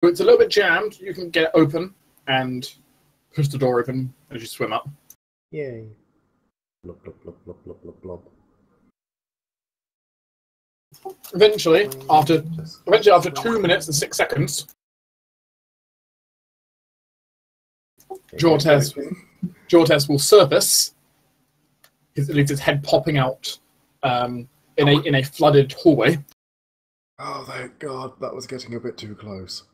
It's a little bit jammed. You can get it open and push the door open as you swim up. Yay. Blub, blub, blub, blub, blub, blub, blub. Eventually, after 2 minutes and 6 seconds, Jortes will surface. It leaves his head popping out in a flooded hallway. Oh, thank God. That was getting a bit too close.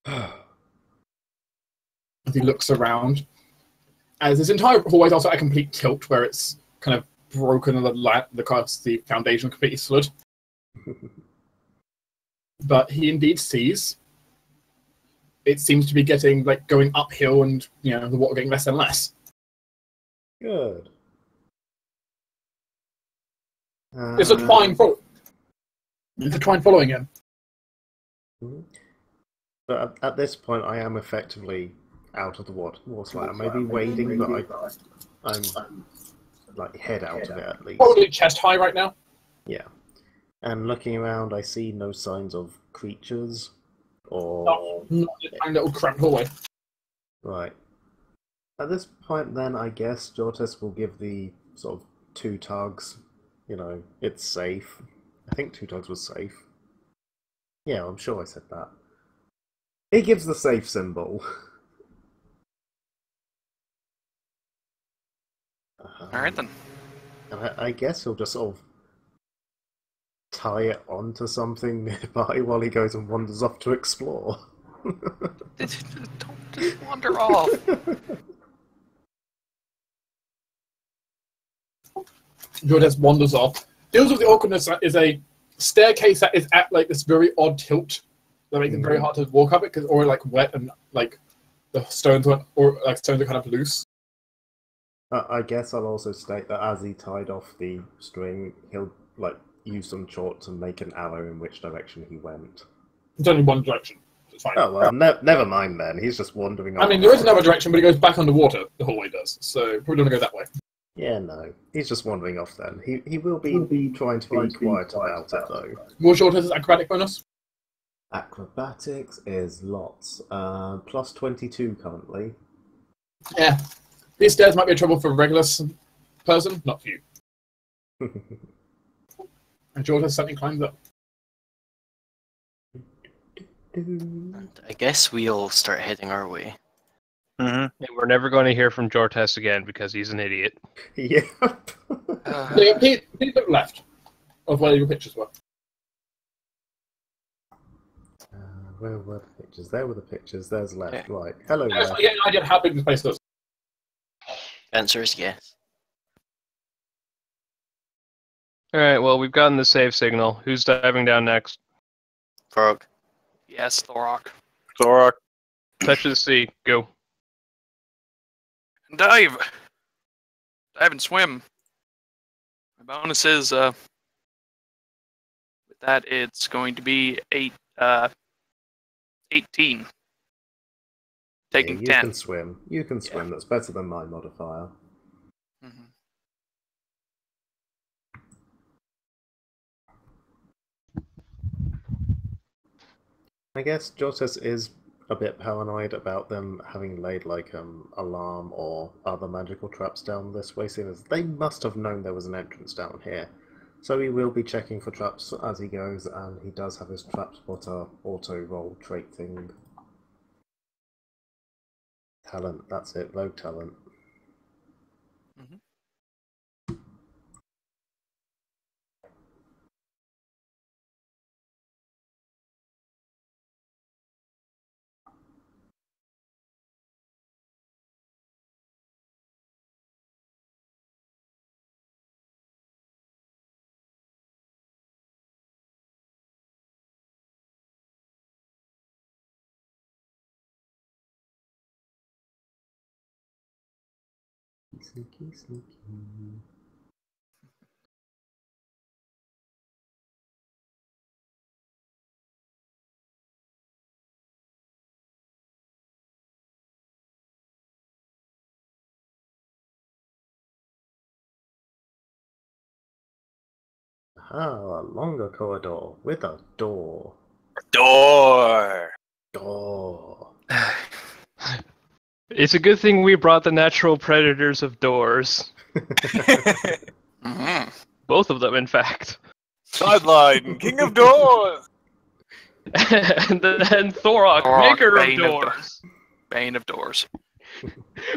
As he looks around, as this entire hallway is also a complete tilt, where it's kind of broken and the foundation completely slid. But he indeed sees. It seems to be going uphill, and the water getting less and less. Good. It's a twine following him. But at this point, I am effectively out of the water. I may be wading, but I'm like head out of it at least. Probably chest high right now. Yeah. And looking around, I see no signs of creatures or... Not in a tiny little cramped hallway. Right. At this point, then, I guess Jortes will give the sort of 2 tugs. It's safe. I think 2 tugs was safe. Yeah, I'm sure I said that. He gives the safe symbol. Alright then. And I guess he'll just sort of tie it onto something nearby while he goes and wanders off to explore. Don't just wander off. Jordes wanders off. Deals with the awkwardness is a staircase that is at this very odd tilt that makes it very hard to walk up it, because wet and the stones are kind of loose. I guess I'll also state that as he tied off the string, he'll use some chalk to make an arrow in which direction he went. It's only one direction. So it's fine. Oh well, never mind then. He's just wandering off. I mean, there is another direction, but he goes back underwater. The hallway does, so probably don't want to go that way. Yeah, no. He's just wandering off then. He will be trying to be quiet about it though. What's Jortes' acrobatic bonus? Acrobatics is lots. Plus 22 currently. Yeah. These stairs might be a trouble for a regular person, not for you. And Jortes suddenly climbs up. And I guess we'll start heading our way. And we're never going to hear from Jortes again because he's an idiot. Yep. He looked left of where your pictures were. Where were the pictures? There were the pictures. There's left. Right. Hello, left. I get an idea of how big this place is. Answer is yes. Alright, well, we've gotten the save signal. Who's diving down next? Frog. Yes, Thorok. Thorok. Touch of the sea. Go. Dive! Dive and swim. My bonus is, with that, it's going to be 18. Taking 10. You can swim. You can swim. Yeah. That's better than my modifier. I guess Jortes is a bit paranoid about them having laid alarm or other magical traps down this way, seeing as they must have known there was an entrance down here. So he will be checking for traps as he goes, and he does have his trap spotter auto roll trait thing. Talent, that's it, rogue talent. Sneaky, sneaky. Aha, a longer corridor with a door. Door. Door. It's a good thing we brought the natural predators of doors. Mhm. Both of them, in fact. Sideline, king of doors. And then Thorok, Thorok, maker of Bane of doors. Bane of doors.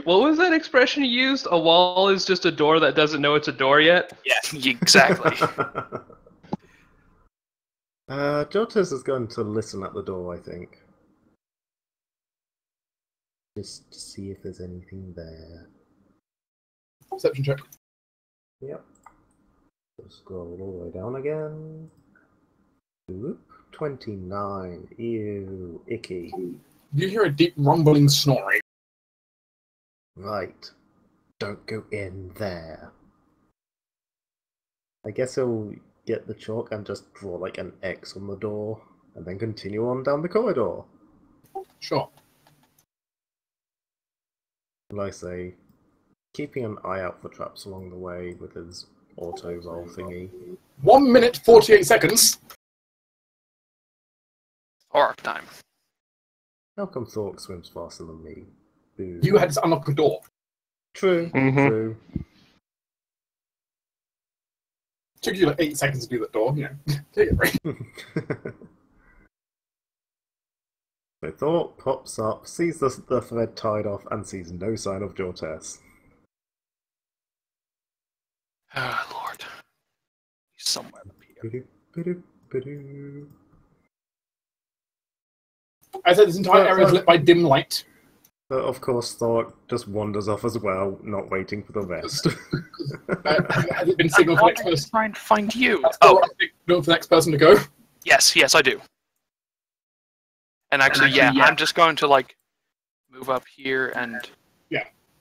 What was that expression you used? A wall is just a door that doesn't know it's a door yet? Yes, exactly. Jotas is going to listen at the door, I think. Just to see if there's anything there. Perception check. Yep. Just scroll all the way down again. Oop, 29. Ew, icky. You hear a deep rumbling snoring. Right. Don't go in there. I guess he'll get the chalk and just draw like an X on the door, and then continue on down the corridor. Sure. And I say, keeping an eye out for traps along the way with his auto-roll thingy. 1 minute, 48 seconds. Thorok time. How come Thork swims faster than me? Boo. You had to unlock a door. True, Mhm. true. Took you like 8 seconds to do that door, Take it right. So Thork pops up, sees the thread tied off, and sees no sign of Jortes. Oh, Lord. He's somewhere up here. Bidoo, bidoo, bidoo. I said this entire area is lit by dim light. But of course, Thork just wanders off as well, not waiting for the rest. Has it been signaled for the next person? Trying to find you. That's Oh, signaled for the next person to go. yes, I do. And actually, yeah, I'm just going to, like, move up here and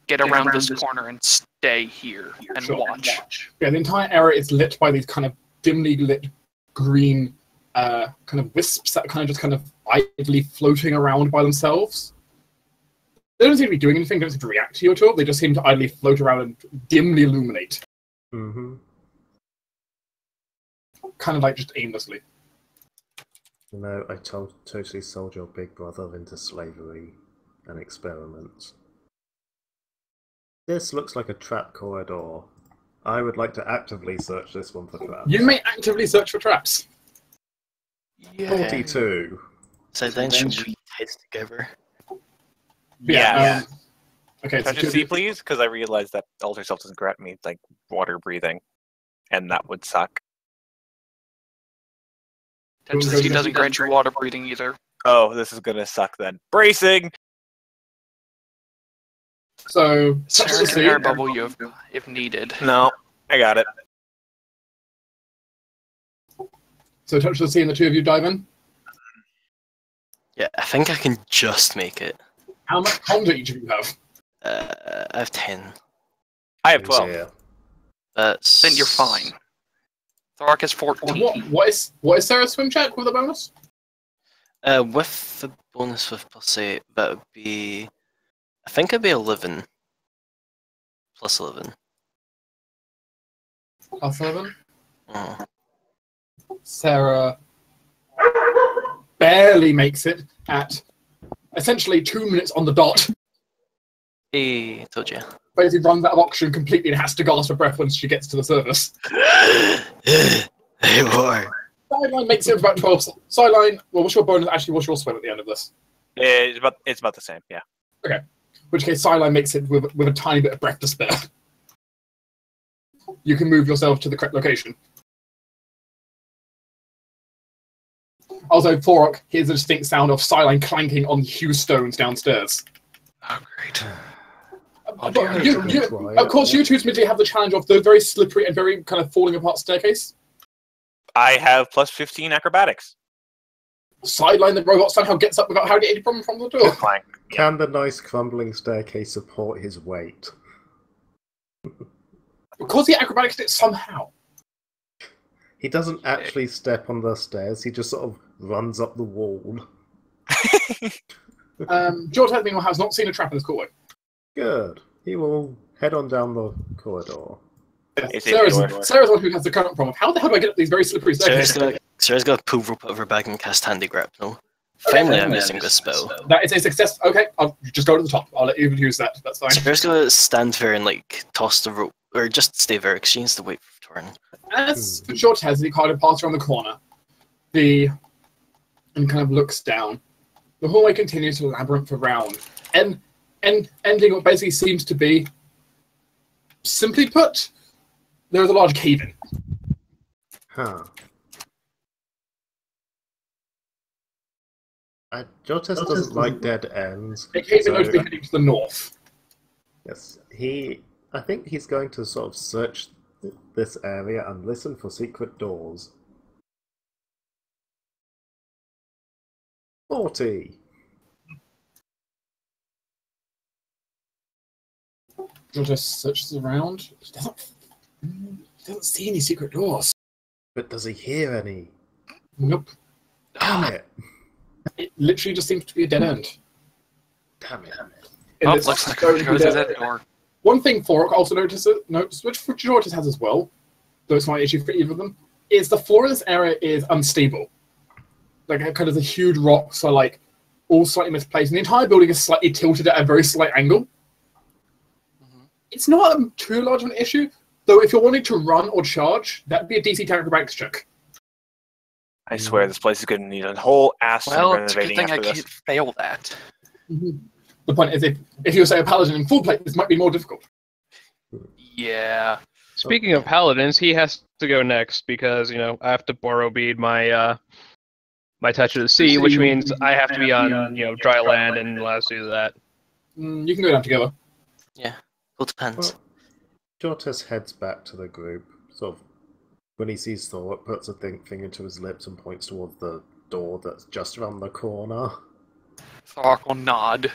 get around this corner and stay here and Sure. watch. Yeah, the entire area is lit by these kind of dimly lit green kind of wisps that kind of idly floating around by themselves. They don't seem to be doing anything, they don't seem to react to you at all, they just seem to idly float around and dimly illuminate. Mm-hmm. Kind of like just aimlessly. You know, I totally sold your big brother into slavery and experiments. This looks like a trap corridor. I would like to actively search this one for traps. You may actively search for traps. Yeah. 42. So then should we head together? Yeah. Okay, Touch a C, please, because I realized that alter self doesn't grant me like water breathing, and that would suck. He doesn't grant you water breathing either. Oh, this is gonna suck then. Bracing. So, touch Sarah the can sea. air bubble you if needed. No, I got it. So touch the sea and the two of you dive in. Yeah, I think I can just make it. How much comms do each of you have? I have 10. I have 12. Yeah. That's... Then you're fine. Thorok has 14. What is Sarah's swim check with a bonus? With the bonus with plus 8, that would be... I think it'd be 11. Plus 11. Plus 11? Oh. Sarah barely makes it at essentially 2 minutes on the dot. Hey, told you. Basically runs out of oxygen completely and has to gasp for breath once she gets to the surface. Hey, boy. Sideline makes it about 12. Sideline, well, what's your bonus? Actually, what's your swim at the end of this? It's about the same. Yeah. Okay. In which case, Sideline makes it with a tiny bit of breath to spare. You can move yourself to the correct location. Also, Thorok hears a distinct sound of Sideline clanking on huge stones downstairs. Oh, great. Of course, you two immediately have the challenge of the very slippery and very kind of falling apart staircase. I have plus 15 acrobatics. Sideline, the robot somehow gets up without having any problem from the door. Clank. Can the nice crumbling staircase support his weight? Of course, he acrobatics it somehow. He doesn't actually step on the stairs, he just sort of runs up the wall. George has not seen a trap in this hallway. Good. He will head on down the corridor. Is it Sarah's the one who has the current problem. How the hell do I get up these very slippery So staircases? Sarah's got to pull rope out of her bag and cast Handy Grapple. Finally, I'm using this spell. That is a success. Okay, I'll just go to the top. I'll let you use that. That's fine. Sarah's going to stand there and like toss the rope, or just stay there because she needs to wait for her turn. As the short has he kind of passed around the corner, and kind of looks down. The hallway continues to labyrinth around, and ending what basically seems to be, simply put, there is a large cave-in. Huh. Jotas doesn't like dead ends. A cave-in notably heading to the north. Yes, I think he's going to sort of search this area and listen for secret doors. 40. Just searches around. He doesn't see any secret doors. But does he hear any? Nope. Damn it! It literally just seems to be a dead end. Damn it. Oh, looks like I go through that door. One thing Fork also notice, which Jortis has as well, though it's not an issue for either of them, is the floor of this area is unstable. Like, kind of the huge rocks are, like, all slightly misplaced. And the entire building is slightly tilted at a very slight angle. It's not too large of an issue, though if you're wanting to run or charge, that'd be a DC 10 acrobatics check. I swear this place is going to need a whole ass Well, it's a good renovating thing I after can't this. fail that. The point is, if you say a paladin in full plate, this might be more difficult. Yeah. Speaking of paladins, he has to go next because, I have to borrow bead my my touch of the sea, which means I have to be on, dry land and allows to do that. You can go down together. Yeah, all depends. Well, Jortis heads back to the group, sort of, when he sees Thor, puts a finger to his lips and points towards the door that's just around the corner. Thork will nod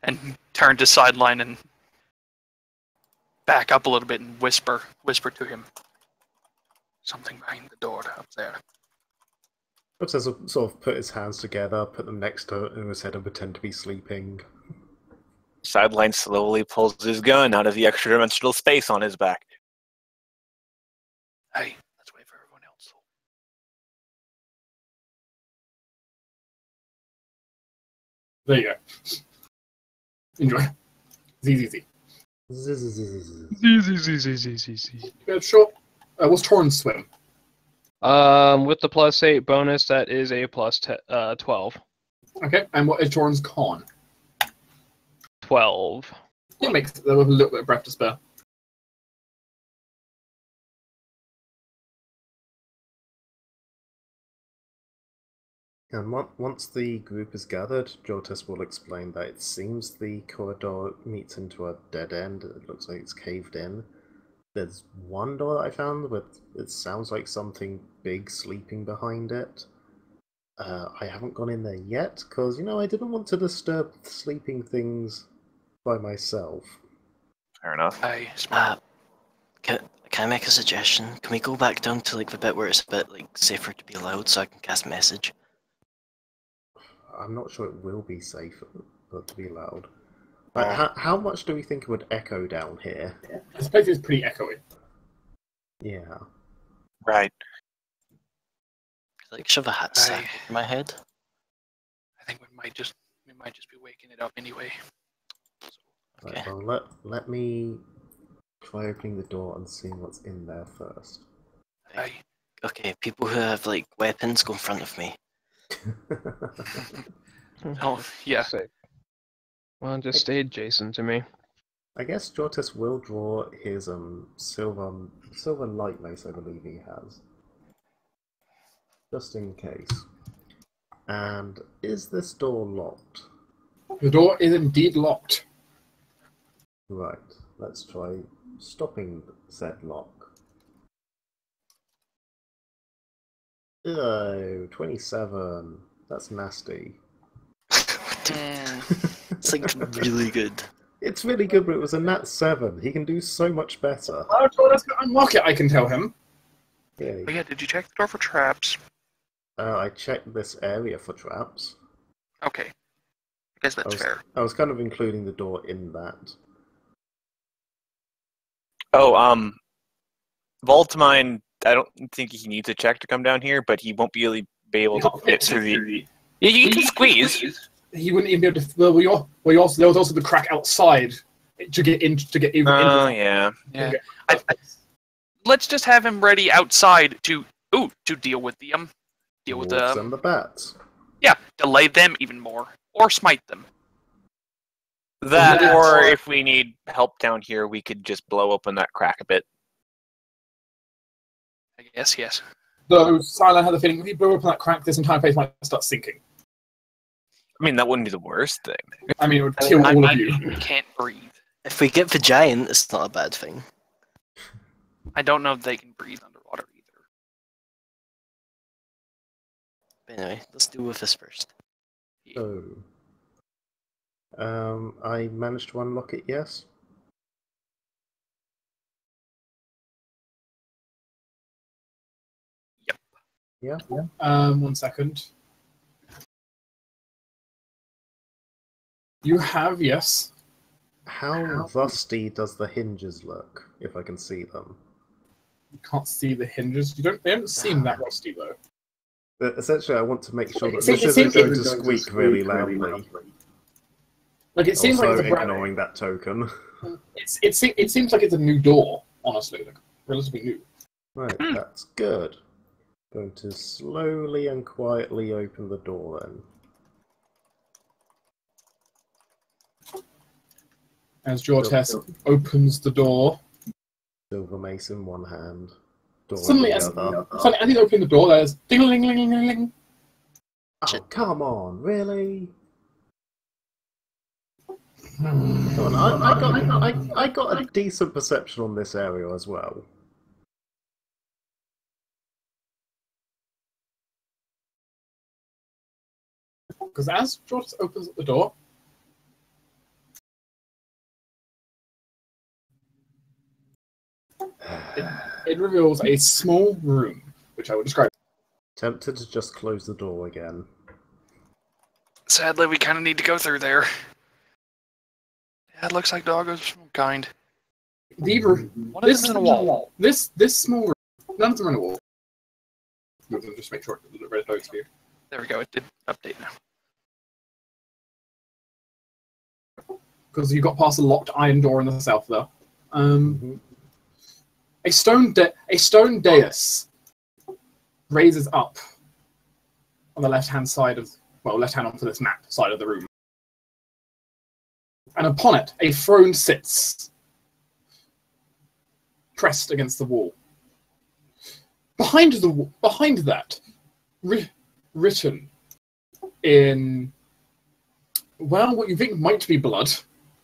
and turn to sideline and back up a little bit and whisper to him. Something behind the door up there. Jortis will sort of put his hands together, put them next to his head and pretend to be sleeping. Sideline slowly pulls his gun out of the extra-dimensional space on his back. Hey, let's wait for everyone else. There you go. Enjoy. ZZZ. Sure. What's Torrens swim? With the +8 bonus, that is a plus 12. Okay, and what is Torrens con? 12. It makes a little bit of breath to spare. And once the group is gathered, Jortis will explain that it seems the corridor meets into a dead end. It looks like it's caved in. There's one door that I found, but it sounds like something big sleeping behind it. I haven't gone in there yet, because, I didn't want to disturb sleeping things by myself. Fair enough. Can I make a suggestion? Can we go back down to the bit where it's a bit safer to be loud so I can cast message? I'm not sure it will be safe to be loud. How much do we think it would echo down here? This place is pretty echoey. Yeah. Right. Shove a hat sack over my head. I think we might just be waking it up anyway. Okay. Right, well, let me try opening the door and seeing what's in there first. Okay, people who have weapons go in front of me. Oh, yeah. Well, just stay adjacent to me. I guess Jortis will draw his silver light mace, I believe he has. Just in case. And is this door locked? The door is indeed locked. Right, let's try stopping said lock. Oh, 27. That's nasty. It's really good. It's really good, but it was a nat 7. He can do so much better. Well, let's go unlock it, I can tell him. Yeah. But yeah, did you check the door for traps? I checked this area for traps. Okay. I guess that's fair. I was kind of including the door in that. Oh, Voltamine don't think he needs a check to come down here, but he won't be able to fit through the. Yeah, you can squeeze. He wouldn't even be able to. Well, there was also the crack outside to get in to get even. Oh yeah. Let's just have him ready outside to deal with the and the bats. Yeah, delay them even more or smite them. That, or if we need help down here, we could just blow open that crack a bit. I guess, yes. Though Silent had the feeling if he blew open that crack, this entire place might start sinking. I mean, that wouldn't be the worst thing. I mean, it would kill all of you. You can't breathe. If we get the giant, it's not a bad thing. I don't know if they can breathe underwater either. But anyway, let's deal with this first. So, I managed to unlock it, yes? Yep. Yeah? 1 second. You have, yes. How rusty does the hinges look, if I can see them? You can't see the hinges. They don't seem that rusty, though. But essentially, I want to make sure that It this seems isn't going to squeak really loudly. Like, it seems like Also it's a brand ignoring that token. It seems like it's a new door, honestly. Like, relatively new. Right, that's good. Going to slowly and quietly open the door then. As Jortes opens the door. Silver mace in one hand. Door Suddenly, in as the other. he's opening the door, there's ding-a-ling-ling-ling-ling. Oh, come on, really? Come on, I got a decent perception on this area as well. Because as Jortes opens the door, it reveals a small room, which I would describe. Tempted to just close the door again. Sadly, we kind of need to go through there. Yeah, it looks like doggos of some kind. The room. One of them's in a wall. This small room. None of them are in a wall. Just make sure the red notes for you. There we go. It did update now. Because you got past a locked iron door in the south there. A stone dais raises up on the left-hand side of, left-hand onto this map side of the room. And upon it, a throne sits, pressed against the wall. Behind that, written in, what you think might be blood,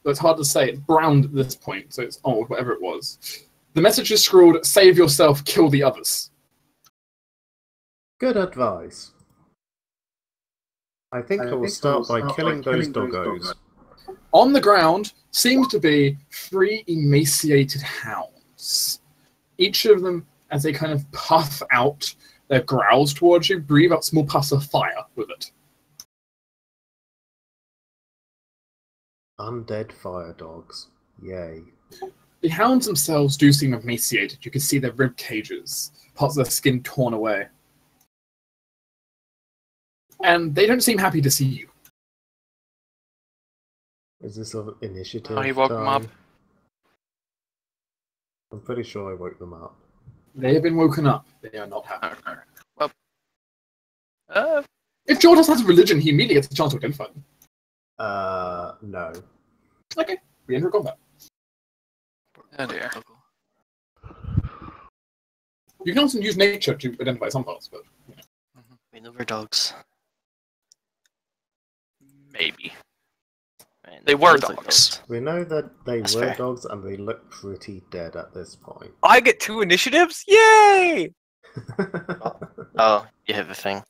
but it's hard to say. It's brown at this point, so it's old, whatever it was. The message is scrawled, "Save yourself, kill the others." Good advice. I think I will start by killing those doggos. On the ground seems to be 3 emaciated hounds. Each of them, as they kind of puff out their growls towards you, breathe out small puffs of fire with it. Undead fire dogs. Yay. The hounds themselves do seem emaciated. You can see their rib cages, parts of their skin torn away. And they don't seem happy to see you. Is this an initiative? Oh, he woke them up. I'm pretty sure I woke them up. They have been woken up. They are not happy. Well, if Jordan has a religion, he immediately gets a chance to identify them. No. Okay, we enter combat. oh dear. You can also use nature to identify some parts, but... You know. We know we're dogs. Maybe. Right, They were looks like dogs. We know that they That's were fair. dogs and they look pretty dead at this point. I get 2 initiatives? Yay! Oh, you have a thing.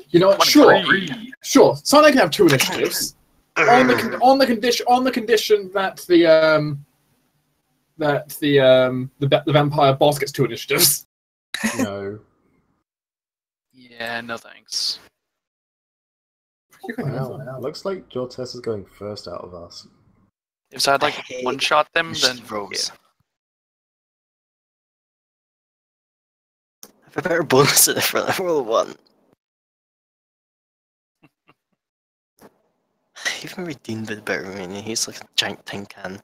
You know what? Sure. 23. Sure. Someone can have 2 initiatives. on the condition that the vampire boss gets 2 initiatives. No. Yeah, no thanks. Wow. Looks like Jortes is going first out of us. If I'd like I hate one-shot them, then Rogues. have a better bonus in the front. I roll a 1. Even redeemed with better remaining. He's like a giant tin can.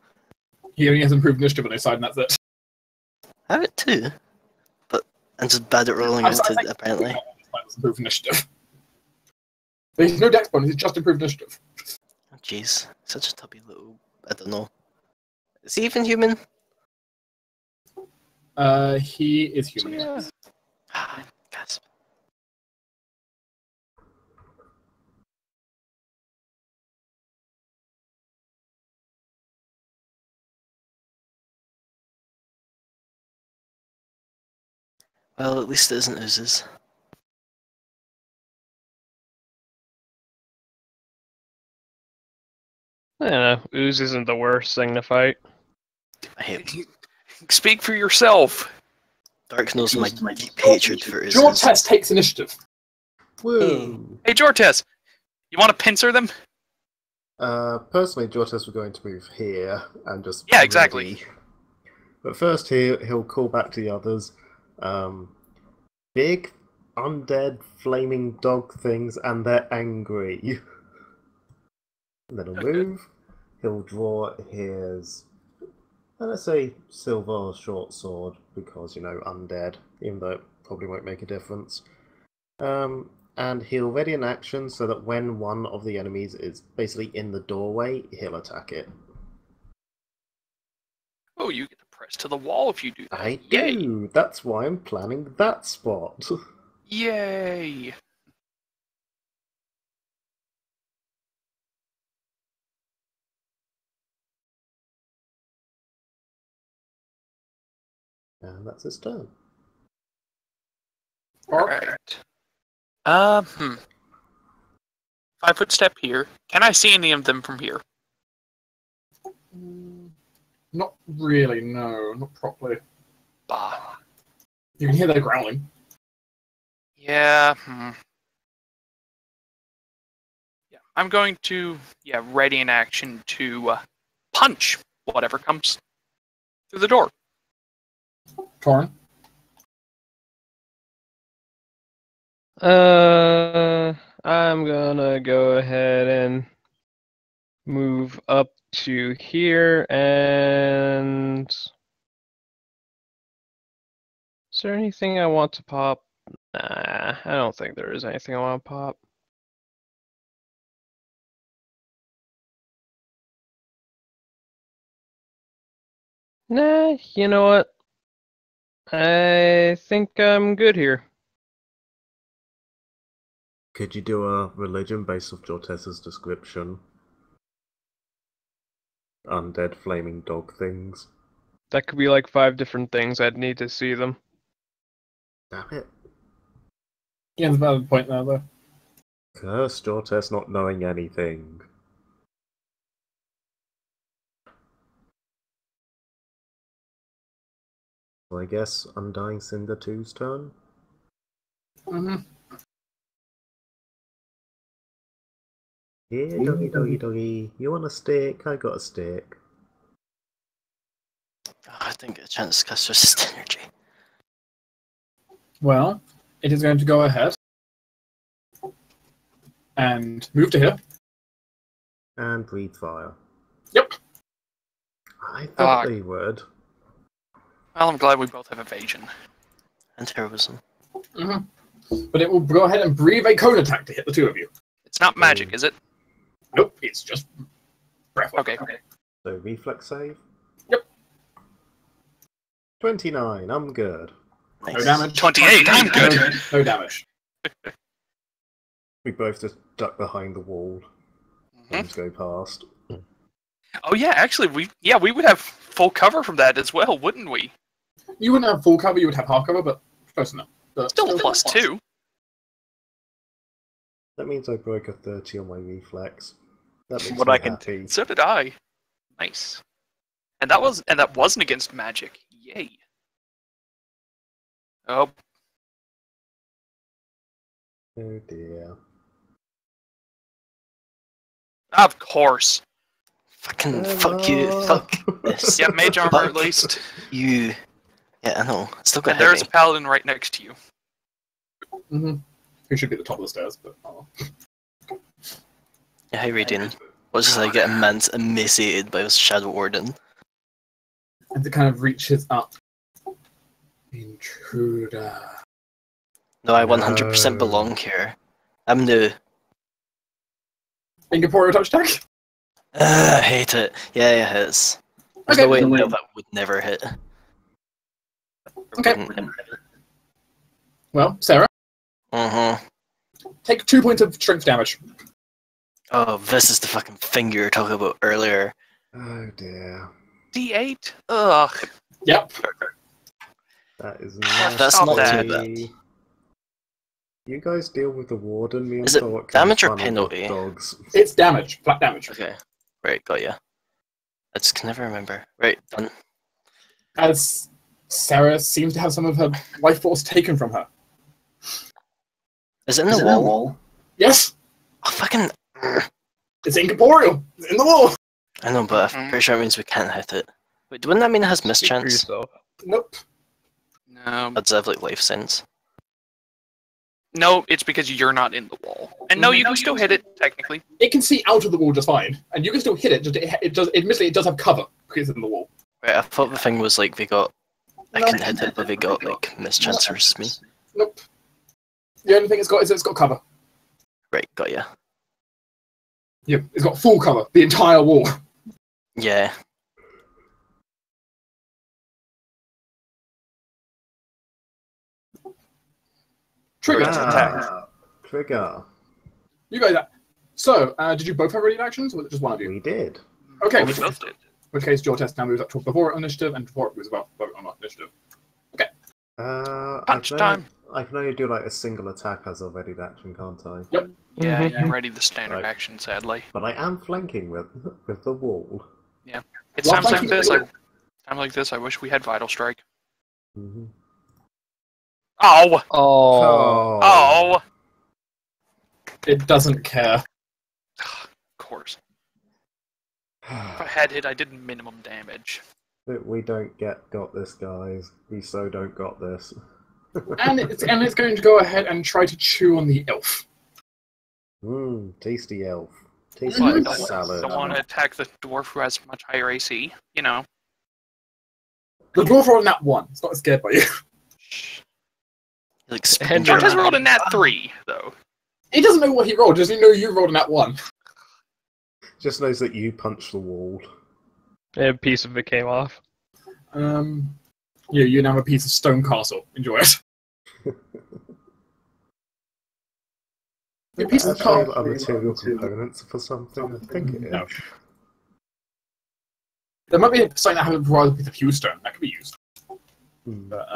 He only has improved initiative on his side, and that's it. I have it too, but I'm just bad at rolling into it, apparently. Improved initiative. There's no dex bonus, it's just improved initiative. Oh, jeez. Such a tubby little... I don't know. Is he even human? He is human. Yeah. Gasp. Well, at least it isn't oozes. I don't know. Ooze isn't the worst thing to fight. I hate Speak for yourself. Dark knows my deep hatred for oozes. Jortes takes initiative. Woo! Hey, Jortes, you want to pincer them? Personally, Jortes was going to move here and just... Yeah, exactly. ready. But first he'll call back to the others. Big, undead, flaming dog things, and they're angry. And then he'll move. He'll draw his, let's say, silver short sword, because, you know, undead, even though it probably won't make a difference. And he'll ready an action so that when one of the enemies is basically in the doorway, he'll attack it. Oh, you get to press to the wall if you do that. I Yay. do! That's why I'm planning that spot. Yay! And that's his turn. Alright. 5-foot step here. Can I see any of them from here? Not really, no, not properly. Bah. You can hear their growling. Yeah. Yeah. I'm going to ready an action to punch whatever comes through the door. Torn. I'm gonna go ahead and move up to here, and is there anything I want to pop? Nah, I don't think there is anything I want to pop. Nah, you know what? I think I'm good here. Could you do a religion based off Jortes' description? Undead flaming dog things. That could be like 5 different things. I'd need to see them. Damn it. Yeah, there's a valid point there, though. Curse Jortes not knowing anything. So I guess Undying Cinder 2's turn? Mm-hmm. Here, doggy, doggy, doggy. You want a stick? I got a stick. Oh, I didn't get a chance to cast resist energy. Well, it is going to go ahead and move to here. And breathe fire. Yep. I thought they would. Well, I'm glad we both have evasion. And heroism. Mm-hmm. But it will go ahead and breathe a cone attack to hit the two of you. It's not magic, is it? Nope, it's just breath. Okay. So reflex save? Yep. 29, I'm good. Nice. No damage. 28, I'm good. No damage. We both just duck behind the wall. Things go past. Oh yeah, actually, we would have full cover from that as well, wouldn't we? You wouldn't have full cover, you would have half cover, but close enough. Still plus 2. That means I broke a 30 on my reflex. That makes What me I can happy. So did I. Nice. And that wasn't against magic. Yay. Oh, Oh dear. of course. Fucking fuck you. Fuck this. Yeah, mage armor Fuck at least. You. Yeah, I know. Still got And there's a heavy. paladin right next to you. Mm-hmm. Who should be at the top of the stairs, but oh. Yeah, hi Radiant. Watch as I get emaciated by this Shadow Warden. And it kind of reaches up. Intruder. No, I 100% belong here. I'm new. Incorporeal touch attack? I hate it. Yeah, it is. There's no way in hell that would never hit. Okay. Well, Sarah? Take 2 points of strength damage. Oh, this is the fucking thing you were talking about earlier. Oh dear. D8? Ugh. Yep. That is That's not too bad. You guys deal with the warden. Me and Is it Thork damage or fun with penalty? Dogs. It's damage. Flat damage. Okay. Right, got ya. I just can never remember. Right, done. As Sarah seems to have some of her life force taken from her. Is it in the wall? Yes! Oh, fucking... It's incorporeal! It's in the wall! I know, but I'm pretty sure it means we can't hit it. Wait, wouldn't that mean it has mischance? Nope. No. Does it have, like, life sense? No, it's because you're not in the wall. And no, you can still hit it, technically. It can see out of the wall just fine. And you can still hit it, just admittedly it does have cover because it's in the wall. Right, I thought the thing was, like, they got... I couldn't hit it, but they got, like, mischance versus me. Nope. The only thing it's got is it's got cover. Right, got ya. Yep, it's got full cover, the entire wall. Yeah. Trigger. Trigger. You guys. So, did you both have ready actions, or was it just one of you? We did. Okay. We both did. In which case, your test now moves up to before initiative, and before it moves above on initiative. Okay. Punch time. I can only do like a single attack as a ready action, can't I? Yep. Yeah, you ready the standard action, sadly. But I am flanking with the wall. Yeah. It's times like this. I wish we had Vital Strike. Mm-hmm. Oh! Oh. Oh! It doesn't care. Of course. If I had hit, I did minimum damage. We don't got this, guys. We so don't got this. and it's going to go ahead and try to chew on the elf. Tasty elf. Tasty salad. Don't want to attack the dwarf who has much higher AC. You know. The dwarf rolled a nat 1. It's not scared by you. Like, George has rolled a nat 3, though. He doesn't know what he rolled, does he know you rolled a nat 1? Just knows that you punched the wall. A piece of it came off. Yeah, you now have a piece of stone castle. Enjoy it. A piece of castle. Are material components for something? I think it is. No. There might be something that happens before a piece of hue stone. That could be used. But,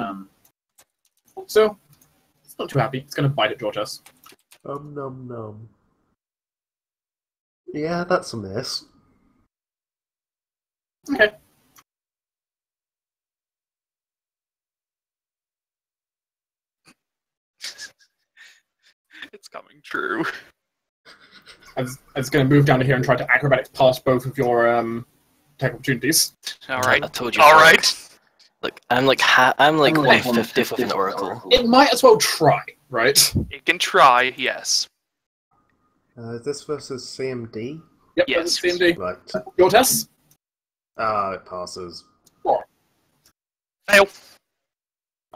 so, it's not too happy. It's going to bite at Georges. Num num. Yeah, that's a miss. Okay. It's coming true. It's going to move down to here and try to acrobatics past both of your attack opportunities. Alright. I told you. Alright. Look, I'm like 1/50th with an oracle. It might as well try, right? It can try, yes. Is this versus CMD? Yep, Yes. CMD. Right. Your test? It passes. 4. Fail.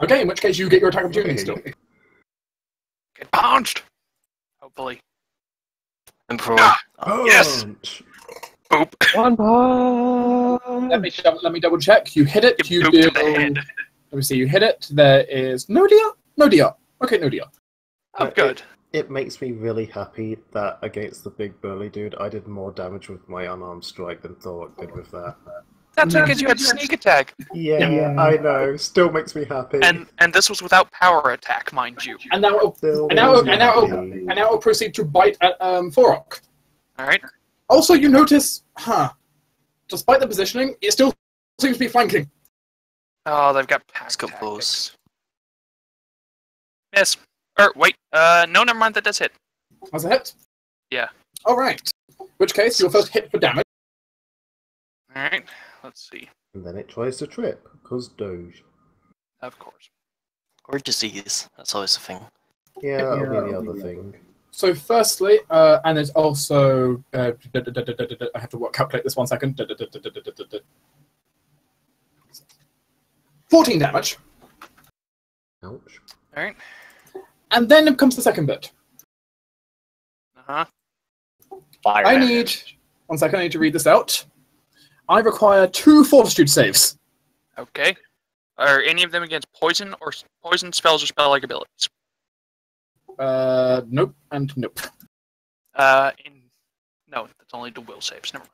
Okay, in which case you get your attack opportunity still. Get punched. Hopefully. And for Yes. Boop. One punch. Let me double check. You hit it. You You booped deal. to the head. Let me see. You hit it. There is no deal. No deal. Okay, no deal. Oh, good. It makes me really happy that against the big burly dude, I did more damage with my unarmed strike than Thork did with that. That's because you had sneak attack. Yeah, I know. Still makes me happy. And this was without power attack, mind you. And now it'll proceed to bite at Thorok. Alright. Also, you notice, despite the positioning, it still seems to be flanking. Oh, they've got pack Let's go tactics. close. Yes. Or wait. No, never mind. That does hit. Has a hit? Yeah. All right. In which case, your first hit for damage. All right. Let's see. And then it tries to trip, because Doge. Of course. Or disease. That's always a thing. Yeah, that'll be the other thing. So firstly, and there's also... I have to calculate this 1 second. 14 damage. Ouch. Alright. And then comes the second bit. Uh-huh. Fire I damage. need... 1 second, I need to read this out. I require 2 fortitude saves. Okay. Are any of them against poison or poison spells or spell-like abilities? Nope, and nope. No, that's only the will saves. Never mind.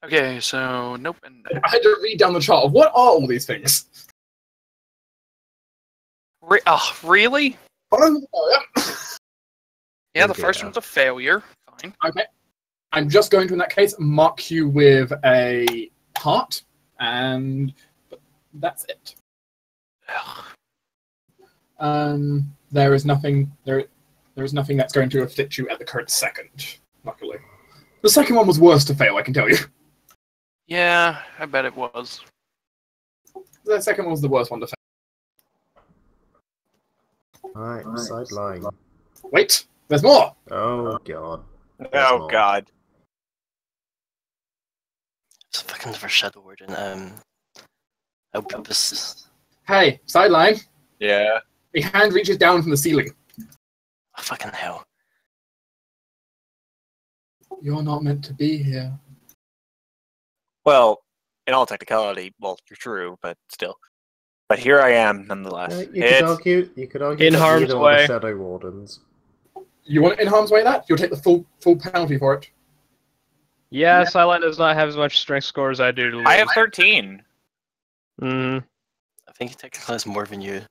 Okay, so nope and no. I had to read down the chart of what are all these things. Really? Yeah, the first Yeah. one's a failure. Fine. Okay. I'm just going to, in that case, mark you with a heart, and that's it. There is nothing that's going to afflict you at the current second, luckily. The second one was worse to fail, I can tell you. Yeah, I bet it was. The second one was the worst one to fail. Alright, sideline. Wait, there's more! Oh god. Oh god. It's a fucking for Shadow Warden. I'll put this. Hey, sideline. Yeah. A hand reaches down from the ceiling. Oh, fucking hell. You're not meant to be here. Well, in all technicality, well, you're true, but still. But here I am, nonetheless. You could argue In that harm's neither are way. the Shadow Wardens. You want it in harm's way that? You'll take the full penalty for it. Yeah, Silent does not have as much strength score as I do. To I have 13. Hmm. I think he technically has more than you.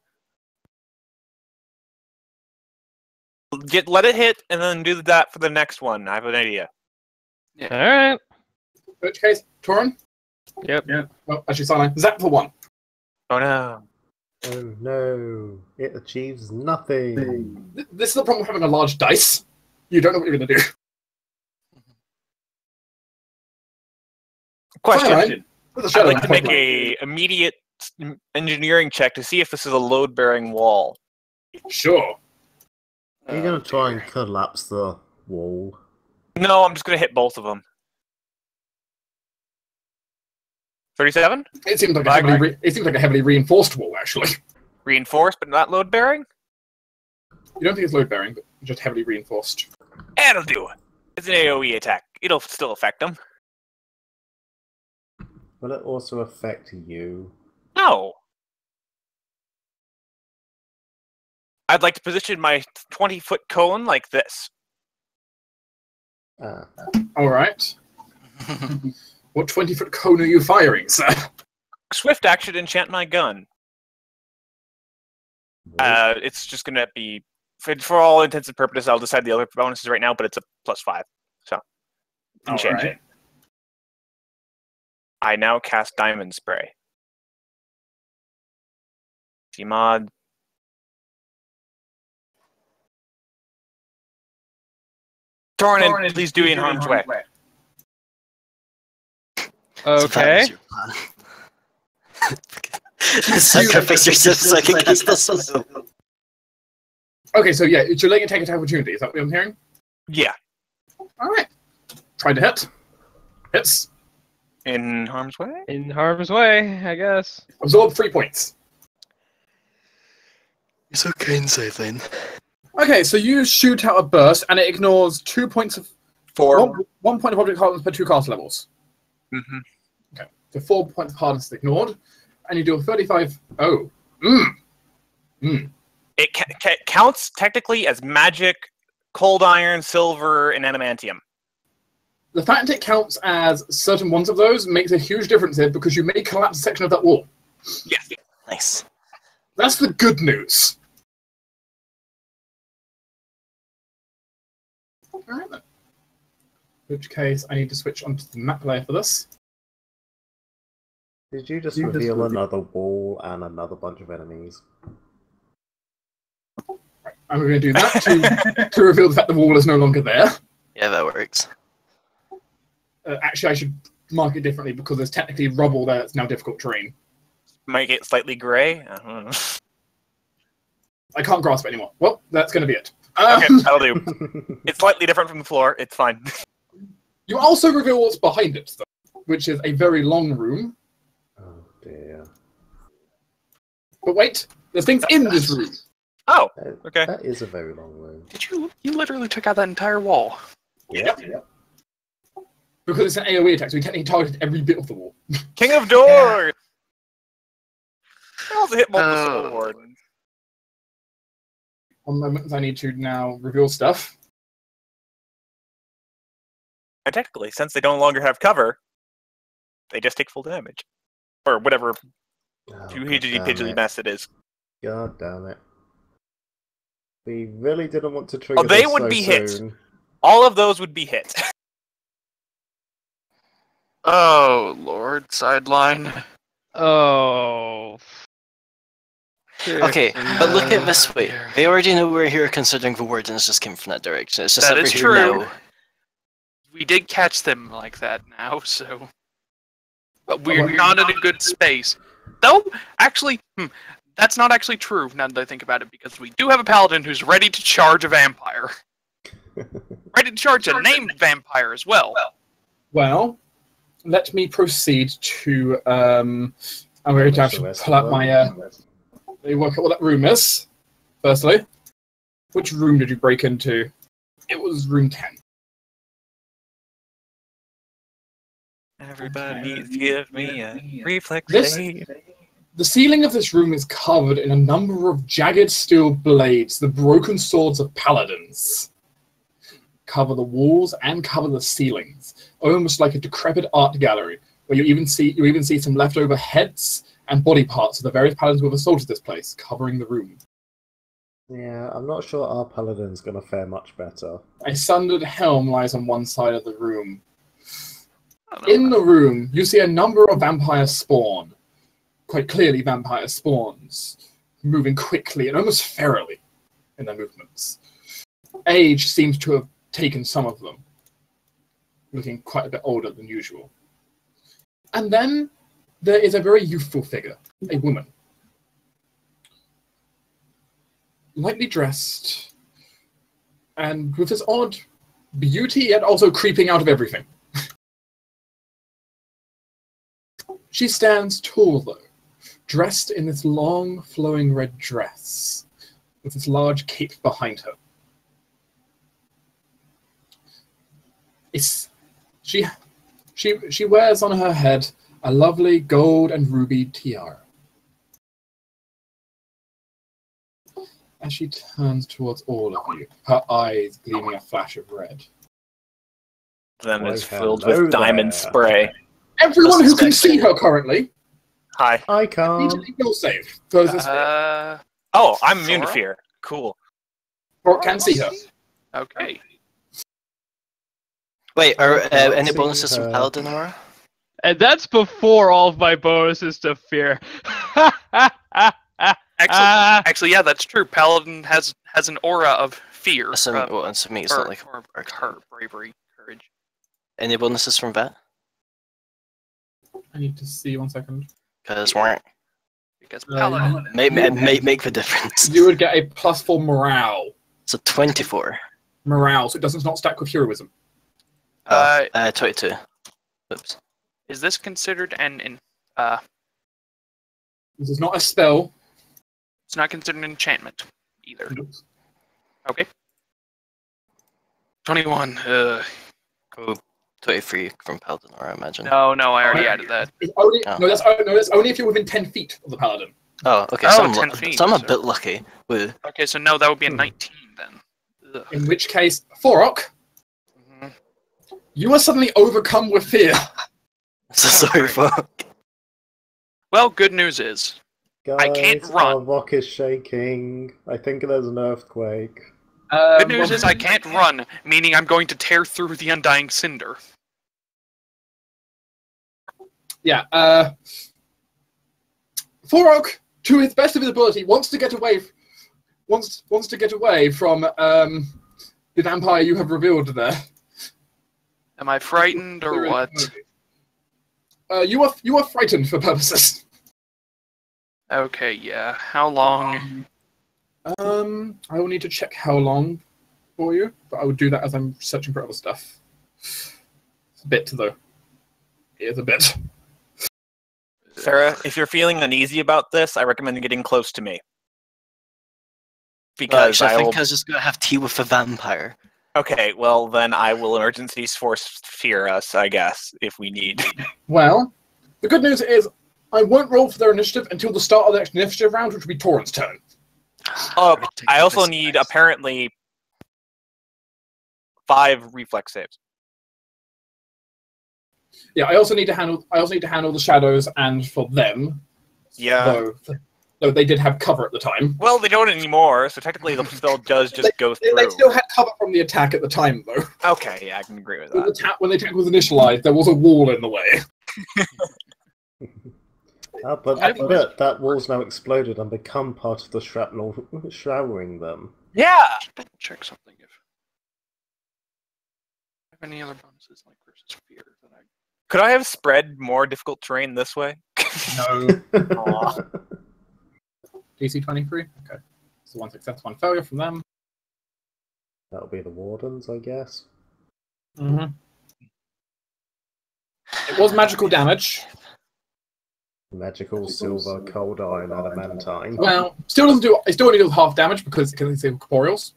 Let it hit, and then do that for the next one. I have an idea. Alright. In which case, Torin? Yep. Yeah. Well, actually, sideline. Zap for 1. Oh no. Oh no, it achieves nothing. This is the problem with having a large dice. You don't know what you're going to do. Question. With a I'd shadow like to make point. a immediate engineering check to see if this is a load-bearing wall. Sure. Are you going to try and collapse the wall? No, I'm just going to hit both of them. 37? It seems like Right. it seems like a heavily reinforced wall, actually. Reinforced, but not load-bearing? You don't think it's load bearing, but just heavily reinforced. That'll do it. It's an AoE attack. It'll still affect them. Will it also affect you? No. I'd like to position my 20-foot cone like this. Ah. All right. What 20-foot cone are you firing, sir? Swift action enchant my gun. It's just going to be... For all intents and purposes, I'll decide the other bonuses right now, but it's a +5. So, enchant Alright. it. I now cast Diamond Spray. Gmod. Tornin, please do in harm's way. Okay. Sacrifice yourself so I can cast this one. Okay, so yeah, you're letting it take attack opportunity. Is that what I'm hearing? Yeah, All right. Try to hit. Hits. in harm's way. In harm's way, I guess. Absorb 3 points. It's okay inside then. Okay, so you shoot out a burst, and it ignores 2 points of... 4. 1 point of object hardness per 2 cast levels. Mm-hmm. Okay, so 4 points of hardness is ignored, and you do a 35... Oh. It counts technically as magic, cold iron, silver, and adamantium. The fact it counts as certain ones of those makes a huge difference here, because you may collapse a section of that wall. Yes. Nice. That's the good news. Alright then. In which case, I need to switch onto the map layer for this. Did you just reveal another wall and another bunch of enemies? I'm going to do that to reveal the fact the wall is no longer there. Yeah, that works. Actually, I should mark it differently because there's technically rubble there that's now difficult terrain. Might get slightly gray. I don't know. I can't grasp it anymore. Well, that's going to be it. Okay, that'll do. It's slightly different from the floor. It's fine. You also reveal what's behind it, though, which is a very long room. Oh dear. But wait, there's things in this room. Oh, okay. That is a very long room. Did you literally took out that entire wall? Yep. Because it's an AoE attack, so we technically targeted every bit of the wall. King of Doors! I also hit multiple sword. 1 moment, I need to now reveal stuff. And technically, since they no longer have cover, they just take full damage. Or whatever hugely mess it is. God damn it. We really didn't want to trigger Oh, they this would so be hit. soon. All of those would be hit. Oh, Lord, sideline. Oh. Okay, but look at it this way. They already know we're here considering the wardens just came from that direction. It's just That that is we're here true. now. We did catch them like that now, so... But we're not in a good space. Though, actually, that's not actually true, now that I think about it, because we do have a paladin who's ready to charge a vampire. Ready to charge a named vampire as well. Well, let me proceed to... I'm going to actually pull out my... Let me work out what that room is, firstly. Which room did you break into? It was room 10. Everybody give me a reflex save. The ceiling of this room is covered in a number of jagged steel blades, the broken swords of paladins. Cover the walls and cover the ceilings, almost like a decrepit art gallery, where you even see some leftover heads and body parts of the various paladins who have assaulted this place, covering the room. Yeah, I'm not sure our paladin's going to fare much better. A sundered helm lies on one side of the room. In the room, you see a number of vampire spawn. Quite clearly vampire spawns, moving quickly and almost ferally in their movements. Age seems to have taken some of them, looking quite a bit older than usual. And then there is a very youthful figure, a woman. Lightly dressed, and with this odd beauty, yet also creeping out of everything. She stands tall, though, dressed in this long, flowing red dress, with this large cape behind her. She wears on her head a lovely gold and ruby tiara. As she turns towards all of you, her eyes gleaming a flash of red. Then it's Why, filled hello with diamond there. spray. Everyone who can see her currently, Hi. I need can't. to make your save. Versus Oh, I'm immune to fear. Cool. or can see her. Okay. Wait, are can't any see bonuses from her. Paladin, Aura? And that's before all of my bonuses to fear. Actually, yeah, that's true. Paladin has an aura of fear. That's to me, it's not like or bravery, courage. Any bonuses from that? I need to see 1 second. Because Because Paladin. make the difference. You would get a +4 morale. So 24. Morale, so it does not stack with heroism. 22. Oops. Is this considered an This is not a spell. It's not considered an enchantment either. Okay. 21. Cool. 23 from Paladin, or I imagine. No, I already added that. It's only, Oh. no, that's only if you're within 10 feet of the paladin. Oh, okay. Oh, So I'm, 10 feet, so I'm a so- bit lucky. Woo. Okay, so no, that would be a 19 then. Ugh. In which case, Forok, Mhm. you are suddenly overcome with fear. So sorry, fuck. Well, good news is Guys, I can't run. Our rock is shaking. I think there's an earthquake. good news is I can't run, meaning I'm going to tear through the undying cinder. Yeah, Forok, to his best of his ability, wants to get away from the vampire you have revealed there. Am I frightened or what? You are frightened for purposes. Okay, yeah. How long? I will need to check how long for you, but I will do that as I'm searching for other stuff. It's a bit, though. It is a bit. Sarah, if you're feeling uneasy about this, I recommend getting close to me. Well, Because actually, I I will... think I was just going to have tea with a vampire. Okay, well then I will emergency force fear us, I guess, if we need. Well, the good news is I won't roll for their initiative until the start of the next initiative round, which will be Torrent's turn. I also need, apparently, 5 reflex saves. Yeah, I also need to handle the shadows, and for them, Yeah. though they did have cover at the time. Well, they don't anymore, so technically the spell does just go through. They still had cover from the attack at the time, though. Okay, yeah, I can agree with that. When the attack was initialized, there was a wall in the way. But that wall's now exploded and become part of the shrapnel showering them. Yeah! Check something if I have any other bonuses like versus fear that I. Could I have spread more difficult terrain this way? No. DC 23? Okay. So 1 success, 1 failure from them. That'll be the wardens, I guess. Mm-hmm. It was magical damage. Magical, silver, cold iron, adamantine. Well, still only does half damage because it's corporeals.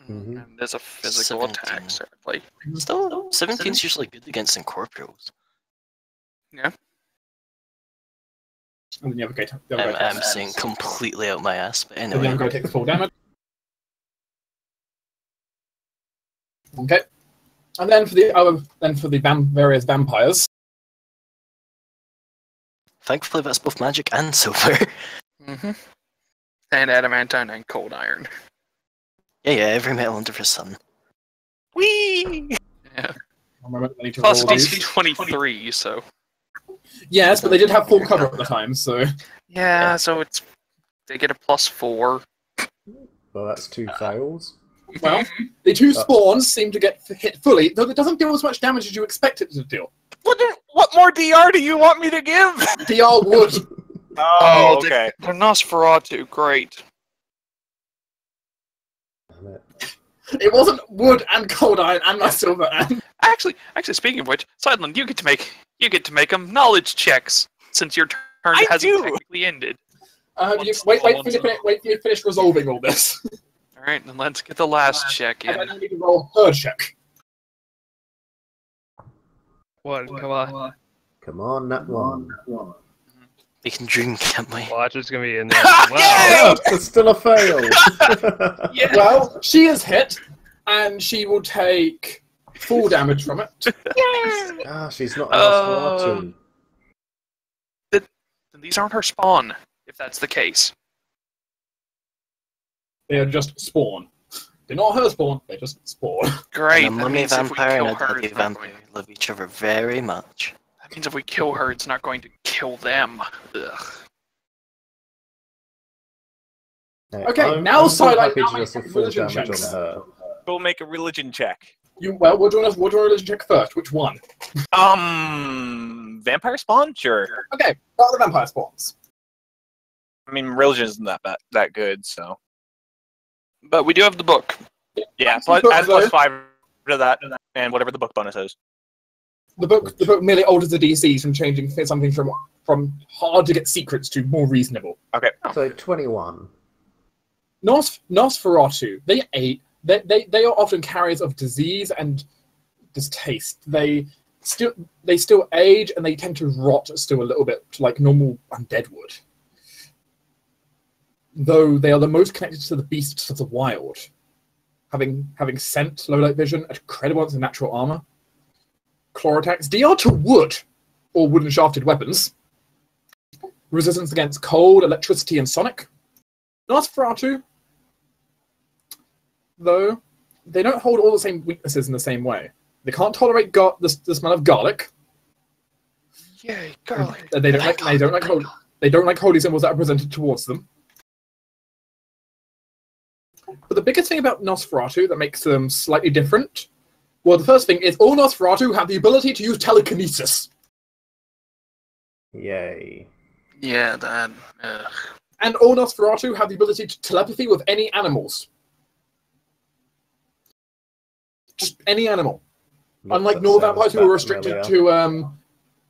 Mhm. And there's a physical 17. attack, certainly. Still, 17's usually good against incorporeals. Yeah. And then the other guy I'm saying completely out my ass, but then the anyway. other guy takes full damage. Okay. And then for the various vampires. Thankfully, that's both magic and silver. Mm-hmm. And adamantine and cold iron. Yeah, every metal under the sun. Whee! Yeah. Remember, they need to Plus roll DC these. 23, so. Yes, but they did have full cover at the time, so. Yeah, so they get a +4. Well, that's 2 fails. Well, the 2 spawns seem to get hit fully, though it doesn't deal as much damage as you expect it to deal. What more DR do you want me to give? DR would. Oh, okay. They're Nosferatu, great. Damn it. It wasn't wood and cold iron and my silver and. Actually, speaking of which, Sideland, you get to make them knowledge checks since your turn hasn't technically ended. Wait till you finish resolving all this. All right, then let's get the last check in. And then you need to roll her check. What? Come on. Come on, that one. We can dream, can't we? Watch, it's gonna be in there. Yay! Wow. Oh, it's still a fail. Yeah. Well, she is hit, and she will take full damage from it. She's not an Nosferatu. Then these aren't her spawn, if that's the case. They are just spawn. They're not her spawn, they just spawn. Great. And a that mummy means if we vampire kill and a her, daddy it's not vampire going- love each other very much. That means if we kill her, it's not going to kill them. Ugh. Okay, now I'm Silent happy now to just make have full religion damage checks. on her. We'll make a religion check. We'll do a religion check first. Which one? Vampire spawn? Sure. Okay, start the vampire spawns. I mean, religion isn't that good, so. But we do have the book. Yeah, But add +5 to that, and whatever the book bonus is. The book merely alters the DCs from changing something from hard to get secrets to more reasonable. Okay. So 21. Nosferatu, they are often carriers of disease and distaste. They still age and they tend to rot still a little bit like normal undead would. Though they are the most connected to the beasts of the wild, having scent, low light vision, a credible amount of natural armor, claw attacks, DR to wood or wooden shafted weapons, resistance against cold, electricity, and sonic. Nosferatu, though, they don't hold all the same weaknesses in the same way. They can't tolerate the smell of garlic. Yay, garlic. They don't like holy symbols that are presented towards them. But the biggest thing about Nosferatu that makes them slightly different, well, the first thing is all Nosferatu have the ability to use telekinesis. Yay. Yeah, that. And all Nosferatu have the ability to telepathy with any animals. Just any animal. Unlike normal vampires who are restricted to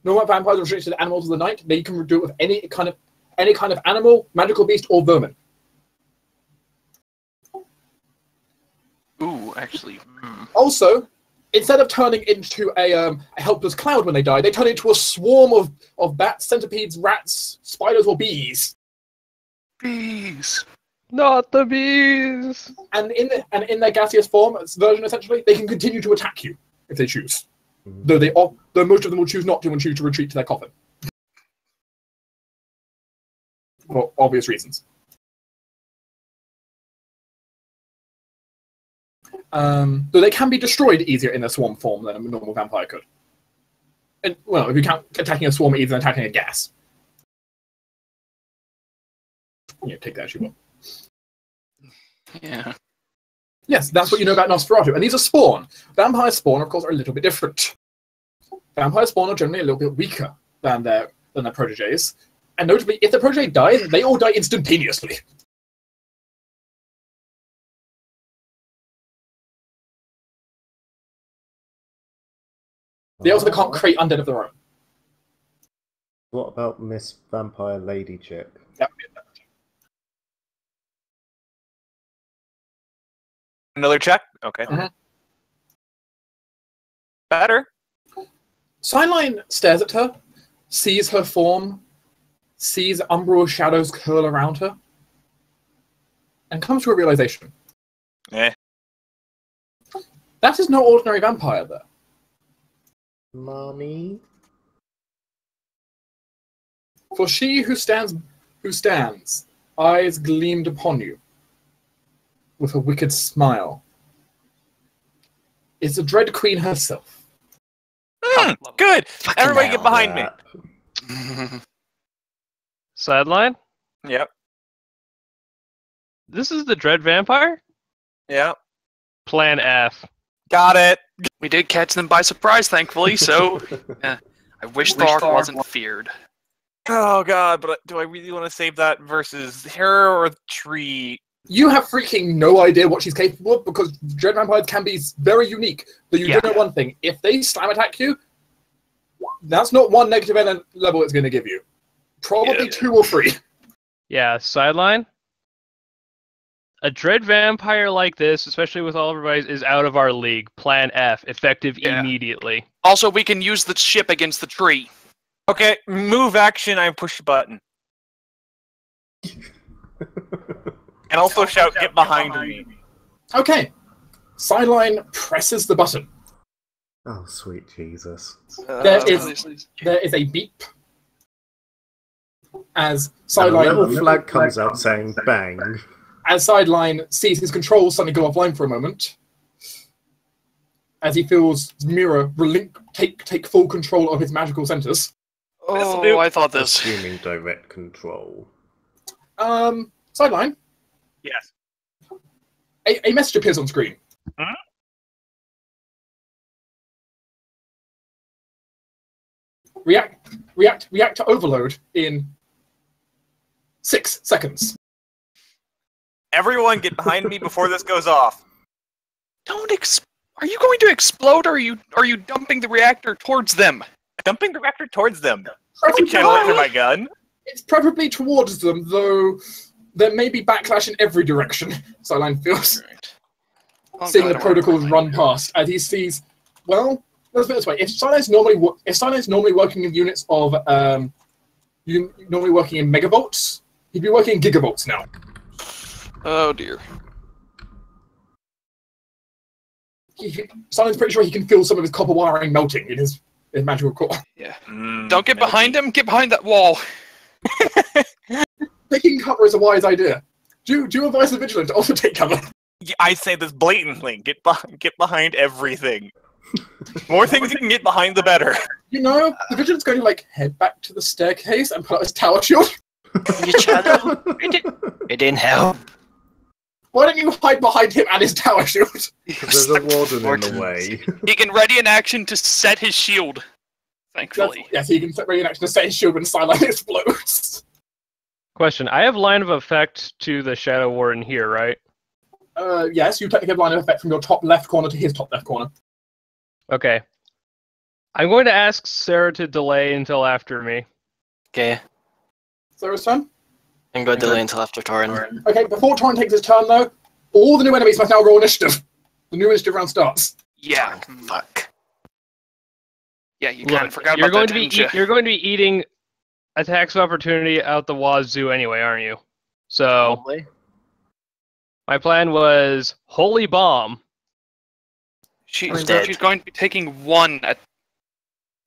normal vampires are restricted to animals of the night, they can do it with any kind of animal, magical beast, or vermin. Ooh, actually. Also, instead of turning into a helpless cloud when they die, they turn into a swarm of bats, centipedes, rats, spiders, or bees. Bees. Not the bees. And in their gaseous form version, essentially, they can continue to attack you if they choose. Though most of them will choose not to and choose to retreat to their coffin. For obvious reasons. Though they can be destroyed easier in their swarm form than a normal vampire could. And, well, if you count attacking a swarm easier than attacking a gas. Yeah, take that as you will. Yeah. Yes, that's what you know about Nosferatu. And these are spawn. Vampire spawn, of course, are a little bit different. Vampire spawn are generally a little bit weaker than their proteges. And notably, if the protege dies, they all die instantaneously. They also can't create undead of their own. What about Miss Vampire Lady Chick? Yep. Another check? Okay. Mhm. Better. Sideline stares at her, sees her form, sees umbral shadows curl around her, and comes to a realization. Eh. That is no ordinary vampire there. Mommy? For she who stands, eyes gleamed upon you, with a wicked smile, is the Dread Queen herself. Good! Fucking Everybody hell. get behind me. Sideline. Yep. This is the Dread Vampire? Yeah. Plan F. Got it. We did catch them by surprise, thankfully, so I wish Thark wasn't feared. Oh god, but do I really want to save that versus her or the tree? You have freaking no idea what she's capable of because Dread Vampires can be very unique. But you do know one thing. If they slam attack you, that's not one negative level it's going to give you. Probably 2 or 3. Yeah, Sideline. A Dread Vampire like this, especially with all everybody's, is out of our league. Plan F, effective immediately. Also, we can use the ship against the tree. Okay, move action, I push the button. And also shout, get behind me. Okay. Sideline presses the button. Oh, sweet Jesus. There is a beep as And a Sideline little flag comes out saying bang. as Sideline sees his controls suddenly go offline for a moment, as he feels Mira take full control of his magical centers. Oh, I thought this. Assuming direct control. Sideline. Yes. A message appears on screen. Hmm? React to overload in 6 seconds. Everyone get behind me before this goes off. Are you going to explode, or are you dumping the reactor towards them? Dumping the reactor towards them. I can channel it through my gun. It's preferably towards them, though there may be backlash in every direction, Sideline feels. Right. Seeing the protocols run past, as he sees, well, let's put it this way, if Silence normally working in units of, normally working in megavolts, he'd be working in gigavolts now. Oh dear. Silence pretty sure he can feel some of his copper wiring melting in his magical core. Yeah. Don't get behind him. Get behind that wall. Taking cover is a wise idea. Do advise the Vigilant to also take cover. I say this blatantly. Get behind everything. More things you can get behind, the better. You know, the Vigilant's going to, like, head back to the staircase and put out his tower shield. You channel? It didn't help. Why don't you hide behind him and his tower shield? There's a warden in the way. He can ready an action to set his shield. Thankfully. Yes, he can set ready an action to set his shield when Sideline explodes. Question: I have line of effect to the Shadow Warden here, right? Yes, you technically have line of effect from your top left corner to his top left corner. Okay. I'm going to ask Sarah to delay until after me. Okay. Sarah's turn. I'm going to delay until after Torin. Okay, before Torin takes his turn, though, all the new enemies must now roll initiative. The new initiative round starts. Yeah. Fuck. Yeah, you kind of forgot you're about going that, to be you're going to be eating attacks of opportunity out the wazoo anyway, aren't you? So Probably. my plan was Holy Bomb. She's dead. going to be taking one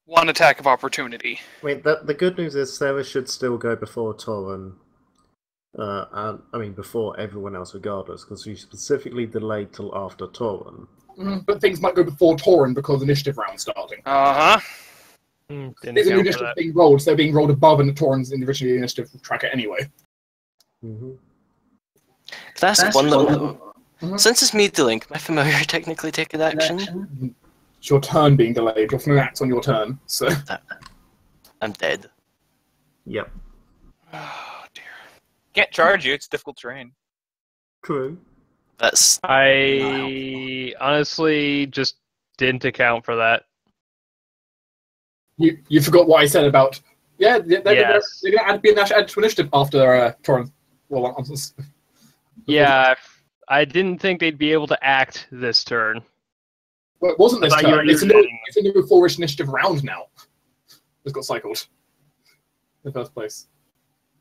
attack of opportunity. Wait, the good news is Sarah should still go before Torin. Before everyone else, regardless, because she specifically delayed till after Torin. But things might go before Torin because initiative round's starting. Uh-huh. These are new initiatives being rolled, so they're being rolled above and Torin's individual initiative tracker anyway. Mm-hmm. That's one though. Since it's me dealing, can my familiar technically take an action? It's your turn being delayed. Your familiar acts on your turn, so... I'm dead. Yep. Oh, dear. Can't charge you, it's difficult terrain. True. I honestly just didn't account for that. You forgot what I said about... Yeah, they're going to add to initiative after Torin. Well, yeah, I didn't think they'd be able to act this turn. Well, it wasn't this turn. It's a new 4-ish initiative round now. It's got cycled. In the first place.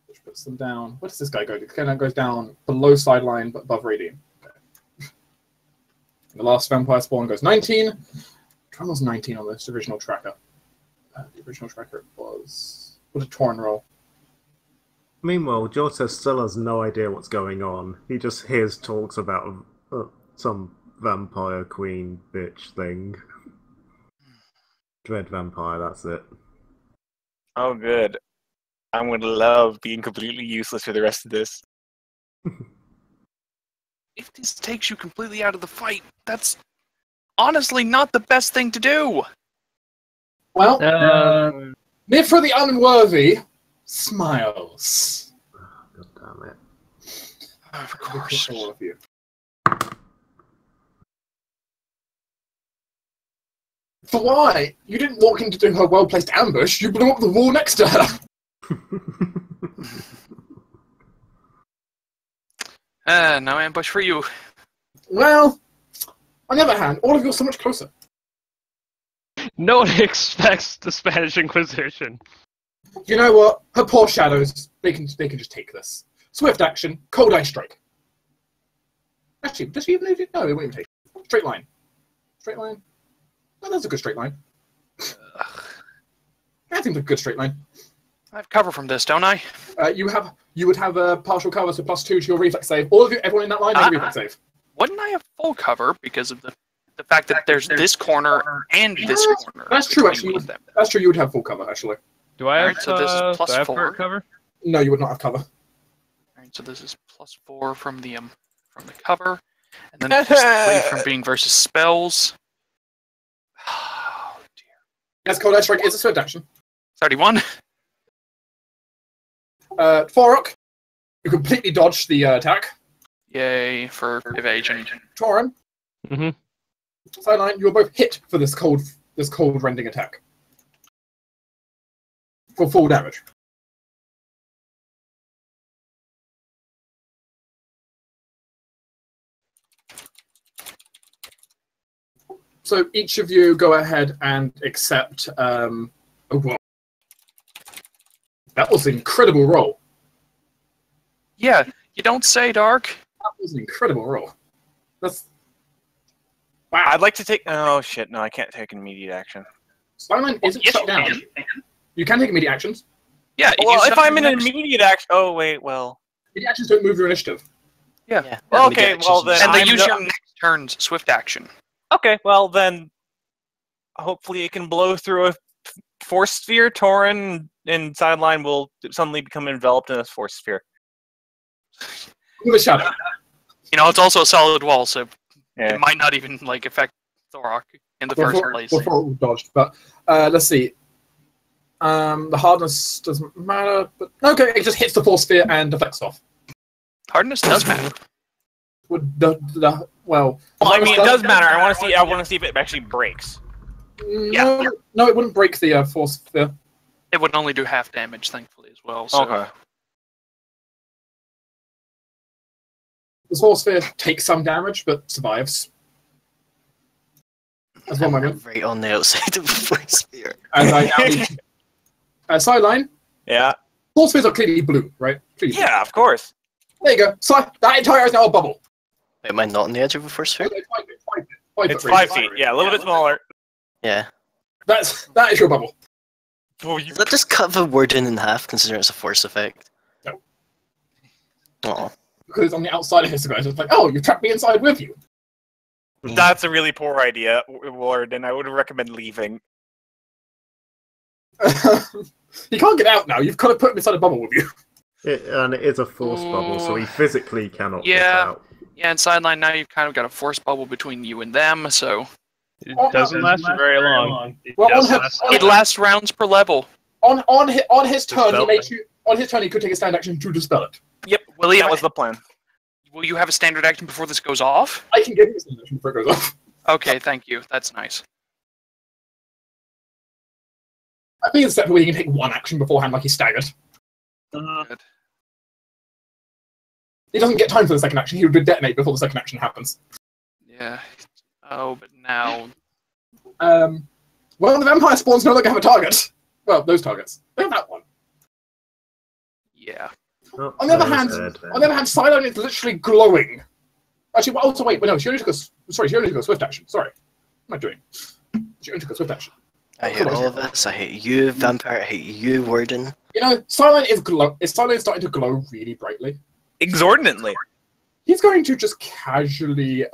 Which puts them down. Where does this guy go? This guy now goes down below sideline, but above radiant. Okay. The last vampire spawn goes 19. Which one was 19 on this original tracker? The original tracker was... What did Torin roll? Meanwhile, Joseph still has no idea what's going on. He just hears talks about some vampire queen bitch thing. Dread vampire, that's it. Oh, good. I'm going to love being completely useless for the rest of this. If this takes you completely out of the fight, that's honestly not the best thing to do. Well, live for the unworthy smiles. God damn it. Of course. All of you. For why? You didn't walk in to do her well-placed ambush. You blew up the wall next to her. No ambush for you. Well, on the other hand, all of you are so much closer. No one expects the Spanish Inquisition. You know what? Her poor shadows. They can just take this. Swift action. Cold eye strike. Actually, does she even need it? No, they won't even take it. Straight line. Straight line. Oh, that's a good straight line. That seems like a good straight line. I have cover from this, don't I? You would have a partial cover, so +2 to your reflex save. All of you, everyone in that line has a reflex save. Wouldn't I have full cover because of the fact that there's this corner and this corner? That's true, actually. That's true, you would have full cover, actually. Do I have, Alright, so this is plus do I have 4. cover? No, you would not have cover. Alright, so this is +4 from the cover, and then +3 from being versus spells. Oh dear. Yes, cold eye strike is a swift action. 31. Tvorok, you completely dodged the attack. Yay for evasion. Torin, sideline, you were both hit for this cold rending attack. For full damage. So each of you go ahead and accept. Oh, well. That was an incredible roll. Yeah, you don't say, Dark. That was an incredible roll. That's. Wow. I'd like to take... Oh, shit. No, I can't take an immediate action. Sideline isn't shut down. You can take immediate actions. Yeah, well, if I'm in an immediate action... Oh, wait, well... Immediate actions don't move your initiative. Yeah. Well, okay, well then... And they use your next turn's swift action. Okay, well then... Hopefully it can blow through a force sphere. Torin and Sideline will suddenly become enveloped in a force sphere. With a shadow. You know, it's also a solid wall, so yeah. it might not even affect Thorok in the first place. Before it dodged, but let's see. The hardness doesn't matter, but okay, it just hits the force sphere and deflects off. Hardness does matter. Well, I mean, it does matter. I want to see if it actually breaks. No, it wouldn't break the force sphere. It would only do half damage, thankfully, as well. So. Okay. The force sphere takes some damage, but survives. As one moment. Right on the outside of the force sphere. As I now need sideline. Yeah. Force spheres are clearly blue, right? Clearly blue. Yeah, of course. There you go. So that entire is now a bubble. Wait, am I not on the edge of a force sphere? It's 5 feet. Yeah, a little bit smaller. Yeah. That is your bubble. Does that just cut the word in half, considering it's a force effect? No. Oh. Because it's on the outside of histogram. It's like, oh, you trapped me inside with you. That's a really poor idea, Ward, and I would recommend leaving. He can't get out now. You've kind of put him inside a bubble with you. And it is a force bubble, so he physically cannot get Yeah. out. Yeah, and sideline now you've kind of got a force bubble between you and them, so It doesn't last for very long. Well, it lasts rounds per level. On his turn, Dispel he makes you. On his turn, he could take a stand action to dispel it. Yep, Will he- that was the plan. Will you have a standard action before this goes off? I can give you a stand action before it goes off. Okay, thank you. That's nice. I think it's a step where you can take one action beforehand, like he's staggered. Good. He doesn't get time for the second action. He would detonate before the second action happens. Yeah. Oh, but now... Well, the vampire spawns no longer have a target. Well, those targets. They have that one. Yeah. Oh, On the other there's hand, Ed. Cylon is literally glowing. Actually, well, also wait, no, she only took a swift action. Sorry, what am I doing? She only took a swift action. I hate all of this. I hate you, Vampire. I hate you, Warden. You know, Cylon is starting to glow really brightly. Exorbitantly. He's going to just casually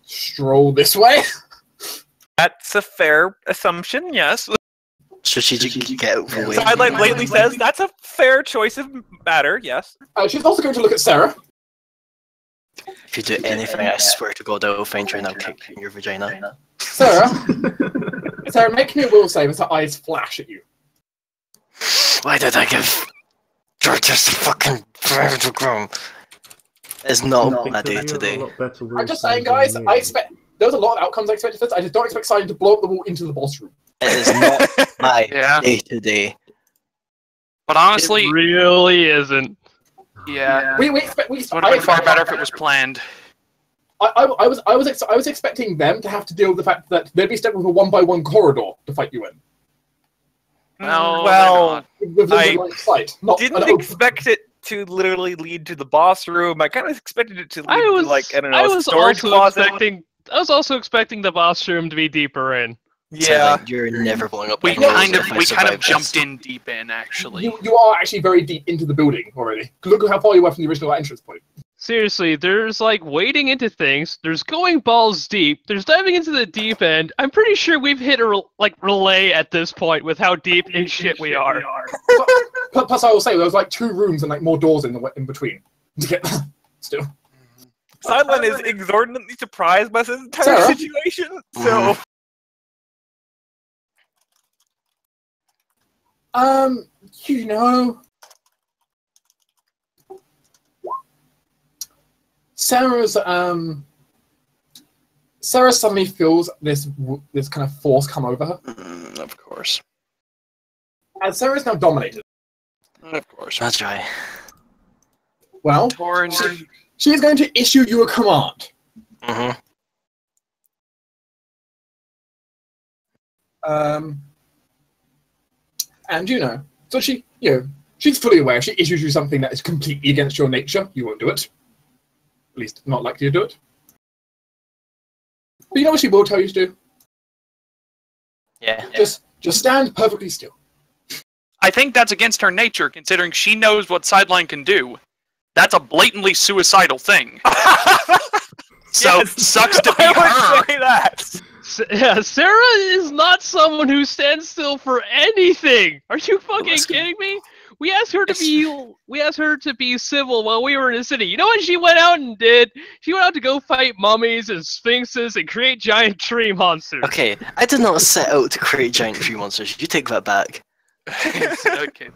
stroll this way. That's a fair assumption, yes. Strategically get out of the way. Sideline blatantly says that's a fair choice of matter, yes. She's also going to look at Sarah. If you do anything, I swear to God, I will find you and I'll kick you in your vagina. Sarah, make me a will save as her eyes flash at you. Why did I give Georges the fucking forever to grow? It's not my day today. I'm just saying, guys, I expect... There's a lot of outcomes I expected for this. I just don't expect Cylon to blow up the wall into the boss room. It is not my Yeah. day today. But honestly, It really isn't. yeah. We expect... It would have been far better if it was planned. I was expecting them to have to deal with the fact that they'd be stuck with a 1-by-1 corridor to fight you in. No, well, With limited line of sight. Not an didn't open- expect it to literally lead to the boss room. I kind of expected it to lead I to, was like, I don't know, I a was storage also closet. expecting. I was also expecting the boss room to be deeper in. So, Yeah. like, you're never blowing up. We my nose kind if I of survive jumped this. in deep in, actually. You are actually very deep into the building already. Look at how far you were from the original entrance point. Seriously, there's like wading into things. There's going balls deep. There's diving into the deep end. I'm pretty sure we've hit a relay at this point with how deep in shit we are. Plus, I will say, there was like 2 rooms and like more doors in between to get there. Still. Sideline is exorbitantly surprised by this entire Sarah? situation. So, You know... Sarah suddenly feels this kind of force come over her. Of course. And Sarah's now dominated. Of course. That's right. Well, Torn. she's going to issue you a command. Mm-hmm. And you know, so she's fully aware. If she issues you something that is completely against your nature, you won't do it. At least, not likely to do it. But you know what she will tell you to do? Yeah. Just stand perfectly still. I think that's against her nature, considering she knows what Sideline can do. That's a blatantly suicidal thing. So, yes, sucks to be I would her. say that. Yeah, Sarah is not someone who stands still for anything. Are you fucking kidding me? We asked her to be civil while we were in the city. You know what she went out and did? She went out to go fight mummies and sphinxes and create giant tree monsters. Okay, I did not set out to create giant tree monsters. You take that back. Okay.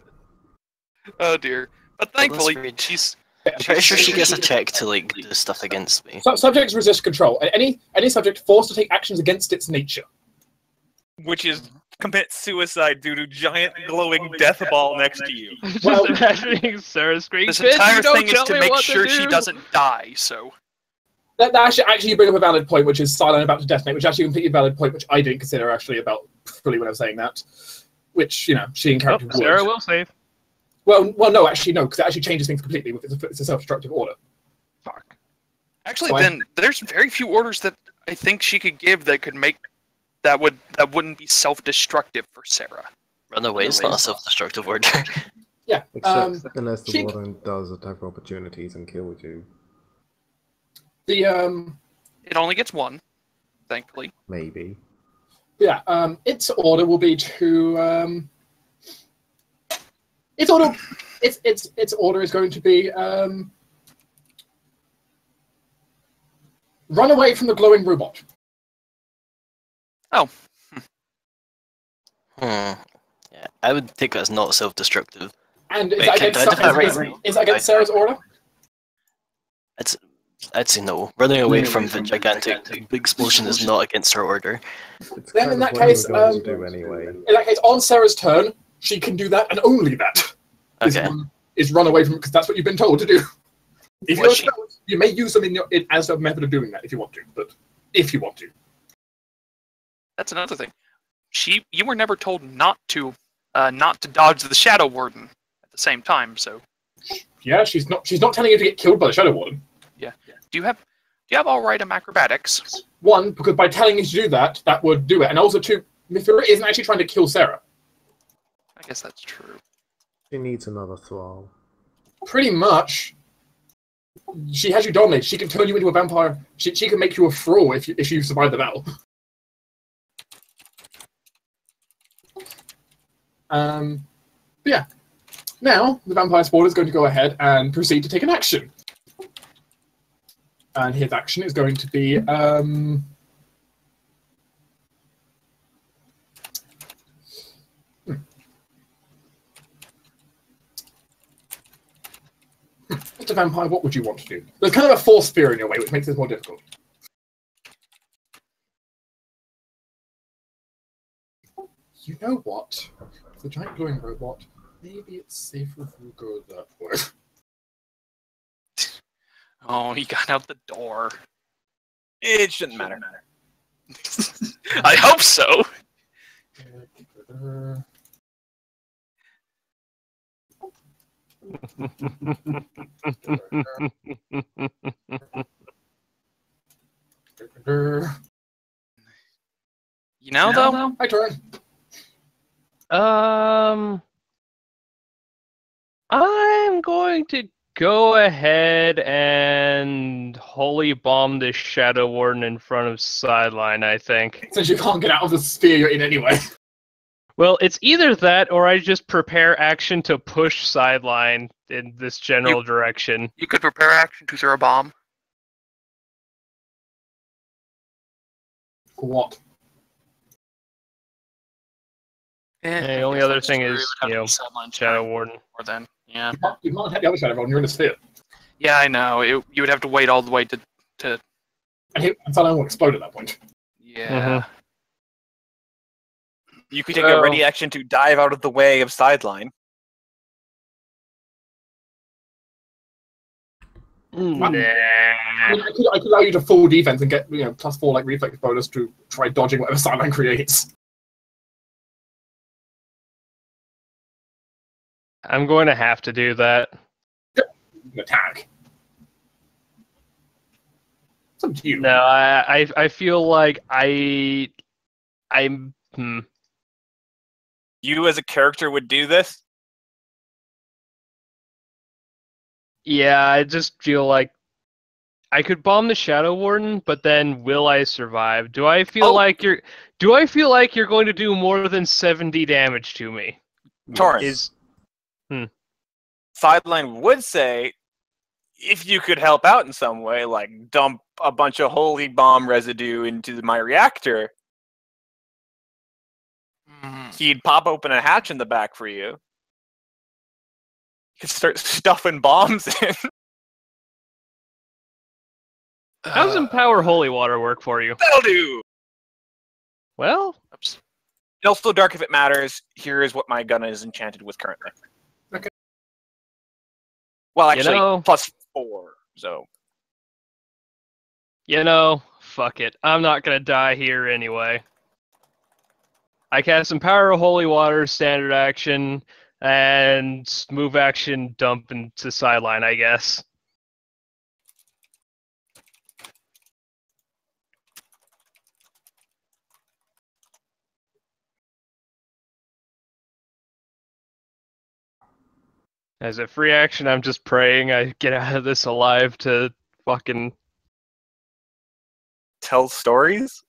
Oh dear. But Well, that's thankfully, weird. she's I'm pretty sure she gets a check to like do stuff against me. Subjects resist control. Any subject forced to take actions against its nature. Which is commit suicide due to giant glowing death ball next to you. Just Well- imagining Sarah screaming, this "Bitch, entire you don't thing is tell to me make what sure to she do." doesn't die. So That actually you bring up a valid point, which is Silent about to detonate, which is actually a completely valid point, which I didn't consider actually about fully when I was saying that. Which, she in character Oh, would. Sarah will save. Well, no, actually, no, because it actually changes things completely. It's a self-destructive order. Fuck. actually, Fine. then there's very few orders that I think she could give that could make that wouldn't be self-destructive for Sarah. Run away is not a self-destructive order. Yeah. Except unless the she- warden does attack opportunities and kills you. The It only gets one, thankfully. Maybe. yeah, its order will be to its order is going to be run away from the glowing robot. Oh, Yeah, I would take that as not self-destructive. And is Wait, that can against, I do that right is, now? is that against Sarah's order? I'd say no. Running away from the gigantic big explosion is not against her order. It's Then kind in of that what case, we're going to do anyway. In that case, on Sarah's turn, she can do that and only that. Okay. Is run away from because that's what you've been told to do. If Was you may use them as a method of doing that if you want to, but if you want to. that's another thing. You were never told not to dodge the Shadow Warden at the same time. So Yeah, she's not telling you to get killed by the Shadow Warden. yeah. Do you have all right acrobatics? One, because by telling you to do that, that would do it. And also two, Mithra isn't actually trying to kill Sarah. I guess that's true. She needs another thrall. Pretty much. She has you dominated. She can turn you into a vampire. She can make you a thrall if you survive the battle. But yeah. Now, the vampire spawn is going to go ahead and proceed to take an action. And his action is going to be Mr. Vampire, what would you want to do? There's kind of a force sphere in your way, which makes this more difficult. You know what? The giant glowing robot, maybe it's safer if we go that way. Oh, he got out the door. It shouldn't matter. I hope so. You know, though, My turn. I'm going to go ahead and holy bomb this Shadow Warden in front of Sideline, I think. Since you can't get out of the sphere you're in anyway. Well, it's either that or I just prepare action to push Sideline in this general direction. you could prepare action to throw a bomb. What? And the only other thing is, Shadow Warden. Or then, yeah, You can't attack the other side of it when you're in a sphere. yeah, I know. You would have to wait all the way to And Silent will explode at that point. yeah. You could take a ready action to dive out of the way of Sideline. Nah. I could allow you to full defense and get +4 like reflex bonus to try dodging whatever Sideline creates. I'm going to have to do that. Attack. It's up to you. No, I feel like I'm. You as a character would do this? Yeah, I just feel like I could bomb the Shadow Warden, but then will I survive? Do I feel like you're going to do more than 70 damage to me? Torrance. Sideline would say, if you could help out in some way, like dump a bunch of holy bomb residue into my reactor. He'd pop open a hatch in the back for you. He'd start stuffing bombs in. How's Empower Holy Water work for you? That'll do! Well, Oops. It'll still dark if it matters. Here is what my gun is enchanted with currently. Okay. Well, actually, know- +4, so... fuck it. I'm not gonna die here anyway. I cast Empower Holy Water, standard action, and move action dump into sideline, I guess. As a free action, I'm just praying I get out of this alive to fucking... Tell stories?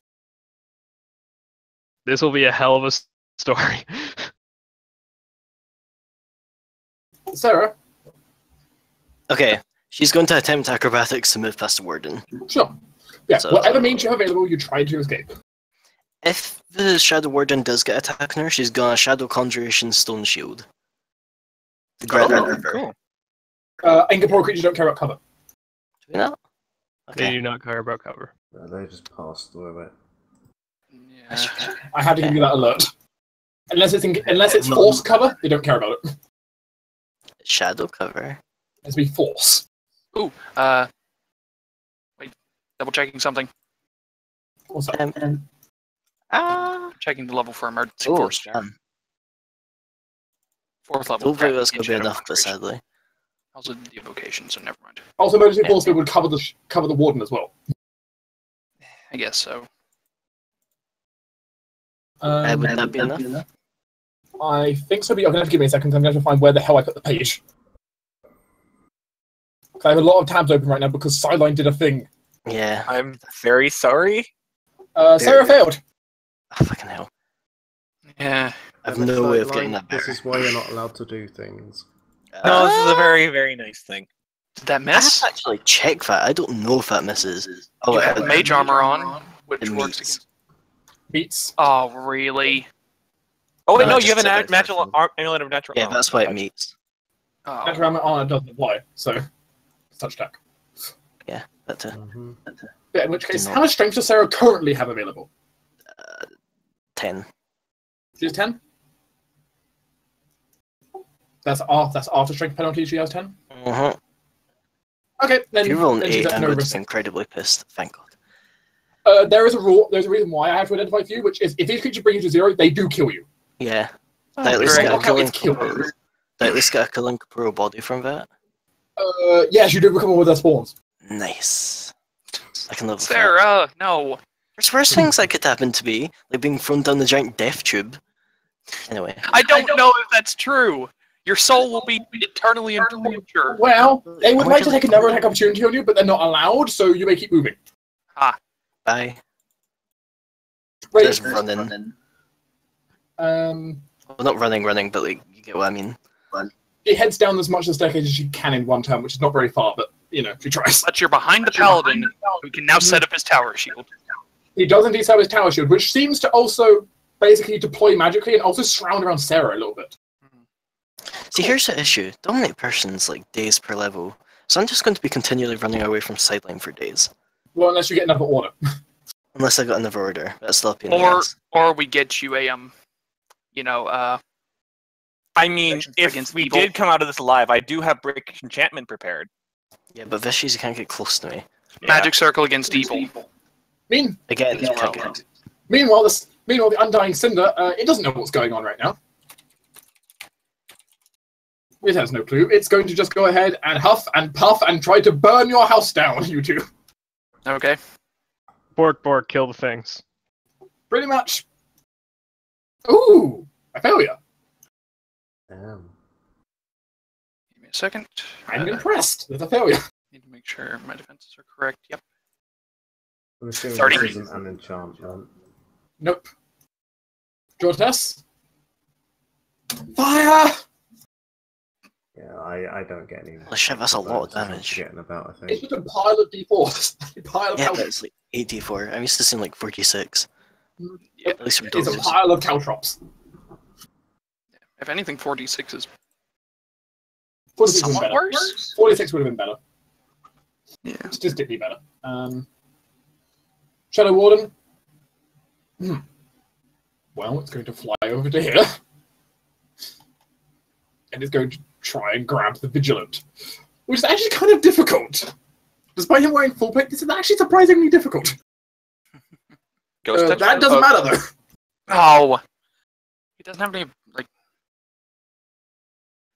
This will be a hell of a story. Sarah? Okay, she's going to attempt acrobatics to move past the warden. Sure. Yeah, So- whatever means you have available, you try to escape. If the Shadow Warden does get attack on her, she's got a Shadow Conjuration Stone Shield. The Great River. Cool. Incorporeal creatures don't care about cover. Do we not? They Okay. do not care about cover. They just passed through it. Yeah. I had to give you that alert. Unless it's force cover, they don't care about it. Shadow cover. It has to be force. Ooh, wait, double checking something. What's that? Checking the level for emergency Oh, force. damn. 4th level. Hopefully that's crap, going to be shadow enough, but concentration. sadly. Also the evocation, so never mind. Also, emergency Yeah. force they would cover the warden as well. I guess so. Um, Would that be enough? I think so, but you're going to have to give me a second. I'm going to find where the hell I put the page. 'Cause I have a lot of tabs open right now because Sideline did a thing. Yeah. I'm very sorry. Sarah failed. Oh, fucking hell. Yeah. I have And no it's way of like, getting that This better. is why you're not allowed to do things. No, this is a very, very nice thing. Did that I miss? have to actually check that. I don't know if that misses. Oh, You it have has. mage armor on, which It works meets. against. Beats. Oh, really? Oh wait, No, no, just you have said a it. natural amulet of natural. Yeah, oh, that's why it gotcha. meets. Oh. Natural armor on it doesn't apply, so it's touch attack. Yeah, that too. Mm-hmm. Yeah, in which case, Do not- how much strength does Sarah currently have available? 10. She's 10? That's after strength penalty, she has 10? Uh-huh. Okay, then, If you roll an then she's 8, at I'm no going to risk. be incredibly pissed. Thank God. There's a reason why I have to identify for you, which is if these creatures bring you to 0, they do kill you. Yeah. Oh, Did I at least great. get a Look how killing it's killed. corporeal? Did I at least get a killing corporeal body from that? Yes, you do become one with their spawns. Nice. I can live with that. Sarah, no. There's worse things that could happen to me, like being thrown down the giant death tube. Anyway. I don't know if that's true. Your soul will be eternally in torture. Well, they would How like much to is- take another attack opportunity on you, but they're not allowed, so you may keep moving. Bye. Wait, Just running. Well, not running, but like, you get what I mean. She heads down as much of the staircase as she can in one turn, which is not very far, but, she tries. But you're behind the paladin, who can now set up his tower shield. He does indeed have his tower shield, which seems to also basically deploy magically and also surround around Sarah a little bit. See, here's the issue. Dominate person's like days per level, so I'm just going to be continually running away from sideline for days. Well, unless you get another order. Unless I got another order. That's still a pain in the Or ass. or we get you a I mean, Actions if against we evil. did come out of this alive, I do have break enchantment prepared. Yeah, but Vishies, you can't get close to me. magic circle against evil. Again, you can't get. Meanwhile, the Undying Cinder, it doesn't know what's going on right now. It has no clue. It's going to just go ahead and huff and puff and try to burn your house down, you two. Okay. Bork, kill the things. Pretty much. Ooh, a failure. Damn. Give me a second. I'm impressed. There's a failure. Need to make sure my defenses are correct. Yep. I'm assuming 30. this isn't an enchantment. Nope. Jordas. Fire! Yeah, I don't get any. Holy shit, that's a lot of damage. Getting about, I It's think. just a pile of d4s. A pile of Yeah, but caltrops. it's like 84. I'm used to seeing like 46. Yep. At least from It's a Dozers. pile of caltrops. If anything, 4d6 is 46 would have been somewhat better. worse. 46 would have been better. Yeah. Statistically better. Shadow Warden. Well, it's going to fly over to here. And it's going to try and grab the Vigilant. Which is actually kind of difficult. Despite him wearing full plate, this is actually surprisingly difficult. Ghost touch? That doesn't matter, though. Oh. He doesn't have any, like...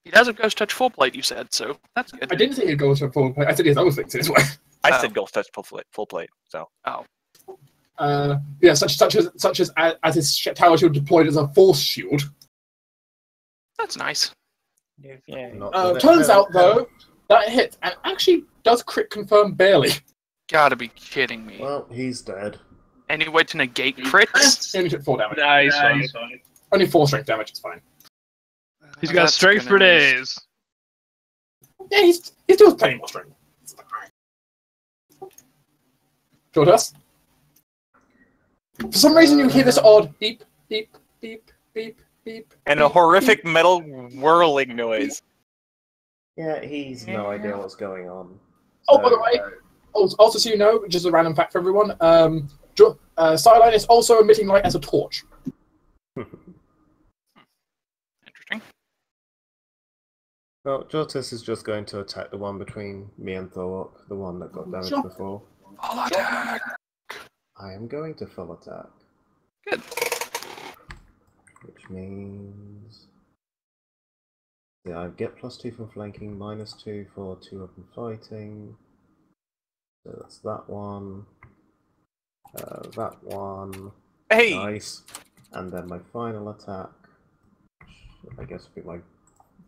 He doesn't Ghost Touch full plate, you said, so that's good. I didn't say he'd go to full plate. I said he has other things in his way. I said ghost touch full plate, so. Oh. Yeah, such as his tower shield deployed as a force shield. That's nice. Yeah. Turns out, though, that hits and actually does crit confirm barely. Gotta be kidding me. Well, he's dead. Any way to negate crits? He only took 4 damage. Nice. Only 4 strength damage, it's fine. He's got That's strength for gonna be- days. Yeah, he still has plenty more strength. Jordas? For some reason you hear this odd beep, beep, beep, beep, beep. And a horrific metal whirling noise. Yeah, he's no idea what's going on. Oh, by the way, also so you know, just a random fact for everyone, Starline is also emitting light as a torch. Interesting. Well, Jortis is just going to attack the one between me and Thorok, the one that got damaged Sure. before. Full attack. I am going to full attack. Good. Which means... Yeah, I get +2 from flanking, -2 for 2-weapon fighting. So that's that one. That one. Hey! Nice. And then my final attack, which I guess would be my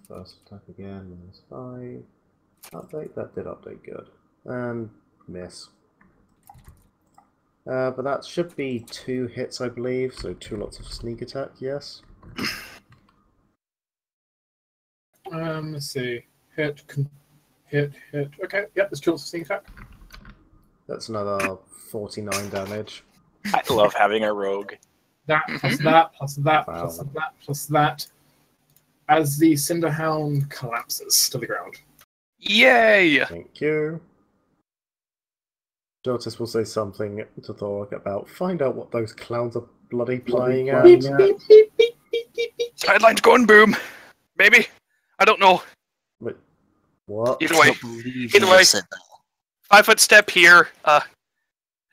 first attack again, -5. Update, that did update good. And miss. But that should be 2 hits, I believe, so 2 lots of sneak attack, yes. Let's see. Hit. Okay, yep, there's 2 lots of sneak attack. That's another 49 damage. I love having a rogue. That, plus that, plus that, Wow. plus that, plus that. As the Cinderhound collapses to the ground. Yay! Thank you. Jortis will say something to Thorok about find out what those clowns are bloody playing at. Beep, beep, beep, beep, beep, beep, beep. Sideline's going boom. Maybe. I don't know. Wait, what? Either way. Believe Either you way. said that. 5-foot step here.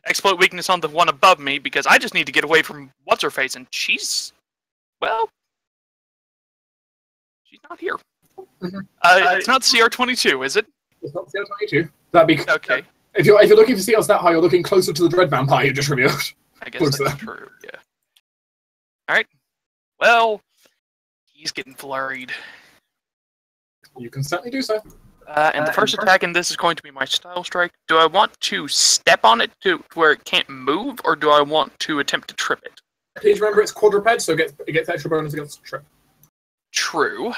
Exploit weakness on the one above me because I just need to get away from what's her face, and she's, well, she's not here. Mhm. It's not CR22, is it? It's not CL22. That'd be Okay, if you're looking for CLs that high, you're looking closer to the Dread Vampire you just revealed. I guess Close that's there. true. Yeah. All right. Well, he's getting flurried. You can certainly do so. And the first attack in this is going to be my style strike. Do I want to step on it to where it can't move, or do I want to attempt to trip it? Please remember it's quadruped, so it gets extra bonus against trip. True.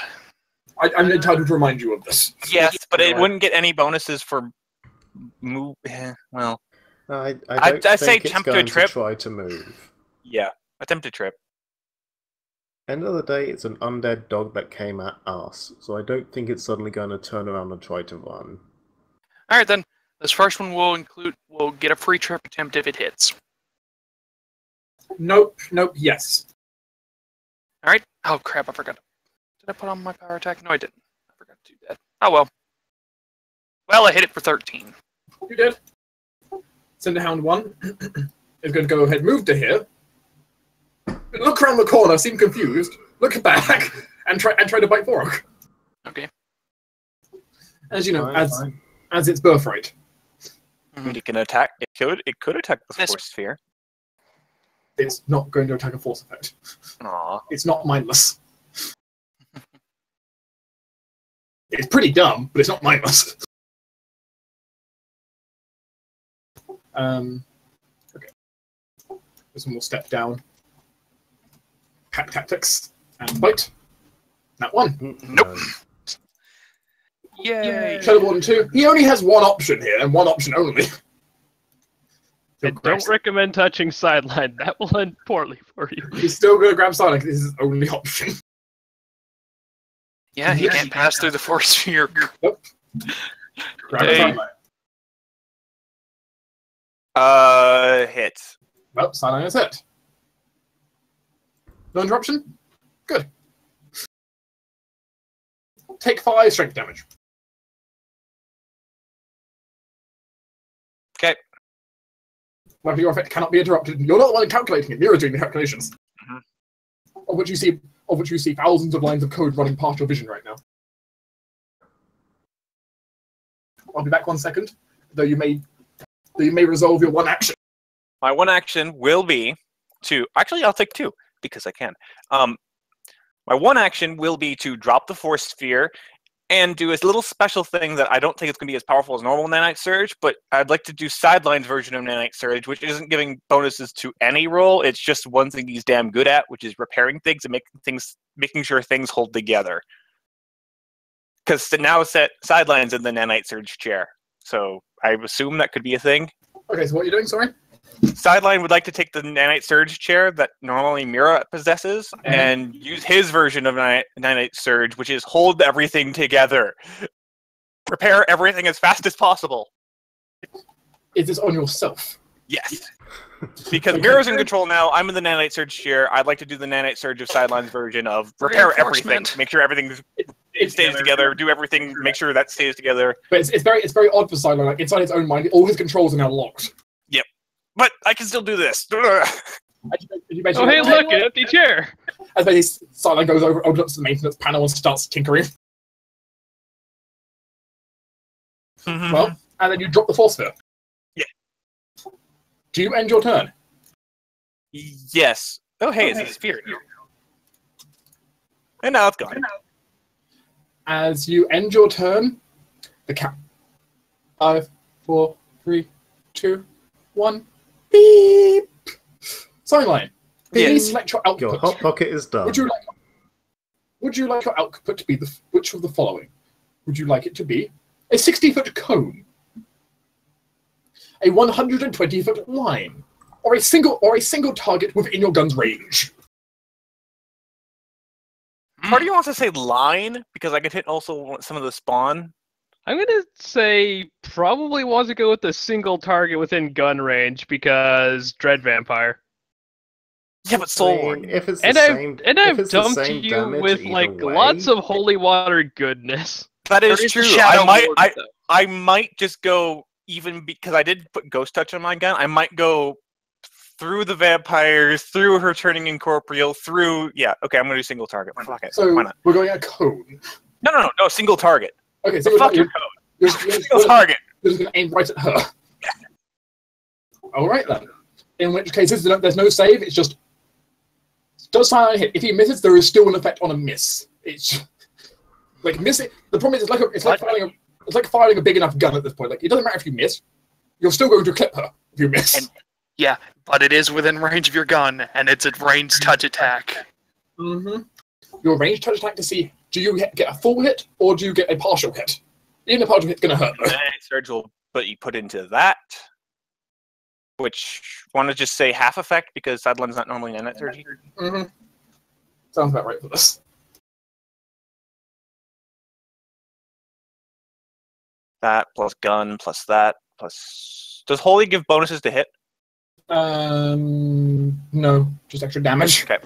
I'm entitled to remind you of this. Yes, but it wouldn't get any bonuses for move. Well, I I'd don't say think it's attempt to going trip. to try to move. yeah. Attempt to trip. End of the day, it's an undead dog that came at us, so I don't think it's suddenly going to turn around and try to run. All right then. This first one will get a free trip attempt if it hits. Nope, yes. All right. Oh crap! I forgot. Did I put on my power attack? No, I didn't. I forgot to do that. Oh well. Well, I hit it for 13. You did. Cinderhound 1 is going to go ahead and move to here. Look around the corner, seem confused, look back, and try to bite Thorok. Okay. As you know, Fine. as its birthright. It can attack. It could attack the This- force sphere. It's not going to attack a force effect. Aw. It's not mindless. It's pretty dumb, but it's not mindless. Okay. This one will step down. Pack tactics and bite. That one. Nope. Yay! Shadow Warden 2. He only has one option here, and one option only. I don't recommend touching sideline. That will end poorly for you. He's still going to grab Sonic. This is his only option. Yeah, he can't pass through the force sphere. Nope. Grab Hey. a sideline. Hit. Well, sideline is hit. No interruption? Good. Take 5 strength damage. Okay. Whether your effect cannot be interrupted. You're not the one calculating it. Mira's doing the calculations. Of which you see thousands of lines of code running past your vision right now. I'll be back 1 second. Though you may resolve your one action. My one action will be to... Actually, I'll take 2, because I can. My one action will be to drop the Force Sphere and do a little special thing that I don't think it's going to be as powerful as normal Nanite Surge, but I'd like to do Sideline's version of Nanite Surge, which isn't giving bonuses to any roll. It's just one thing he's damn good at, which is repairing things and making sure things hold together. Because now Sideline's in the Nanite Surge chair, so I assume that could be a thing. Okay, so what are you doing, sorry? Sideline would like to take the Nanite Surge chair that normally Mira possesses and use his version of Nanite Surge, which is hold everything together. Repair everything as fast as possible. Is this on yourself? Yes. Because Mira's in control now, I'm in the Nanite Surge chair. I'd like to do the Nanite Surge of Sideline's version of repair everything. Make sure everything stays together, do everything, make sure that stays together. But it's very odd for Sideline. Like, inside his own mind, all his controls are now locked. Yep. But I can still do this. Oh, hey, look, an empty chair. As basically Sideline goes over, opens up to the maintenance panel and starts tinkering. Well, and then you drop the Force Sphere. Yeah. Do you end your turn? Yes. Oh, hey, it's a sphere. And now it's gone. As you end your turn, the count. 5, 4, 3, 2, 1. Beep. Sideline. Please select your output. Your hot pocket is done. Would you like your output to be which of the following? Would you like it to be a 60-foot cone, a 120-foot line, or a single target within your gun's range? Part of you wants to say line, because I could hit also some of the spawn. I'm gonna say probably wants to go with the single target within gun range because Dread Vampire. Yeah, but Soul. If it's And the I've same, and if I've it's the dumped same you damage with either like way, lots of holy water goodness. That is There is true. the Shadow Lord, though. I might just go even because I did put Ghost Touch on my gun. I might go through the vampires, through her turning incorporeal, through. Yeah, okay, I'm gonna do single target. Fuck it. So Why not? we're going a cone. No, single target. Okay, So so fuck your code. Single target. You're just going to aim right at her. All right then. In which case, there's no save. It's just does Sideline hit. If he misses, there is still an effect on a miss. It's like missing. The problem is, it's like firing a big enough gun at this point. Like it doesn't matter if you miss, you're still going to clip her if you miss. And, yeah, but it is within range of your gun, and it's a ranged touch attack. Your ranged touch attack to see do you get a full hit or do you get a partial hit. Even a partial hit's going to hurt. Surge will put into that. Which want to just say half effect because Sideline's not normally in it. Surgery. Sounds about right for this. That plus gun plus that plus. Does Holy give bonuses to hit? No, just extra damage. Okay.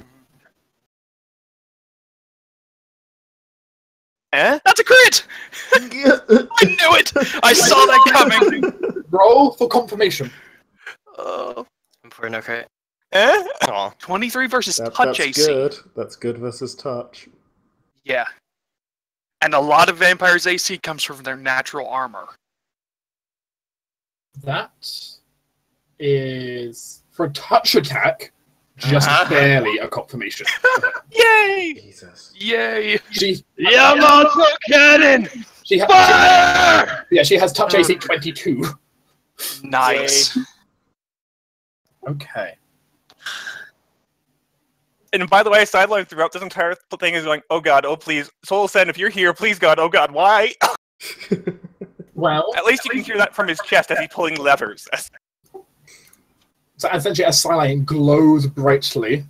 Eh? That's a crit! I knew it! I saw that coming! Roll for confirmation. For no crit. Eh? Oh. 23 versus touch that's AC. good. That's good versus touch. Yeah. And a lot of vampires' AC comes from their natural armor. That is for a touch attack, just barely a confirmation. Yay! Jesus. Yay! Yamato Cannon! She has touch AC 22. Nice. Okay. And by the way, Sideline throughout this entire thing is going, oh god, oh please. Soul Ascend, if you're here, please god, oh god, why? Well, At least you can hear that from his chest as he's pulling levers. so essentially, as Sideline glows brightly,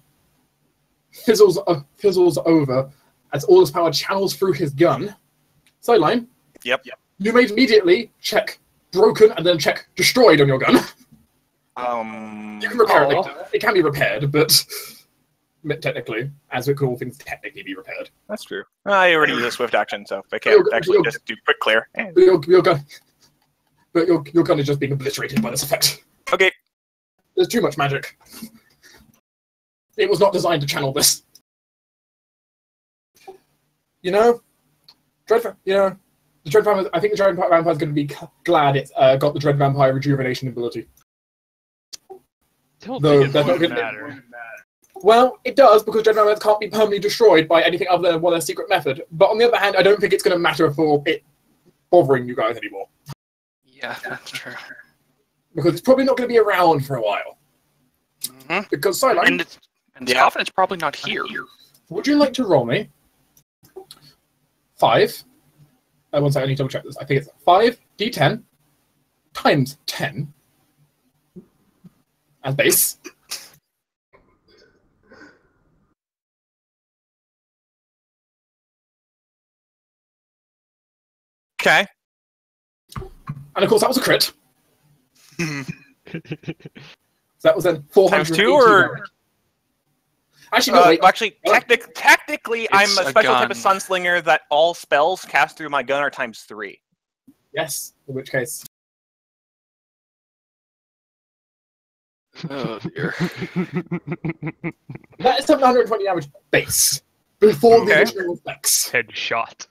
fizzles over, as all this power channels through his gun. Sideline. Yep. You may immediately check broken and then check destroyed on your gun. You can repair it later. It can be repaired, but technically, as with all things technically be repaired. That's true. I already use a swift action, so I can't actually just do quick clear. Your gun, but your gun is just being obliterated by this effect. Okay. There's too much magic. It was not designed to channel this. You know, the Dread Vampire. I think the Dread Vampire is going to be glad it's got the Dread Vampire rejuvenation ability. Don't think it would matter. Well, it does, because Dread Vampires can't be permanently destroyed by anything other than their secret method. But on the other hand, I don't think it's going to matter for it bothering you guys anymore. Yeah, that's true. Because it's probably not going to be around for a while. Mm-hmm. Because Sideline... And the confidence probably not here. Would you like to roll me 5? One second, I need to double check this. I think it's 5d10 times 10 as base. Okay. And of course, that was a crit. That was then 400 times 2 or... Actually, no, wait. Actually, technically, I'm a special type of sunslinger that all spells cast through my gun are times 3. Yes, in which case... Oh, dear. That is 720 damage base, before the additional effects. Headshot.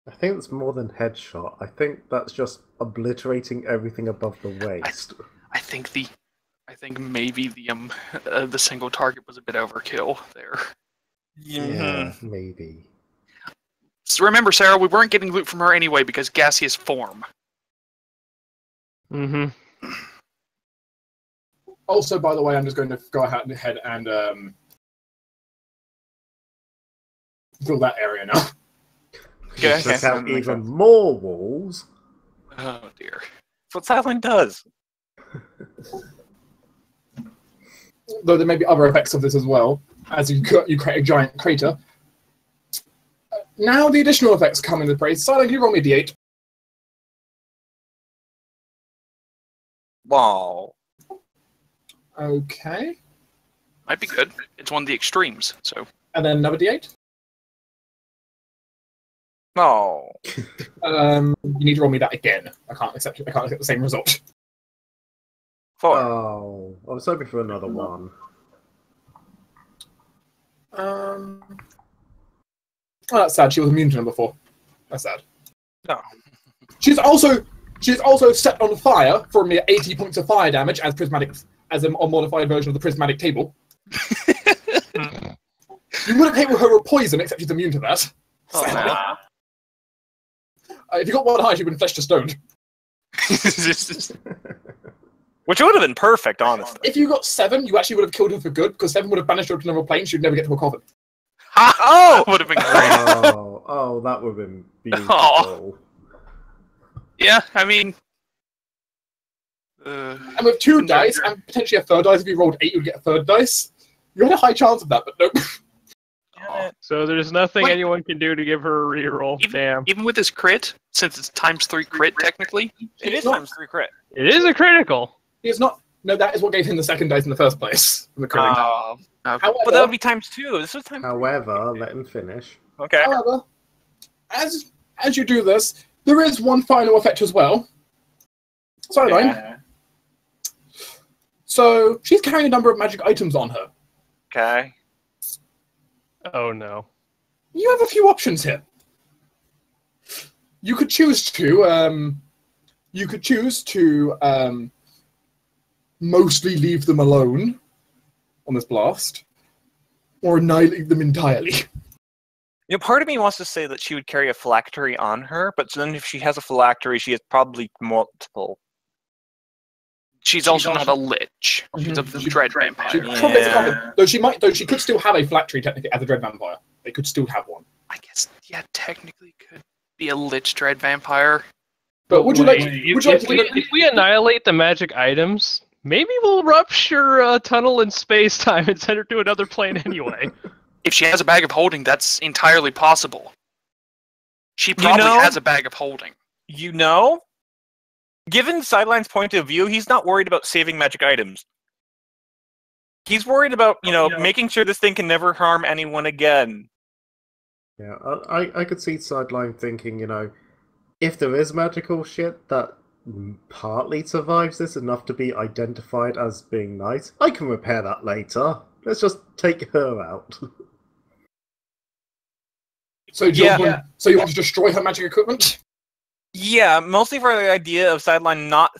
I think it's more than headshot. I think that's just obliterating everything above the waist. I think maybe the single target was a bit overkill there. Yeah, maybe. So remember, Sarah, we weren't getting loot from her anyway because gaseous form. Mm-hmm. Also, by the way, I'm just going to go ahead and fill that area now. Okay. Took out even more walls. Oh dear. That's what Sideline does. Though there may be other effects of this as well, as you create a giant crater. Now the additional effects come into play. Sideline, you roll me a d8. Wow. Okay. Might be good. It's one of the extremes, so. And then another d8. No. You need to roll me that again. I can't accept it. I can't accept the same result. 4. Oh, I was hoping for another one. Oh, that's sad. She was immune to number 4. That's sad. No. She's also set on fire for a mere 80 points of fire damage as a modified version of the prismatic table. You wouldn't hit with her with poison, except she's immune to that. Nah. If you got 1 high, she would have been fleshed to stone. Which would have been perfect, honestly. If you got 7, you actually would have killed her for good, because 7 would have banished her to another plane. She'd never get to a coffin. Oh, would have been great. Oh, that would have been beautiful. Oh. Yeah, I mean. And with 2 dice, and potentially a 3rd dice, if you rolled 8, you would get a 3rd dice. You had a high chance of that, but nope. So there's nothing anyone can do to give her a reroll. Damn. Even with this crit, since it's times 3 crit technically. It is times 3 crit. It is a critical. It's not. No, that is what gave him the 2nd dice in the first place. The crit. Okay. But that would be times 2. This was times. However, let him finish. Okay. However, as you do this, there is one final effect as well. Sideline. Yeah. So she's carrying a number of magic items on her. Okay. Oh no. You have a few options here. You could choose to mostly leave them alone on this blast, or annihilate them entirely. You know, part of me wants to say that she would carry a phylactery on her, but then if she has a phylactery, she has probably multiple. She's also not a lich. She's a dread vampire. Though she could still have a phylactery technically as a dread vampire. They could still have one. I guess, yeah, technically could be a lich dread vampire. But would you like? If we annihilate the magic items, maybe we'll rupture a tunnel in space-time and send her to another plane anyway. If she has a bag of holding, that's entirely possible. She probably has a bag of holding. You know, given Sideline's point of view, he's not worried about saving magic items. He's worried about, making sure this thing can never harm anyone again. Yeah, I could see Sideline thinking, if there is magical shit that partly survives this enough to be identified as being nice, I can repair that later. Let's just take her out. So you want to destroy her magic equipment? Yeah, mostly for the idea of Sideline not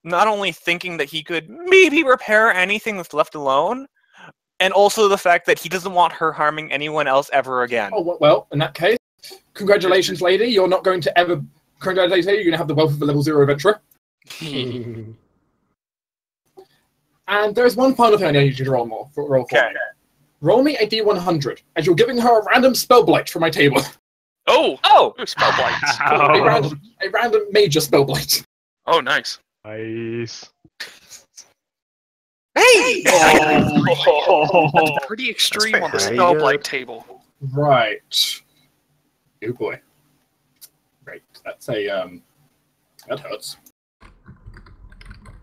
only thinking that he could maybe repair anything that's left alone, and also the fact that he doesn't want her harming anyone else ever again. Oh, well, in that case, congratulations, lady. You're not going to ever... Congratulations, lady. You're going to have the wealth of a level 0 adventurer. And there's one final thing I need you to roll for. Okay. Roll me a D100, as you're giving her a random spell blight from my table. Oh! Spell blight. A random major spell blight. Oh, nice. Nice. Hey! That's pretty extreme on the spell blight table. Right. Oh boy. Right. That's a that hurts.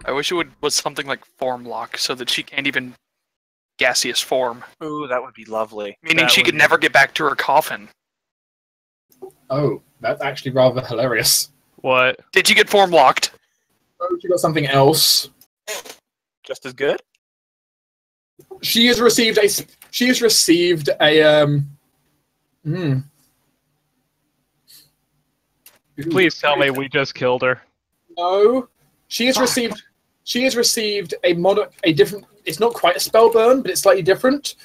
I wish it was something like form lock, so that she can't even gaseous form. Ooh, that would be lovely. Meaning she could never get back to her coffin. Oh, that's actually rather hilarious. What? Did you get form locked? Oh, she got something else. Just as good? She has received a Please tell me we just killed her. No. She has received a different, it's not quite a spell burn, but it's slightly different.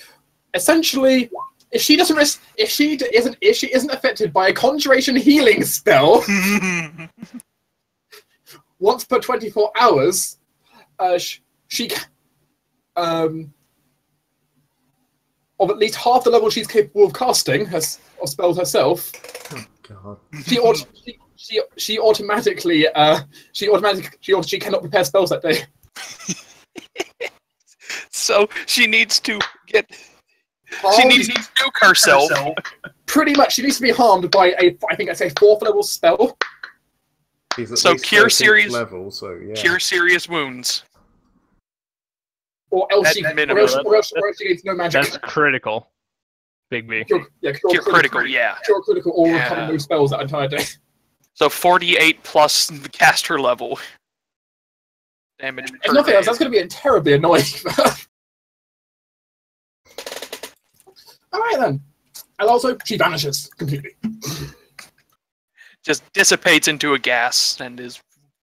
Essentially, if she isn't affected by a conjuration healing spell once per 24 hours, she of at least half the level she's capable of casting or spells herself. Oh god. She automatically cannot prepare spells that day. So she needs to get. She needs to nuke herself. Pretty much, she needs to be harmed by I think it's a 4th level spell. So cure serious level, so yeah. Cure serious wounds. Or else she needs no magic. That's critical. Big B. Cure critical, yeah. Cure critical or recover no spells that entire day. So 48 plus the caster level. Damage. If nothing else, that's going to be terribly annoying. Alright then. And also, she vanishes completely. Just dissipates into a gas and is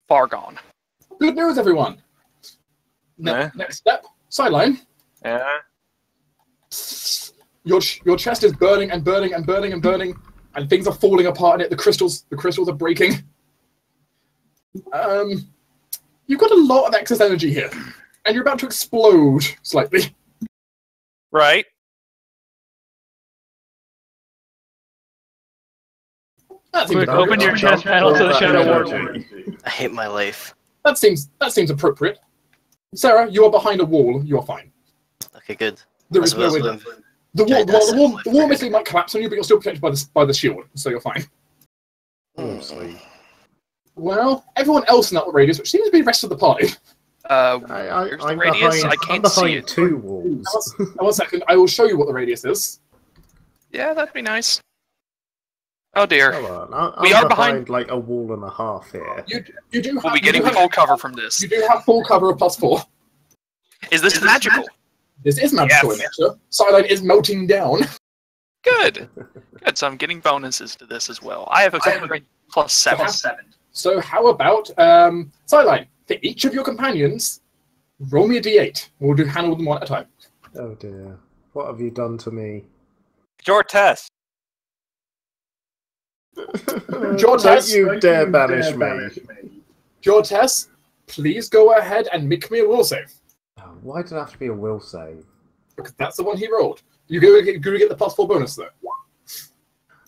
far gone. Good news, everyone. Next step, Sideline. Yeah. Your chest is burning and burning and burning and burning, and things are falling apart in it. The crystals are breaking. You've got a lot of excess energy here, and you're about to explode slightly. Right. Quick, open your chest panel to the Shadow Ward. I hate my life. That seems appropriate. Sarah, you are behind a wall. You are fine. Okay, good. There is no way. The wall basically might collapse on you, but you're still protected by the shield, so you're fine. Oh, sweet. Well, everyone else in that radius, which seems to be the rest of the party. I'm radius? behind, I can't see it. 2 walls. 1 second, I will show you what the radius is. Yeah, that'd be nice. Oh dear. I'm We are behind like a wall and a half here. You do have, We'll be getting full cover from this. You do have full cover of +4. Is this magical? This is magical in nature. Sideline is melting down. Good. Good, so I'm getting bonuses to this as well. I have a +7. So how about Sideline? For each of your companions, roll me a d8. We'll handle them one at a time. Oh dear. What have you done to me? Your test. Jortes, Don't you dare banish me. Jortes, please go ahead and make me a will save. Oh, why did it have to be a will save? Because that's the one he rolled. You're going to get the +4 bonus, though.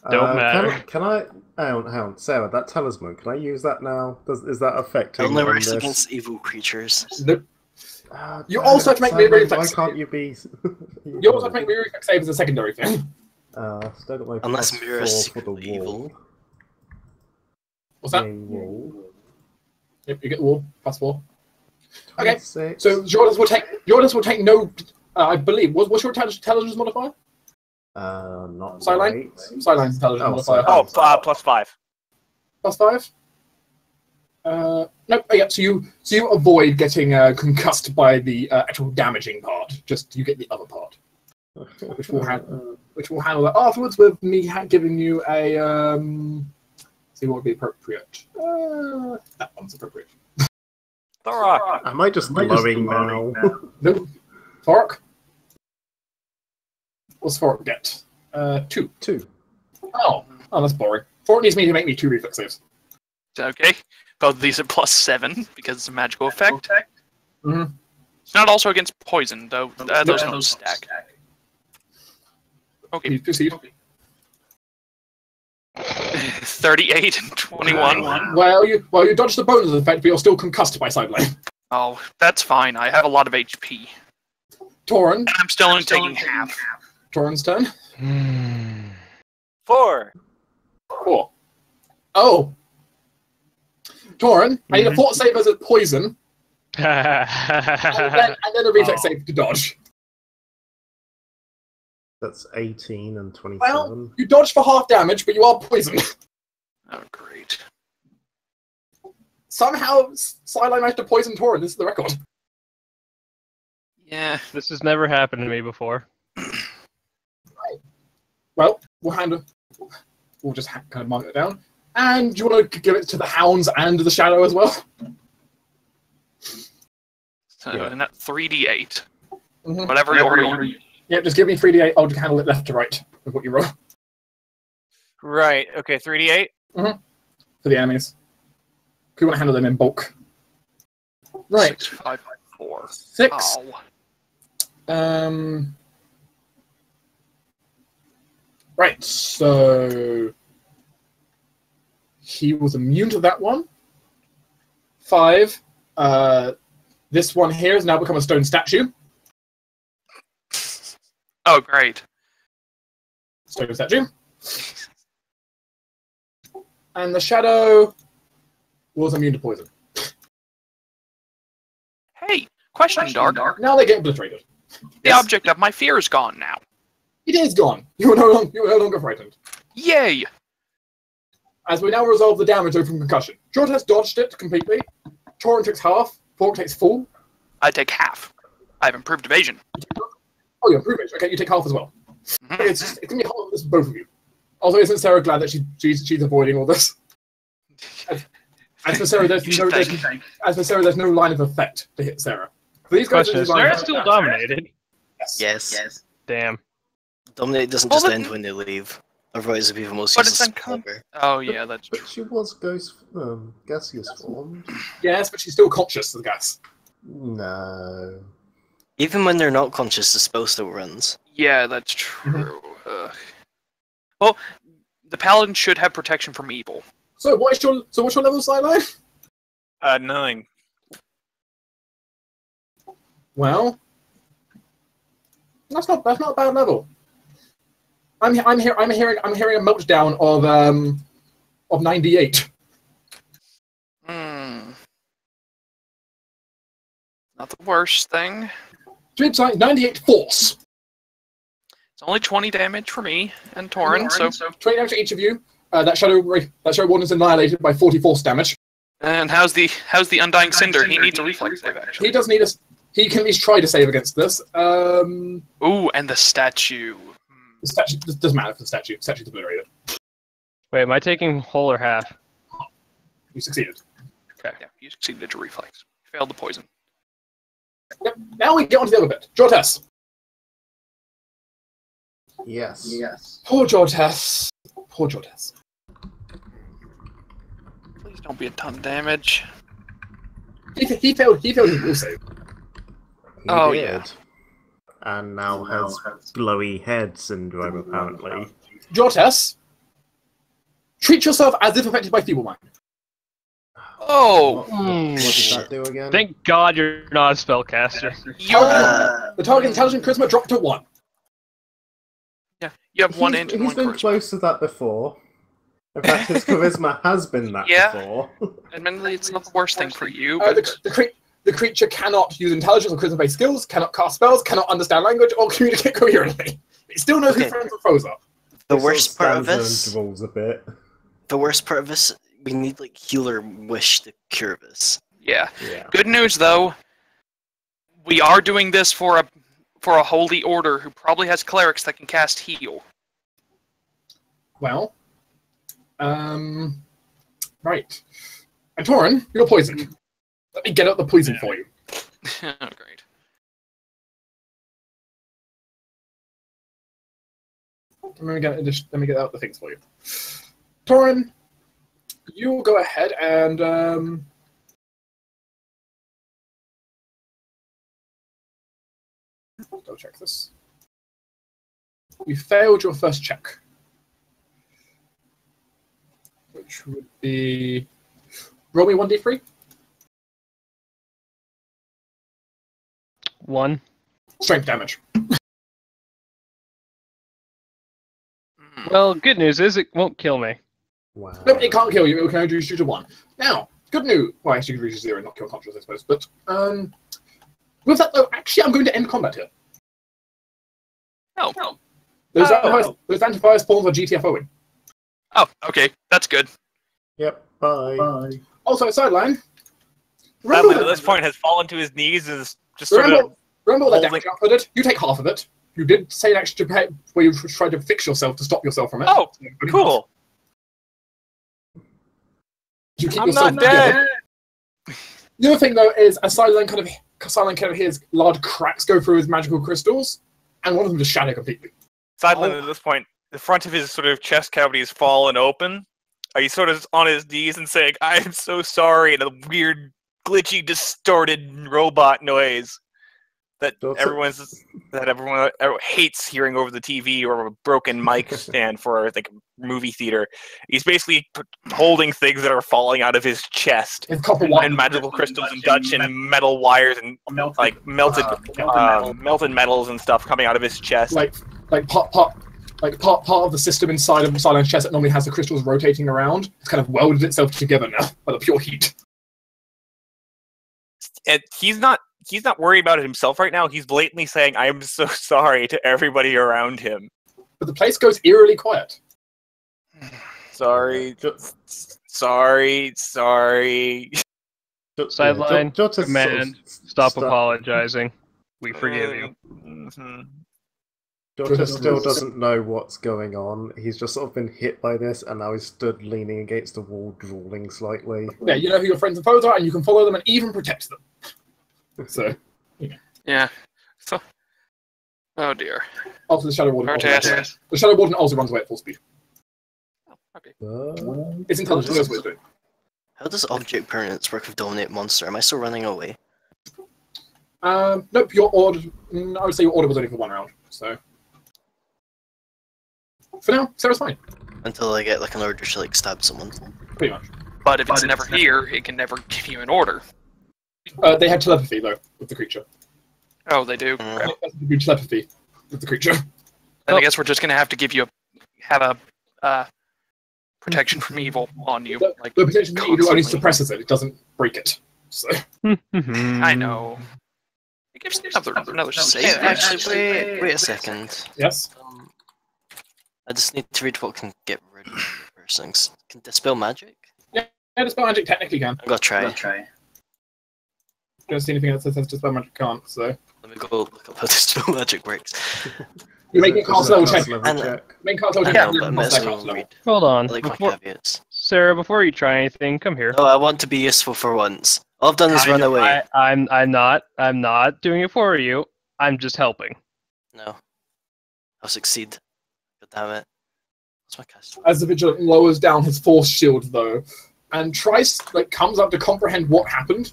Don't matter. Can I... Hang on, Sarah, that talisman, can I use that now? Is that effective? Only works against evil creatures. Nope. You also have to make me Simon, reflex. why can't you be... You also have to make me reflex save as a secondary thing. Still got my Unless plus Mira is 4 for the secretly evil. wall. What's that? Main wall. Yep, you get the wall, +4. Okay, 26. so Jordan will take no. I believe. What's your intelligence modifier? Not Sideline? great. Sideline's intelligence modifier. Oh, +5. +5. No. Yeah. So you avoid getting concussed by the actual damaging part. Just you get the other part, which will handle that afterwards with me giving you a. See what would be appropriate. That one's appropriate. Thorok. Am I just glowing now? No. Thorok. What's Thorok get? 2. 2. Oh, that's boring. Thorok needs me to make me 2 reflex saves. Okay. Both of these are +7 because it's a magical effect. Mm-hmm. It's not also against poison, though. Those don't stack. Okay. Proceed. 38 and 21. Well, you dodged the bonus effect, but you're still concussed by sideline. Oh, that's fine. I have a lot of HP. Torin. And I'm still only taking half. Torin's turn. 4. 4. Oh. Torin, I need a fort save as a poison, and then a reflex save to dodge. That's 18 and 27. Well, you dodged for half damage, but you are poisoned. Oh, great. Somehow, Sideline managed to poison Torin. This is the record. Yeah. This has never happened to me before. Well, we'll just kind of mark it down. And do you want to give it to the hounds and the shadow as well? So, and that 3d8. Mm-hmm. Whatever order you. Yeah, just give me 3d8. I'll just handle it left to right with what you roll. Right. Okay. 3d8. For the enemies. We want to handle them in bulk. Right. 6, 5, 4. 6. Ow. Right, so he was immune to that one. 5. This one here has now become a stone statue. Oh, great. Stone statue. And the shadow was immune to poison. Hey, question, Dark. Now they get obliterated. The object of my fear is gone now. It is gone. You are no longer frightened. Yay! As we now resolve the damage over from concussion. George has dodged it completely. Torin takes half. Fork takes full. I take half. I have improved evasion. Oh, you improve it. Okay, you take half as well. Mm-hmm. Okay, it's gonna be hard for this both of you. Also, isn't Sarah glad that she's avoiding all this? As for Sarah, there's no line of effect to hit Sarah. For these guys, Question: is Sarah still dominated? Yes. Damn. Dominate doesn't just end when they leave. Otherwise, it'd be the most But it's useless uncom- ever. Oh, yeah, that's true. But she was gaseous formed. Yes, but she's still conscious of the gas. No. Even when they're not conscious, the spell still runs. Yeah, that's true. Well, the paladin should have protection from evil. So what's your level, Sideline? 9. Well, that's not a bad level. I'm hearing a meltdown of 98. Not the worst thing. 98 force. It's only 20 damage for me and Torin, so 20 damage to each of you. That shadow warden is annihilated by 40 force damage. And how's the Undying Cinder? He needs a reflex save, actually. He does need he can at least try to save against this. Ooh, and the statue. The statue doesn't matter for the statue. The statue's obliterated. Wait, am I taking whole or half? You succeeded. Okay, yeah, you succeeded at your reflex. You failed the poison. Yep. Now we get on to the other bit. Jortes. Yes. Poor Jortes. Poor Jortes. Please don't be a ton of damage. He failed his will save. He Oh, did. yeah. And now has blowy head syndrome, apparently. Jortes, treat yourself as if affected by feeble mind. Oh! What did that do again? Thank God you're not a spellcaster. The target intelligent charisma dropped to 1. Yeah, you have one He's- int and He's one been charisma. close to that before. In fact, his charisma has been that Yeah. before. Admittedly, it's not the worst thing for you, Uh, but the creature cannot use intelligence or charisma-based skills, cannot cast spells, cannot understand language, or communicate coherently. It still knows who Okay. friends and foes are. The It worst sort part of of stands this, and drools a bit. the worst part of this, we need like healer wish to cure this. yeah. Yeah. Good news though, we are doing this for a holy order who probably has clerics that can cast heal. Well, right. And Torin, you're poisoned. Let me get out the poison for you. Oh, great. Let me get out the things for you. Torin, you will go ahead and double check this. You failed your first check, which would be roll me 1d3. 1. Strength damage. Well, good news is it won't kill me. Wow. No, it can't kill you. It can only reduce you to 1. Now, good news. Well, actually, you can reduce 0 and not kill conscious, I suppose. But with that, though, actually, I'm going to end combat here. Oh. Those antivirus spawns are GTFOing. Oh, okay. That's good. Yep. Bye. Also, sideline. Sadly, at this point, has fallen to his knees and is just sort of. Remember all that holding- damage output it? You take half of it. You did say an extra pay where you tried to fix yourself to stop yourself from it. Oh, So, only half. cool. You keep I'm yourself not dead. The other thing, though, is a sideline kind of hears large cracks go through his magical crystals, and one of them just shatter completely. Sideline at this point, the front of his sort of chest cavity has fallen open. He's sort of on his knees and saying, "I'm so sorry," and a weird, glitchy, distorted robot noise that everyone hates hearing over the TV or a broken mic stand for like a movie theater. He's basically holding things that are falling out of his chest, It's copper wire. and magical crystals and Dutch and metal wires and like melted metals and stuff coming out of his chest. like part of the system inside of Silen's chest that normally has the crystals rotating around. It's kind of welded itself together now by the pure heat. And he's not worried about it himself right now. He's blatantly saying, "I'm so sorry" to everybody around him. But the place goes eerily quiet. Sorry. Sideline, Jot is command, stop apologizing. We forgive you. Mhm. Jota still doesn't know what's going on. He's just sort of been hit by this, and now he's stood leaning against the wall, drooling slightly. Yeah, you know who your friends and foes are, and you can follow them and even protect them. So, Yeah. So, oh dear. also the Shadow Warden. Hard to Also, ask. the Shadow Warden also runs away at full speed. Oh, okay. It's intelligent. It knows what it's doing. How does object permanence work with dominate monster? Am I still running away? Nope, your order. I would say your order was only for 1 round. So, for now, Sarah's fine. Until I get like an order to like stab someone. Pretty much. But if it's never here, it can never give you an order. They had telepathy though with the creature. Oh, they do. Mm. Crap. They had telepathy with the creature. Then I guess we're just gonna have to give you a protection from evil on you. Like The protection that you do only constantly. suppresses it. It doesn't break it. So, I know. It gives another Hey, save. actually, wait a second. yes. I just need to read what can get rid of first things. Can dispel magic? Yeah, dispel magic technically can. I'm gonna try. Don't see anything that says dispel magic can't. So, Let me go look up how dispel magic works. you make it cast level check. Level And- check. Make cast level I check. know, but I might as Cast well level. read. Hold on. I like my Before, caveats. Sarah, before you try anything, come here. No, I want to be useful for once. All I've done is run away. I'm not doing it for you. I'm just helping. No. I'll succeed. God damn it. What's my cast? As the vigilant lowers down his force shield though, and comes up to comprehend what happened.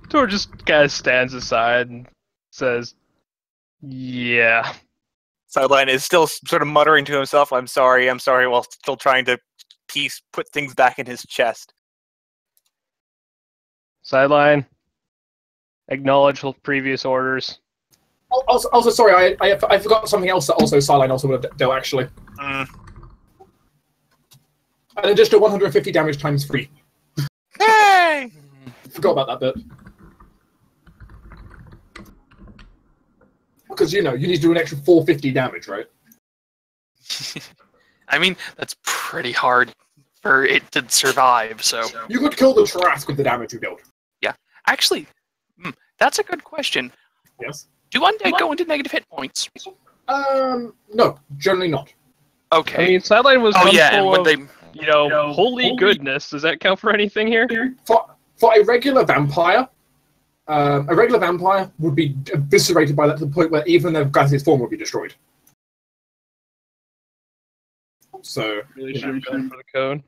Tor just kind of stands aside and says, "Yeah." Sideline is still sort of muttering to himself, I'm sorry," while still trying to piece, put things back in his chest. Sideline. Acknowledge previous orders. Also, sorry, I forgot something else that also Sideline also would have dealt, actually. Mm. An additional 150 damage times 3. Hey! Forgot about that bit. Because, you know, you need to do an extra 450 damage, right? I mean, that's pretty hard for it to survive, so... You could kill the Trask with the damage you dealt. Yeah. Actually, that's a good question. Yes? Do undead go into negative hit points? No, generally not. Okay. I mean, Sideline was Oh, one yeah, and full when of, they... holy goodness. Does that count for anything here? For a regular vampire would be eviscerated by that to the point where even their gaseous form would be destroyed. So, Really should have gone for the code.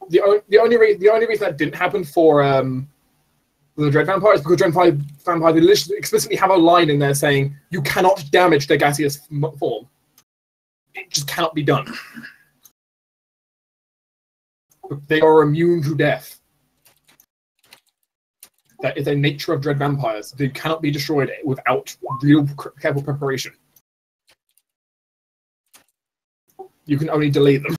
the only reason that didn't happen for the Dread Vampire is because Dread Vampire they literally explicitly have a line in there saying you cannot damage their gaseous form. It just cannot be done. They are immune to death. That is a nature of Dread Vampires. They cannot be destroyed without real careful preparation. You can only delay them.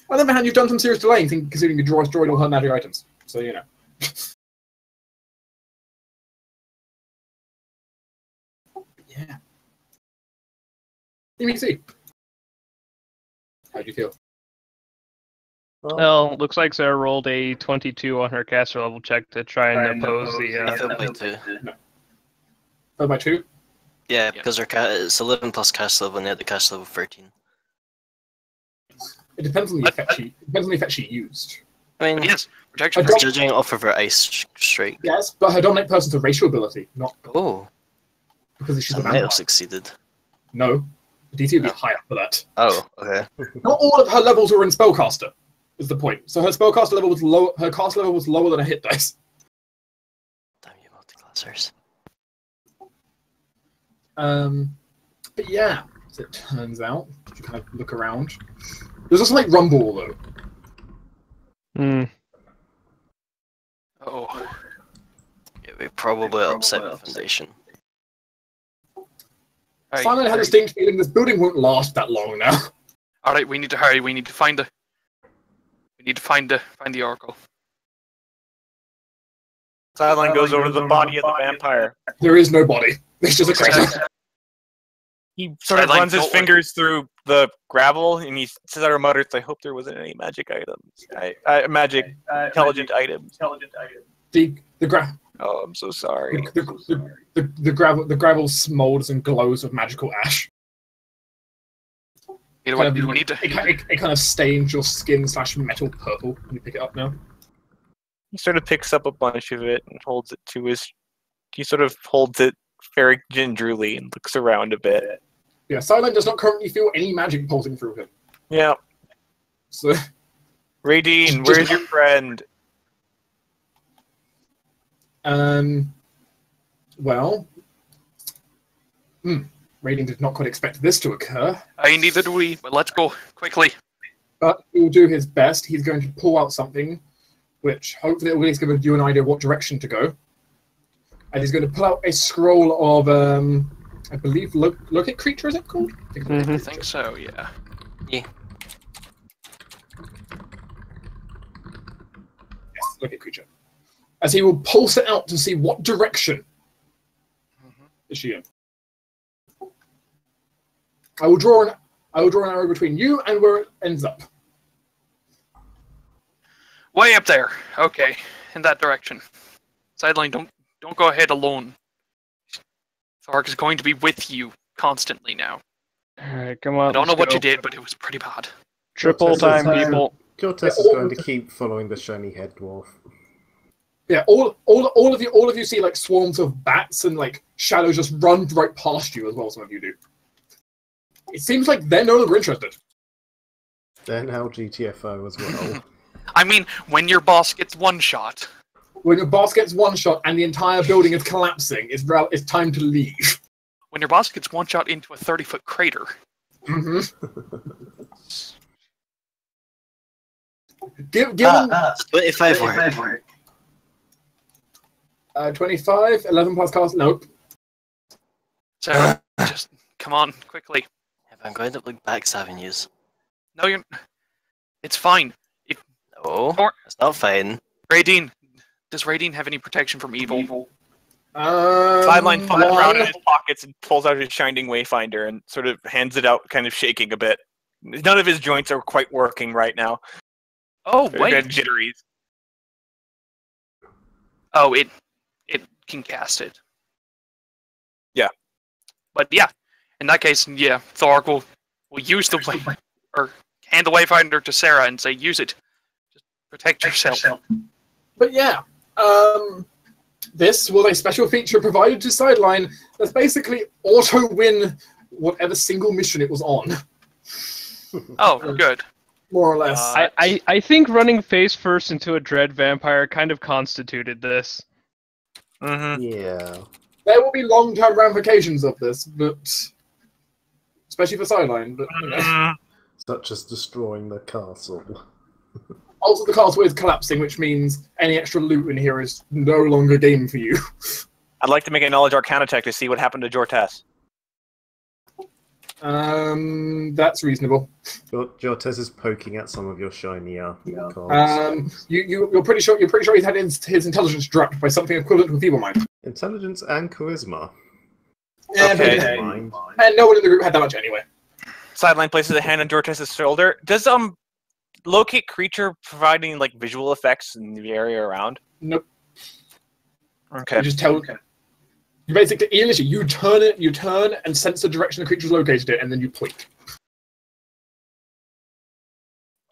On the other hand, you've done some serious delaying, considering you destroyed all her magic items. So, you know. Yeah. EBC. How do you feel? Well, looks like Sarah rolled a 22 on her caster level check to try and oppose the... I failed by 2. No. Oh, by 2? Yeah, because her it's 11 plus cast level and the other cast level 13. It depends on the effect she used. I mean, Yes, protection. I don't- judging off of her ice strike. Yes, but her dominant person's a racial ability, not Oh, because she's I a might vampire. have succeeded. No. The DC would be higher for that. Oh, okay. Not all of her levels were in Spellcaster, is the point. So her Spellcaster level was low. Her cast level was lower than her hit dice. Damn you, multiclassers. But yeah, as it turns out, if you kind of look around, there's also like Rumble though. Hmm. Oh. Yeah, we probably upset the foundation. Alright, Simon had a distinct feeling this building won't last that long now. Alright, we need to hurry. We need to find the... We need to find the oracle. Sideline goes over to the body of the vampire. There is no body. It's just a crater. He sort of Sideline, runs his don't worry. fingers through the gravel, and he says out of mutters, "I hope there wasn't any magic items. Magic intelligent items. The Oh, I'm so sorry. gravel smolds and glows of magical ash. You know what? Kind of- We need to... It kind of stains your skin / metal purple when you pick it up now. He sort of picks up a bunch of it and holds it to his. He sort of holds it very gingerly and looks around a bit. Yeah, Silent does not currently feel any magic pulsing through him. Yeah, So, Radine, where's your friend? well, Raiden did not quite expect this to occur, Neither do we, but let's go quickly. but he will do his best. He's going to pull out something, which hopefully will at least give you an idea of what direction to go. And he's going to pull out a scroll of, I believe, locate creature, is it called? I think so, yeah. Yes, locate creature. As he will pulse it out to see what direction is she in. I will draw an arrow between you and where it ends up. Way up there. Okay, in that direction. Sideline, don't go ahead alone. Thark is going to be with you constantly now. Alright, come on. I don't know let's what go. you did, but it was pretty bad. Triple time, people. Cortez is going to keep following the shiny head dwarf. Yeah, all of you see like swarms of bats and like shadows just run right past you as well. Some of you do. It seems like they're no longer interested. They're now GTFO as well. I mean, when your boss gets one shot. When your boss gets one shot and the entire building is collapsing, it's time to leave. When your boss gets one shot into a 30-foot crater. Mm-hmm. give him 25 work. 25, 11 plus cost. Nope. Sarah, just come on, quickly. If I'm going to like backstabbing yous. No, you're. It's fine. No, Or- it's not fine. Radine, does Radine have any protection from evil? Sideline fumbles one. around in his pockets and pulls out his shining wayfinder and sort of hands it out, kind of shaking a bit. None of his joints are quite working right now. Oh, They're wait. getting jitteries. Oh, it can cast it. Yeah. But yeah, in that case, yeah, Thorg will use the way, or hand the wayfinder to Sarah and say, use it. Just protect yourself. But yeah, this was a special feature provided to Sideline that's basically auto-win whatever single mission it was on, Oh, good. more or less. I think running face first into a dread vampire kind of constituted this. Mm-hmm. Yeah. There will be long-term ramifications of this, but especially for Sideline. But you know. Such as destroying the castle. Also, the castle is collapsing, which means any extra loot in here is no longer game for you. I'd like to make a knowledge arcana check to see what happened to Jortes. That's reasonable. Jortes is poking at some of your shiny cards. You're pretty sure he's had his intelligence dropped by something equivalent to a feeble mind. Intelligence and charisma. Yeah, Okay. but- Mind. and no one in the group had that much anyway. Sideline places a hand on Jortes' shoulder. Does locate creature providing like visual effects in the area around? Nope. Okay. You just tell. You basically, you turn and sense the direction the creature's located it, and then you point.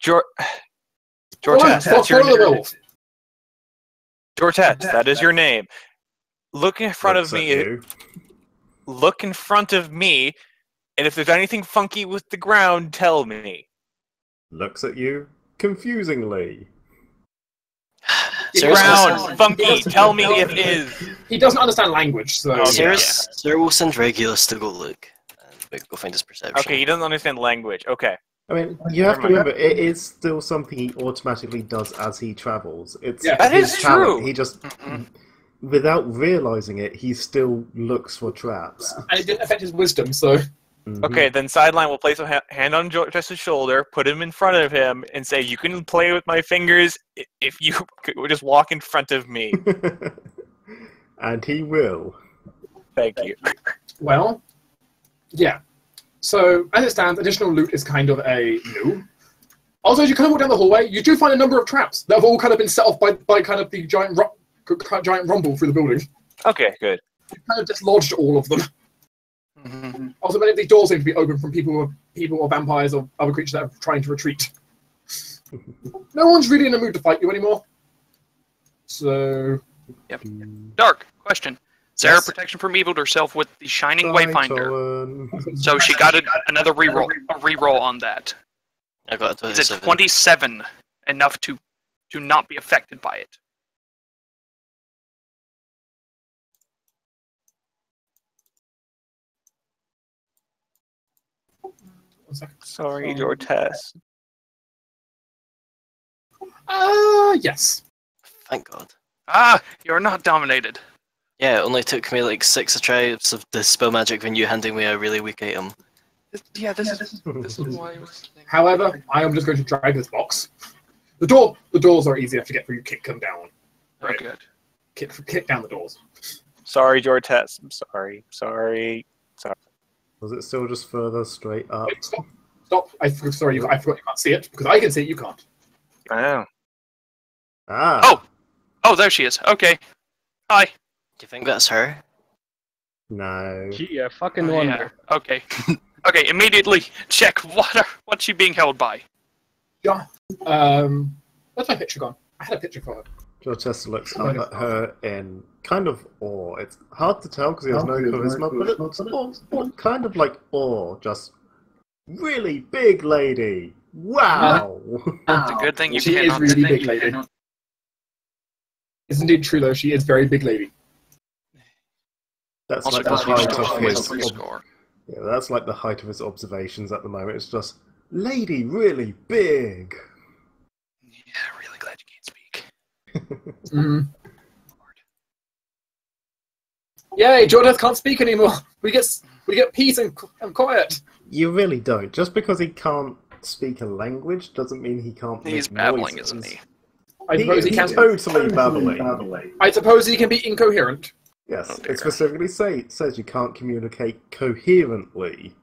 Jortes, that's your name. Jortes, that is your name. Look in front of Looks at me. you. Look in front of me, and if there's anything funky with the ground, tell me. Looks at you confusingly. Ground, funky, tell me if it is. He doesn't understand language, so. Sarah will send Regulus to go look and go find his perception. Okay, he doesn't understand language. Okay. I mean, you have to remember, it is still something he automatically does as he travels. It's Yeah, that his is talent. true. He just, without realizing it, he still looks for traps. And it didn't affect his wisdom, so. Mhm. Okay, then Sideline will place a hand on Jortes' shoulder, put him in front of him, and say, "You can play with my fingers if you would just walk in front of me." And he will. Thank you. Well, yeah. So, as it stands, additional loot is kind of a no. Also, as you kind of walk down the hallway, you do find a number of traps that have all kind of been set off by kind of the giant rumble through the building. Okay, good. You kind of dislodged all of them. Also, many of these doors seem to be open from people or vampires or other creatures that are trying to retreat. No one's really in the mood to fight you anymore. So, Yep. Dark, question. Sarah Yes? protection from evil herself with the Shining Wayfinder. Wayfinder. So she got another reroll on that. I got a Is it 27. 27 enough to not be affected by it? one second. Sorry, Jortes. Yes. Thank God. Ah, you're not dominated. Yeah, it only took me like 6 tries of Dispel Magic when you handing me a really weak item. Yeah, this is why I was thinking. However, I am just going to drag this box. The doors are easy enough to get through. You kick them down. Oh, good. Kick down the doors. Sorry, Jortes. I'm sorry. Sorry. Was it still just further straight up? Wait, stop. I forgot you can't see it because I can see it. You can't. I know. Ah! Oh, there she is. Okay. Hi. Do you think that's her? No. Gee, I fucking Oh, wonder. yeah. Okay. Okay. Immediately check what's she being held by. Yeah. Where's my picture gone? I had a picture for her. Jortes looks up at her in kind of awe. It's hard to tell because he has no charisma, but it's kind of like awe. Just really big lady. Wow! It's a good thing you She is cannot. really big lady. It's indeed true though. She is very big lady. That's Also, like the does height wisdom of his. score. Yeah, that's like the height of his observations at the moment. It's just lady really big. Yay, Jordan can't speak anymore. We get peace and quiet. You really don't. Just because he can't speak a language doesn't mean he can't make He's babbling, noises. isn't he? I suppose he can. Totally babbling. I suppose he can be incoherent. Yes, Oh, dear. it specifically says you can't communicate coherently.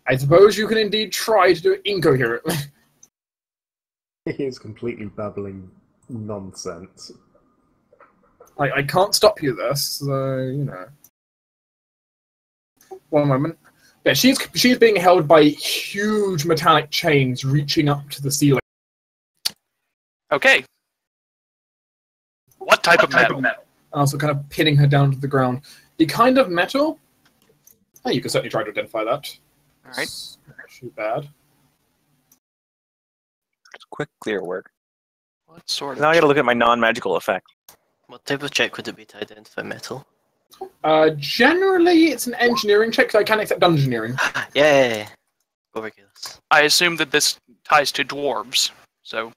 I suppose you can indeed try to do it incoherently. He is completely babbling nonsense. I can't stop you this, so you know. One moment. Yeah, she's being held by huge metallic chains reaching up to the ceiling. Okay. What type of metal? And also kind of pinning her down to the ground. The kind of metal? Oh, you can certainly try to identify that. All right. It's not too bad. It's quick, clear work. What sort of? Now I gotta look at my non-magical effect. What type of check would it be to identify metal? Generally, it's an engineering check, so I can accept engineering. Yay! Go Regulus. I assume that this ties to dwarves. So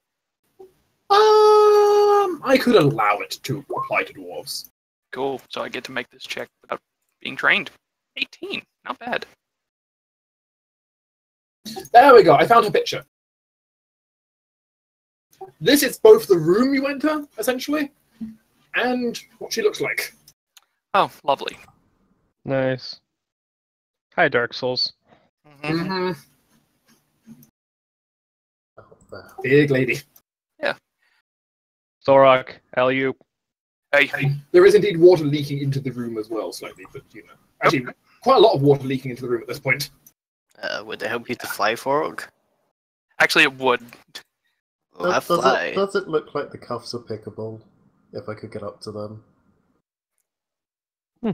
I could allow it to apply to dwarves. cool. So I get to make this check without being trained. 18. Not bad. There we go. I found her picture. This is both the room you enter, essentially, and what she looks like. Oh, lovely. Nice. Hi, Dark Souls. Mm-hmm. Big lady. Thorok, Alyu. Hey. There is indeed water leaking into the room as well, slightly, but you know. Actually, quite a lot of water leaking into the room at this point. Would it help you to fly, Forog? Actually, it would. We'll have fly. Does it look like the cuffs are pickable? If I could get up to them.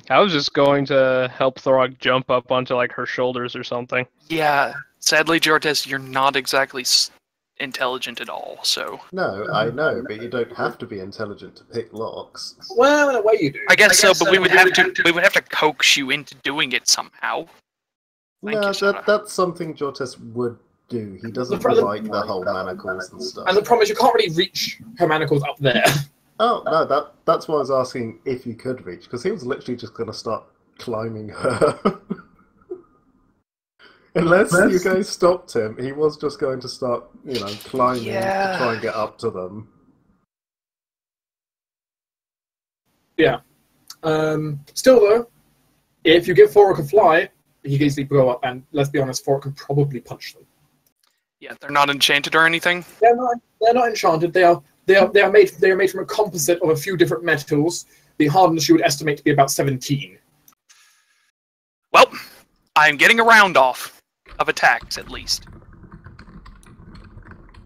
I was just going to help Thorok jump up onto like her shoulders or something. Yeah. Sadly, Jortes, you're not exactly intelligent at all. So No, I know, but you don't have to be intelligent to pick locks. Well, in a way you do. I guess so, but we would have to coax you into doing it somehow. Thank No, you, Sarah. that's something Jortes would do. He doesn't The problem- like the whole manacles and stuff. And the problem is you can't really reach her manacles up there. Oh, no, that's why I was asking if you could reach, because he was literally just going to start climbing her. Unless you guys stopped him, he was just going to start, climbing to try and get up to them. Yeah. Still, though, if you give Forok a fly, he can easily go up, and let's be honest, Forok could probably punch them. Yeah, they're not enchanted or anything. They're not enchanted. They are made from a composite of a few different metals. The hardness you would estimate to be about 17. Well, I'm getting a round off of attacks at least.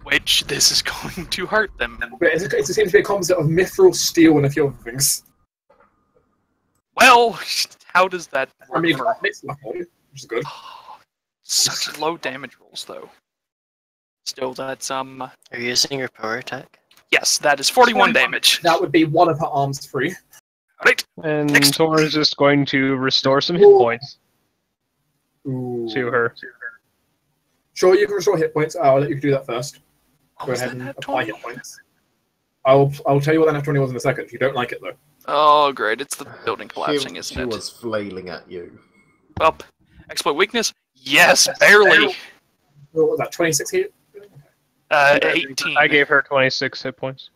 Which this is going to hurt them. But it seems to be a composite of mithril, steel, and a few other things. Well, how does that work? I mean, it's lucky, which is good. Such low damage rolls, though. Still, that's Are you using your power attack? Yes, that is 41 damage. That would be one of her arms free. Right. And Next. Thor is just going to restore some hit points Ooh. to her. Sure, you can restore hit points. I'll let you do that first. What Go was ahead that and nat apply 20? hit points. I'll tell you what that nat 20 was in a second. You don't like it, though. Oh, great. It's the building collapsing, isn't she it? was flailing at you. Up. Exploit weakness? Yes, barely. What was that, 26 hit? 18. I gave her 26 hit points.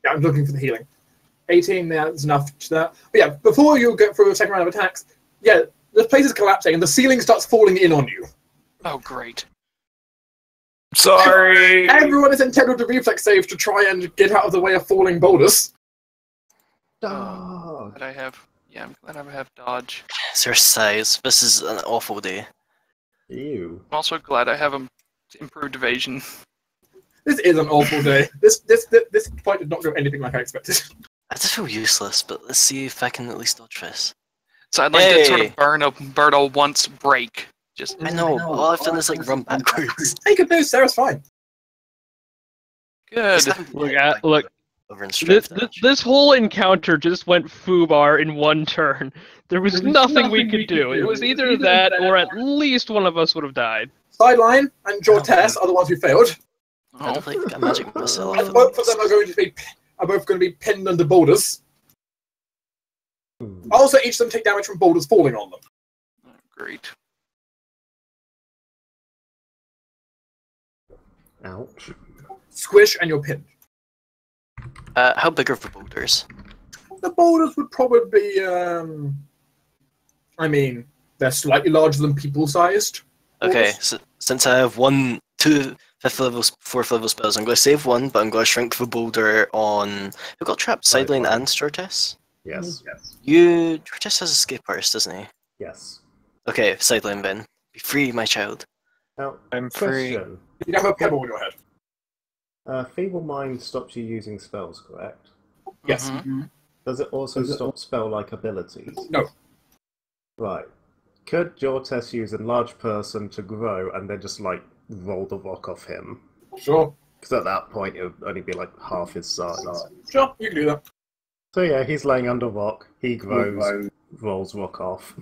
Yeah, I'm looking for the healing. 18, that's enough to that. But yeah, before you get through a second round of attacks, yeah, the place is collapsing and the ceiling starts falling in on you. Oh, great. Sorry. Everyone is entitled to reflex saves to try and get out of the way of falling boulders. Dog. Glad I have. Yeah, I'm glad I have dodge. It's her size. This is an awful day. Ew. I'm also glad I have improved evasion. This is an awful day. This fight did not go anything like I expected. I just feel useless, but let's see if I can at least dodge this. So I'd like to sort Hey. of burn a once break. Just I know, all I've done is like run backwards. Hey, good news, Sarah's fine. good. Look, Over in strength damage. this whole encounter just went foobar in one turn. There was nothing we could do. It was either that or at least one of us would have died. Sideline and Jortes are the ones who failed. I'd have like a magic missile. And both of them are going to be are both going to be pinned under boulders. Hmm. Also, each of them take damage from boulders falling on them. Great. Ouch. Squish, and you're pinned. How big are the boulders? The boulders would probably be, I mean, they're slightly larger than people-sized. Okay, so, since I have 2 5th level, 4th level spells, I'm going to save one, but I'm going to shrink the boulder on... We've got Trap, Sideline, and Stortis. Yes. Stortis has Escape Artist, doesn't he? Yes. Okay, Sideline then. Be free, my child. Now, I'm free. question. You have a pebble in your head. Feeble Mind stops you using spells, correct? Yes. Mhm. Does it also stop spell-like abilities? No. Right. Could Jortes use a large person to grow and then just, like, roll the rock off him? Sure. Because at that point it would only be, like, half his size. Sure, you can do that. So yeah, he's laying under rock, he grows, rolls rock off.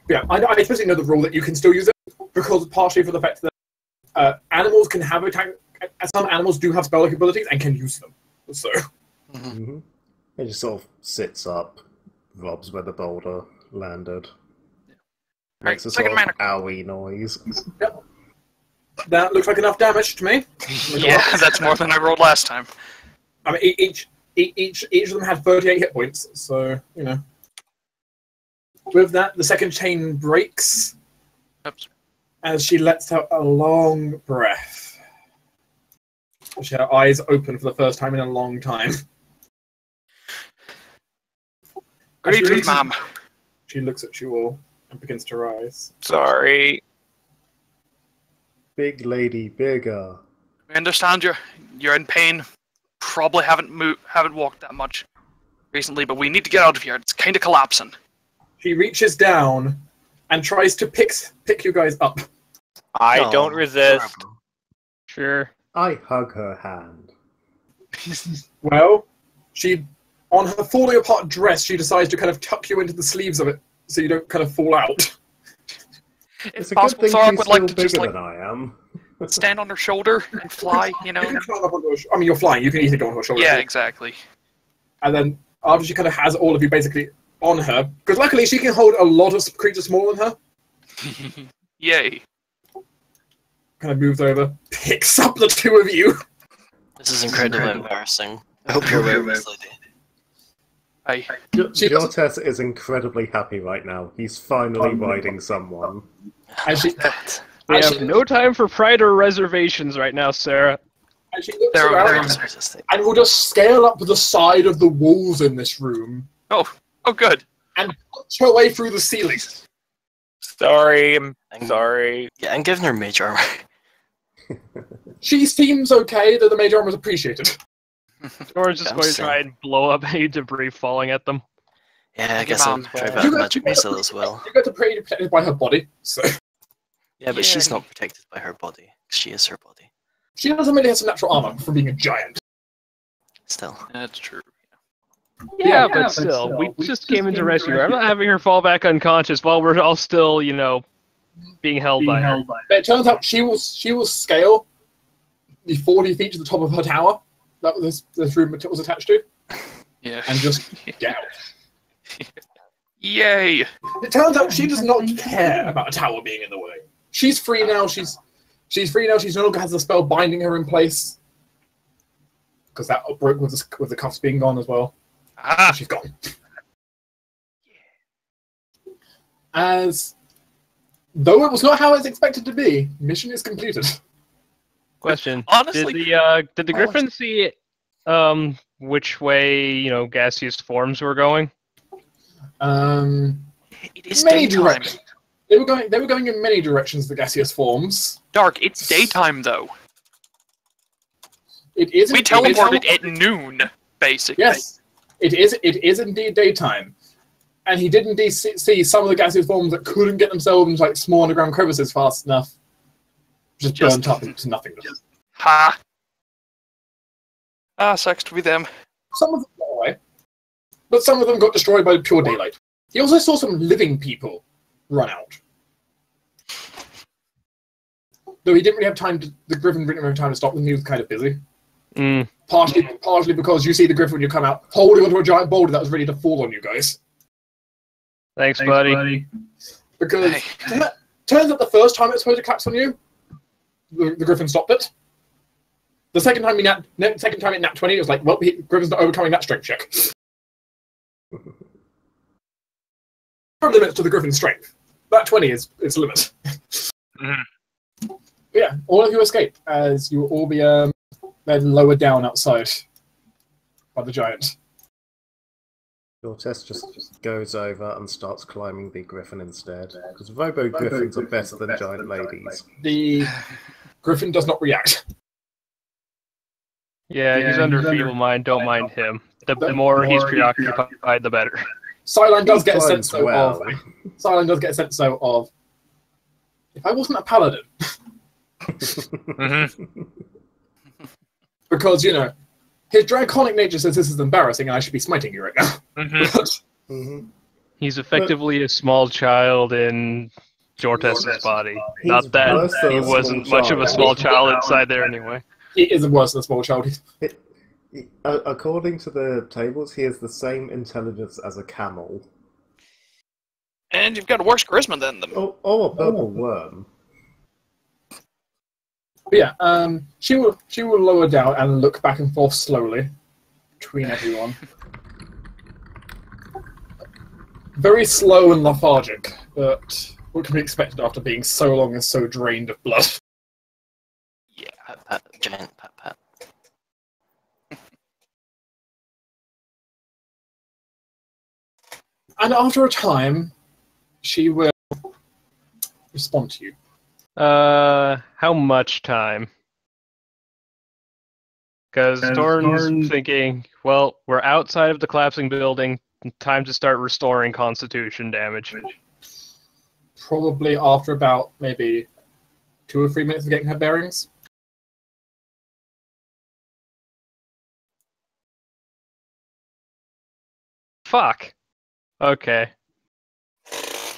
Yeah, I especially know the rule that you can still use it, because partially for the fact that animals can have attack. Some animals do have spell-like abilities and can use them. So. Mm-hmm. He just sort of sits up, robs where the boulder landed. Makes a sort of owie noise. Yep. That looks like enough damage to me. Yeah, that's more than I rolled last time. I mean, each of them had 38 hit points, so, you know. With that, the second chain breaks Oops. as she lets out a long breath. She had her eyes open for the first time in a long time. Good evening, ma'am. She looks at you all and begins to rise. Sorry. Big lady, bigger. I understand you're in pain. Probably haven't walked that much recently, but we need to get out of here. It's kind of collapsing. She reaches down and tries to pick you guys up. I don't resist. Sure. I hug her hand. Well, on her falling apart dress, she decides to kind of tuck you into the sleeves of it so you don't kind of fall out. It's If a good possible, thing Thorok she's would still like to bigger just than I am. stand on her shoulder and fly, you know? You can climb up onto I mean, you're flying. You can easily go on her shoulder. Yeah, exactly. And then after she kind of has all of you basically on her, because luckily she can hold a lot of creatures smaller than her, Yay. kind of moves over, picks up the two of you. This is incredibly embarrassing. I hope you're aware of this, lady. Jortes is incredibly happy right now. He's finally riding someone. And she, We and have she, no time for pride or reservations right now, Sarah. and she looks There are around rooms. and will just scale up the side of the walls in this room Oh, good. and punch her way through the ceiling. Sorry, I'm sorry. Yeah, I'm giving her mage armor. She seems okay, though the mage armor is appreciated. George is I'm going to try and blow up any debris falling at them. Yeah, I guess I'll Mom. try that You with got- magic you got- missile as well. You got to pretty protected by her body, so Yeah, but she's Yeah. not protected by her body. She is her body. she doesn't really have some natural armor from being a giant. Still. That's true. Yeah, but still, we just came in to rescue her. I'm not having her fall back unconscious while we're all still, being held by her. But it turns out she will scale the 40 feet to the top of her tower that this room was attached to, Yeah. and just get out. Yay! It turns out she does not care about a tower being in the way. She's free now. She's free now. She's no longer has the spell binding her in place because that broke with the cuffs being gone as well. Ah, She's gone. As though it was not how it's expected to be, mission is completed. Question: honestly, Did the Griffin see which way gaseous forms were going? it is Many daytime. directions. They were going in many directions. The gaseous forms. Dark. It's daytime though. It is. We teleported at noon, basically. Yes, it is. It is indeed daytime, and he did indeed see some of the gaseous forms that couldn't get themselves into like small underground crevices fast enough. Just burnt up into nothingness. Ha. Ah, sucks to be them. Some of them got away, but some of them got destroyed by pure daylight. He also saw some living people run out. Though he didn't really have time to. The Griffin didn't really have time to stop them. He was kind of busy. Partially because you see the griffin when you come out, holding onto a giant boulder that was ready to fall on you guys. Thanks, buddy. Because turns out the first time it was supposed to collapse on you, the griffin stopped it. The second time it nat 20, it was like, well, griffin's not overcoming that strength check. There are limits to the griffin's strength. That 20 is its limit. Yeah, all of you escape as you will all be then lowered down outside by the giant. Cortez just goes over and starts climbing the griffin instead, because Robo griffins are better than giant ladies. The griffin does not react. Yeah, he's under feeble mind. Don't mind him. The more he's preoccupied, the better. Sideline does get a sense climbs well. Sideline does get a sense of. If I wasn't a paladin, because his draconic nature says this is embarrassing and I should be smiting you right now. He's effectively a small child in Jortes's body. Not that worse than he a wasn't small much of a child. small child inside there anyway. He is worse than a small child. According to the tables, he has the same intelligence as a camel. And you've got a worse charisma than them. Or a purple worm. But yeah, she will lower down and look back and forth slowly between everyone. Very slow and lethargic, but what can be expected after being so long and so drained of blood? Yeah, pat, giant pat. And after a time, she will respond to you. How much time? Because Thorn's thinking, well, we're outside of the collapsing building. Time to start restoring constitution damage. Probably after about maybe 2 or 3 minutes of getting her bearings. Fuck. Okay.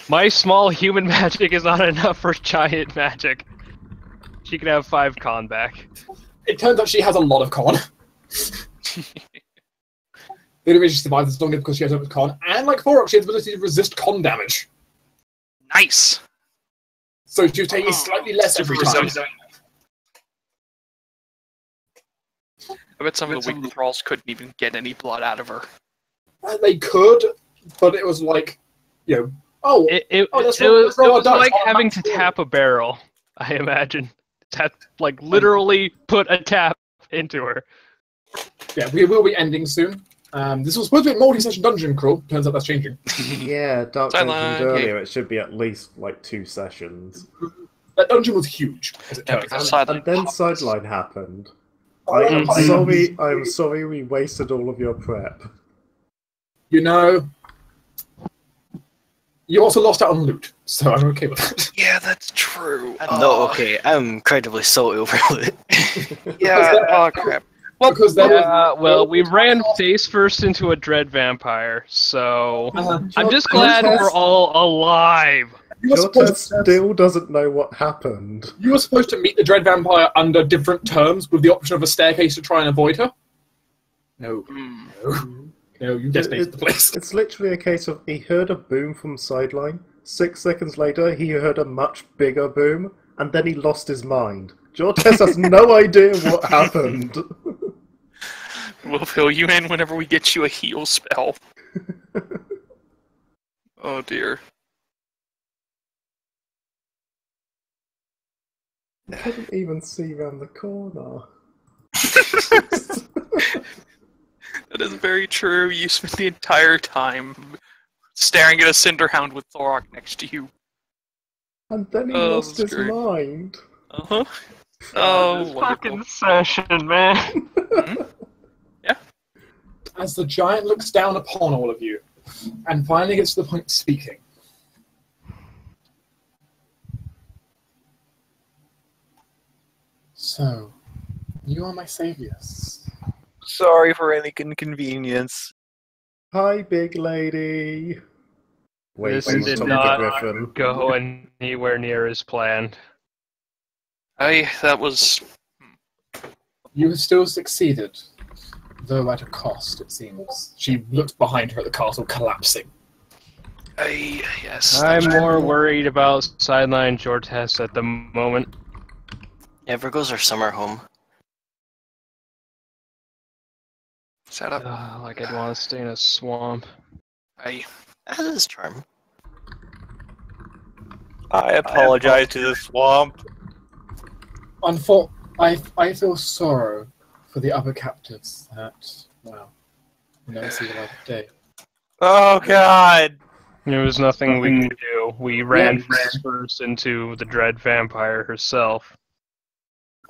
My small human magic is not enough for giant magic. She can have 5 con back. It turns out she has a lot of con. The only reason she survives is only because she has so much con, and like Forok, she has the ability to resist con damage. Nice. So she's taking slightly less every time. I bet some of the weak thralls couldn't even get any blood out of her. They could, but it was like, It was like having to tap a barrel, I imagine. Like, literally put a tap into her. Yeah, we will be ending soon. This was supposed to be a multi-session dungeon crawl. Turns out that's changing. Yeah, Dark mentioned earlier it should be at least like 2 sessions. That dungeon was huge, as it turns out. And then Sideline happened. I'm sorry we wasted all of your prep. You also lost out on loot, so I'm okay with that. Yeah, that's true. I'm not okay. I'm incredibly salty over it. Yeah, oh crap. Well, because we ran face first into a dread vampire, so I'm just glad we're all alive. Jortes still doesn't know what happened. You were supposed to meet the dread vampire under different terms, with the option of a staircase to try and avoid her. No, you destinated the place. It's literally a case of he heard a boom from Sideline. 6 seconds later, he heard a much bigger boom, and then he lost his mind. Jortes has no idea what happened. We'll fill you in whenever we get you a heal spell. Oh dear. I couldn't even see around the corner. That is very true. You spent the entire time staring at a Cinderhound with Thorok next to you. And then he lost his mind. Uh-huh. Oh, fucking session, man. Yeah. As the giant looks down upon all of you, and finally gets to the point of speaking. So, you are my saviors. Sorry for any inconvenience. Hi, big lady. This Waiting did on top of the not griffin. go anywhere near as planned. That was You have still succeeded, though at a cost, it seems. She looks behind her at the castle collapsing. Yes. I'm more worried about Sideline Jortes at the moment. Yeah, Virgo's our summer home. Set up. Like I'd want to stay in a swamp. Aye. That is his charm. I apologize to the swamp. I feel sorrow for the other captives that, well, never see the light of day. Oh God! There was nothing we could do. We ran first into the dread vampire herself.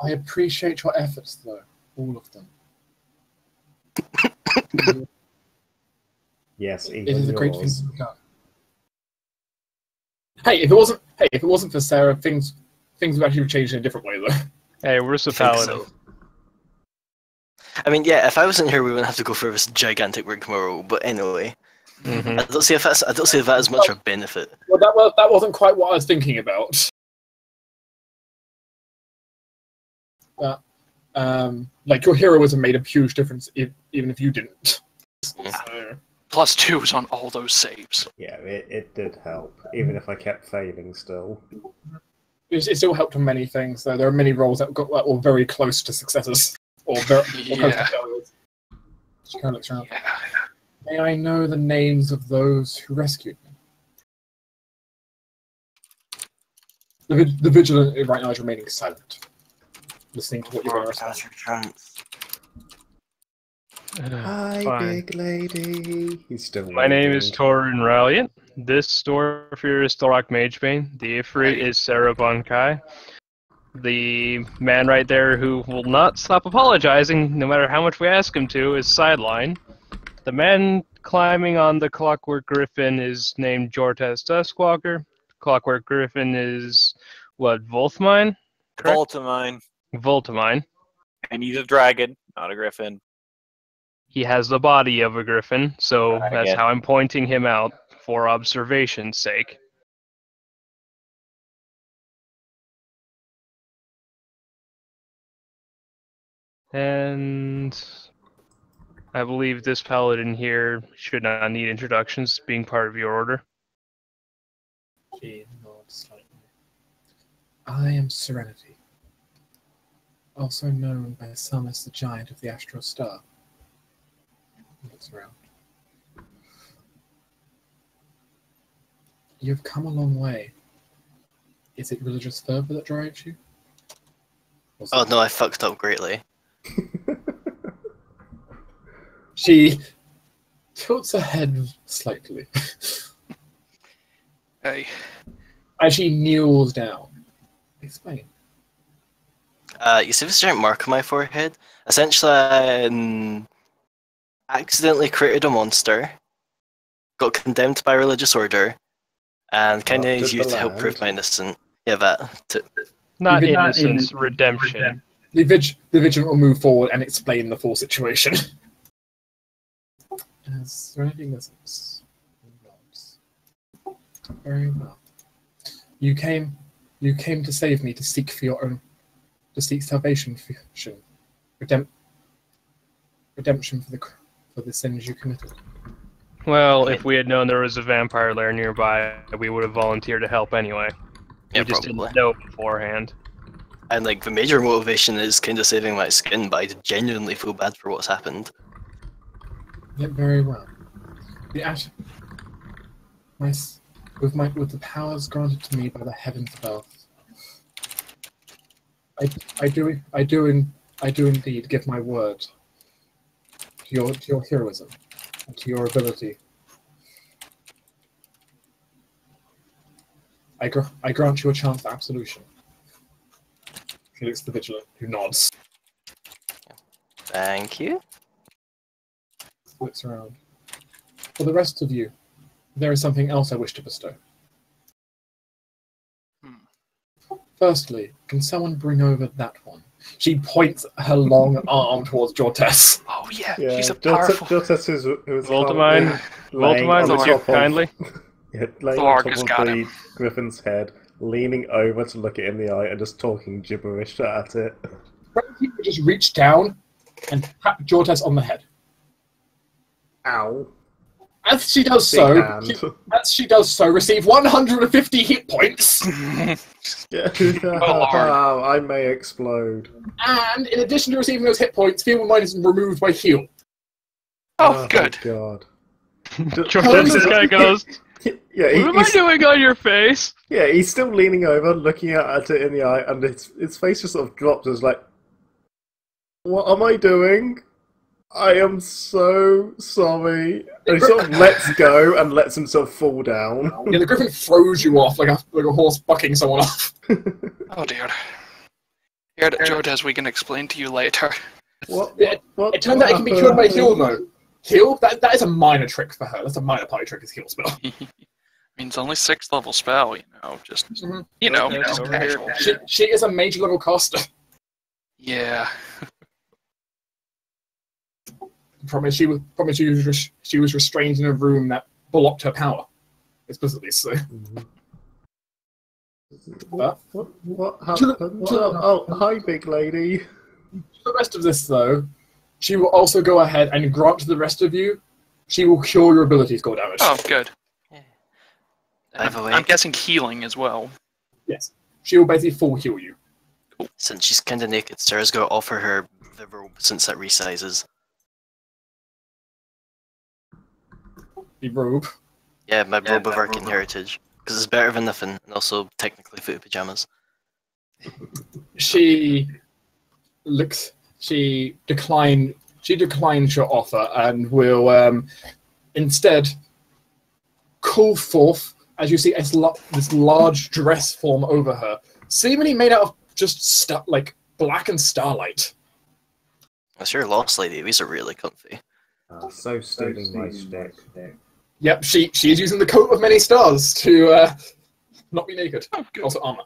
I appreciate your efforts, though, all of them. Yes, It even is a great thing yours. to have done. Hey, if it wasn't for Sarah, things would actually change in a different way, though. Hey, where's the I think paladin? so. I mean, yeah, if I wasn't here, we wouldn't have to go for this gigantic rigmarole. But anyway, Mm-hmm. I don't see if that is much of a benefit. Well, that wasn't quite what I was thinking about. But, like, your heroism made a huge difference, even if you didn't. So, +2s on all those saves. Yeah, it did help, even if I kept failing still. it still helped on many things, though. There are many roles that were very close to successes, or close to Yeah. failures. She kind of looks around. Yeah. May I know the names of those who rescued me? The vigilant right now is remaining silent, listening to what you're going to say. Hi, Fine. big lady. He's still My name is waving. Torin Ralliant. This Storefear is Thorak Magebane. The Ifrit is Sarah Bonkai. The man right there who will not stop apologizing, no matter how much we ask him to, is Sideline. The man climbing on the Clockwork Griffin is named Jortes Duskwalker. Clockwork Griffin is, what, Voltmine? Correct? Voltamine. Voltamine. And he's a dragon, not a griffin. He has the body of a griffin, so I that's get how I'm pointing him out for observation's sake. And I believe this paladin here should not need introductions, being part of your order. She nods slightly. I am Serenity, also known by some as the Giant of the Astral Star. He looks around. You've come a long way. Is it religious fervor that drives you? Oh no, I fucked up greatly. She tilts her head slightly Hey. as she kneels down. Explain. You see this giant mark on my forehead? Essentially, I accidentally created a monster, got condemned by a religious order, and kind of Corrupted used the to help land. prove my innocence. Yeah, that. Not Even- innocence, redemption. The Vigilant will move forward and explain the full situation. As Serenity listens, he nods. Very well. You came to save me, to seek for your own, to seek salvation, redemption for the sins you committed. Well, if we had known there was a vampire lair nearby, we would have volunteered to help anyway. Yeah, We just probably. didn't know beforehand. And like the major motivation is kind of saving my skin, but I genuinely feel bad for what's happened. Yet very well. The ash, with the powers granted to me by the heavens above, I do indeed give my word to your heroism and to your ability. I grant you a chance at absolution. He looks at the Vigilant, who nods. Thank you. Looks around. For the rest of you, there is something else I wish to bestow. Firstly, can someone bring over that one? She points her long arm towards Jortes. Oh yeah, Yeah, she's a powerful. Jortes who's Voltamine, laying on would top you of- kindly? Yeah, laying Thorg on top has of got the him. griffin's head, leaning over to look it in the eye and just talking gibberish at it. He would just reach down and tap Jortes on the head. Ow. As she does so, receive 150 hit points. Oh, I may explode. And in addition to receiving those hit points, Fear of Mind is removed by heal. Oh, good. God. Jordan just kind of goes, Yeah, what am I doing on your face? Yeah, he's still leaning over, looking at it in the eye, and his face just sort of drops. It's like, what am I doing? I am so sorry. And he sort of lets go and lets himself fall down. Yeah, the griffin throws you off like a horse bucking someone off. Oh dear. Here, Jordes, we can explain to you later. It turns out it can be cured by heal, though. Heal? That is a minor trick for her. That's a minor party trick, is heal spell. Means only 6th level spell, just just casual. She is a major level caster. Yeah. Promise she was restrained in a room that blocked her power. Explicitly so. What happened? Hi, big lady. For the rest of this, though, she will also go ahead and grant to the rest of you, she will cure your ability score damage. Oh, good. Yeah. I'm guessing healing as well. Yes. She will basically full heal you. Cool. Since she's kind of naked, Sarah's going to offer her the robe since it resizes. The robe. Yeah, my robe of Arcane Heritage. Because it's better than nothing, and also technically footy pajamas. She declines your offer and will instead call forth, as you see, this large dress form over her, seemingly made out of just blackened starlight. That's your lost lady. These are really comfy. So stealing my stick. Yep, she is using the coat of many stars to not be naked. Oh, good. Also armor.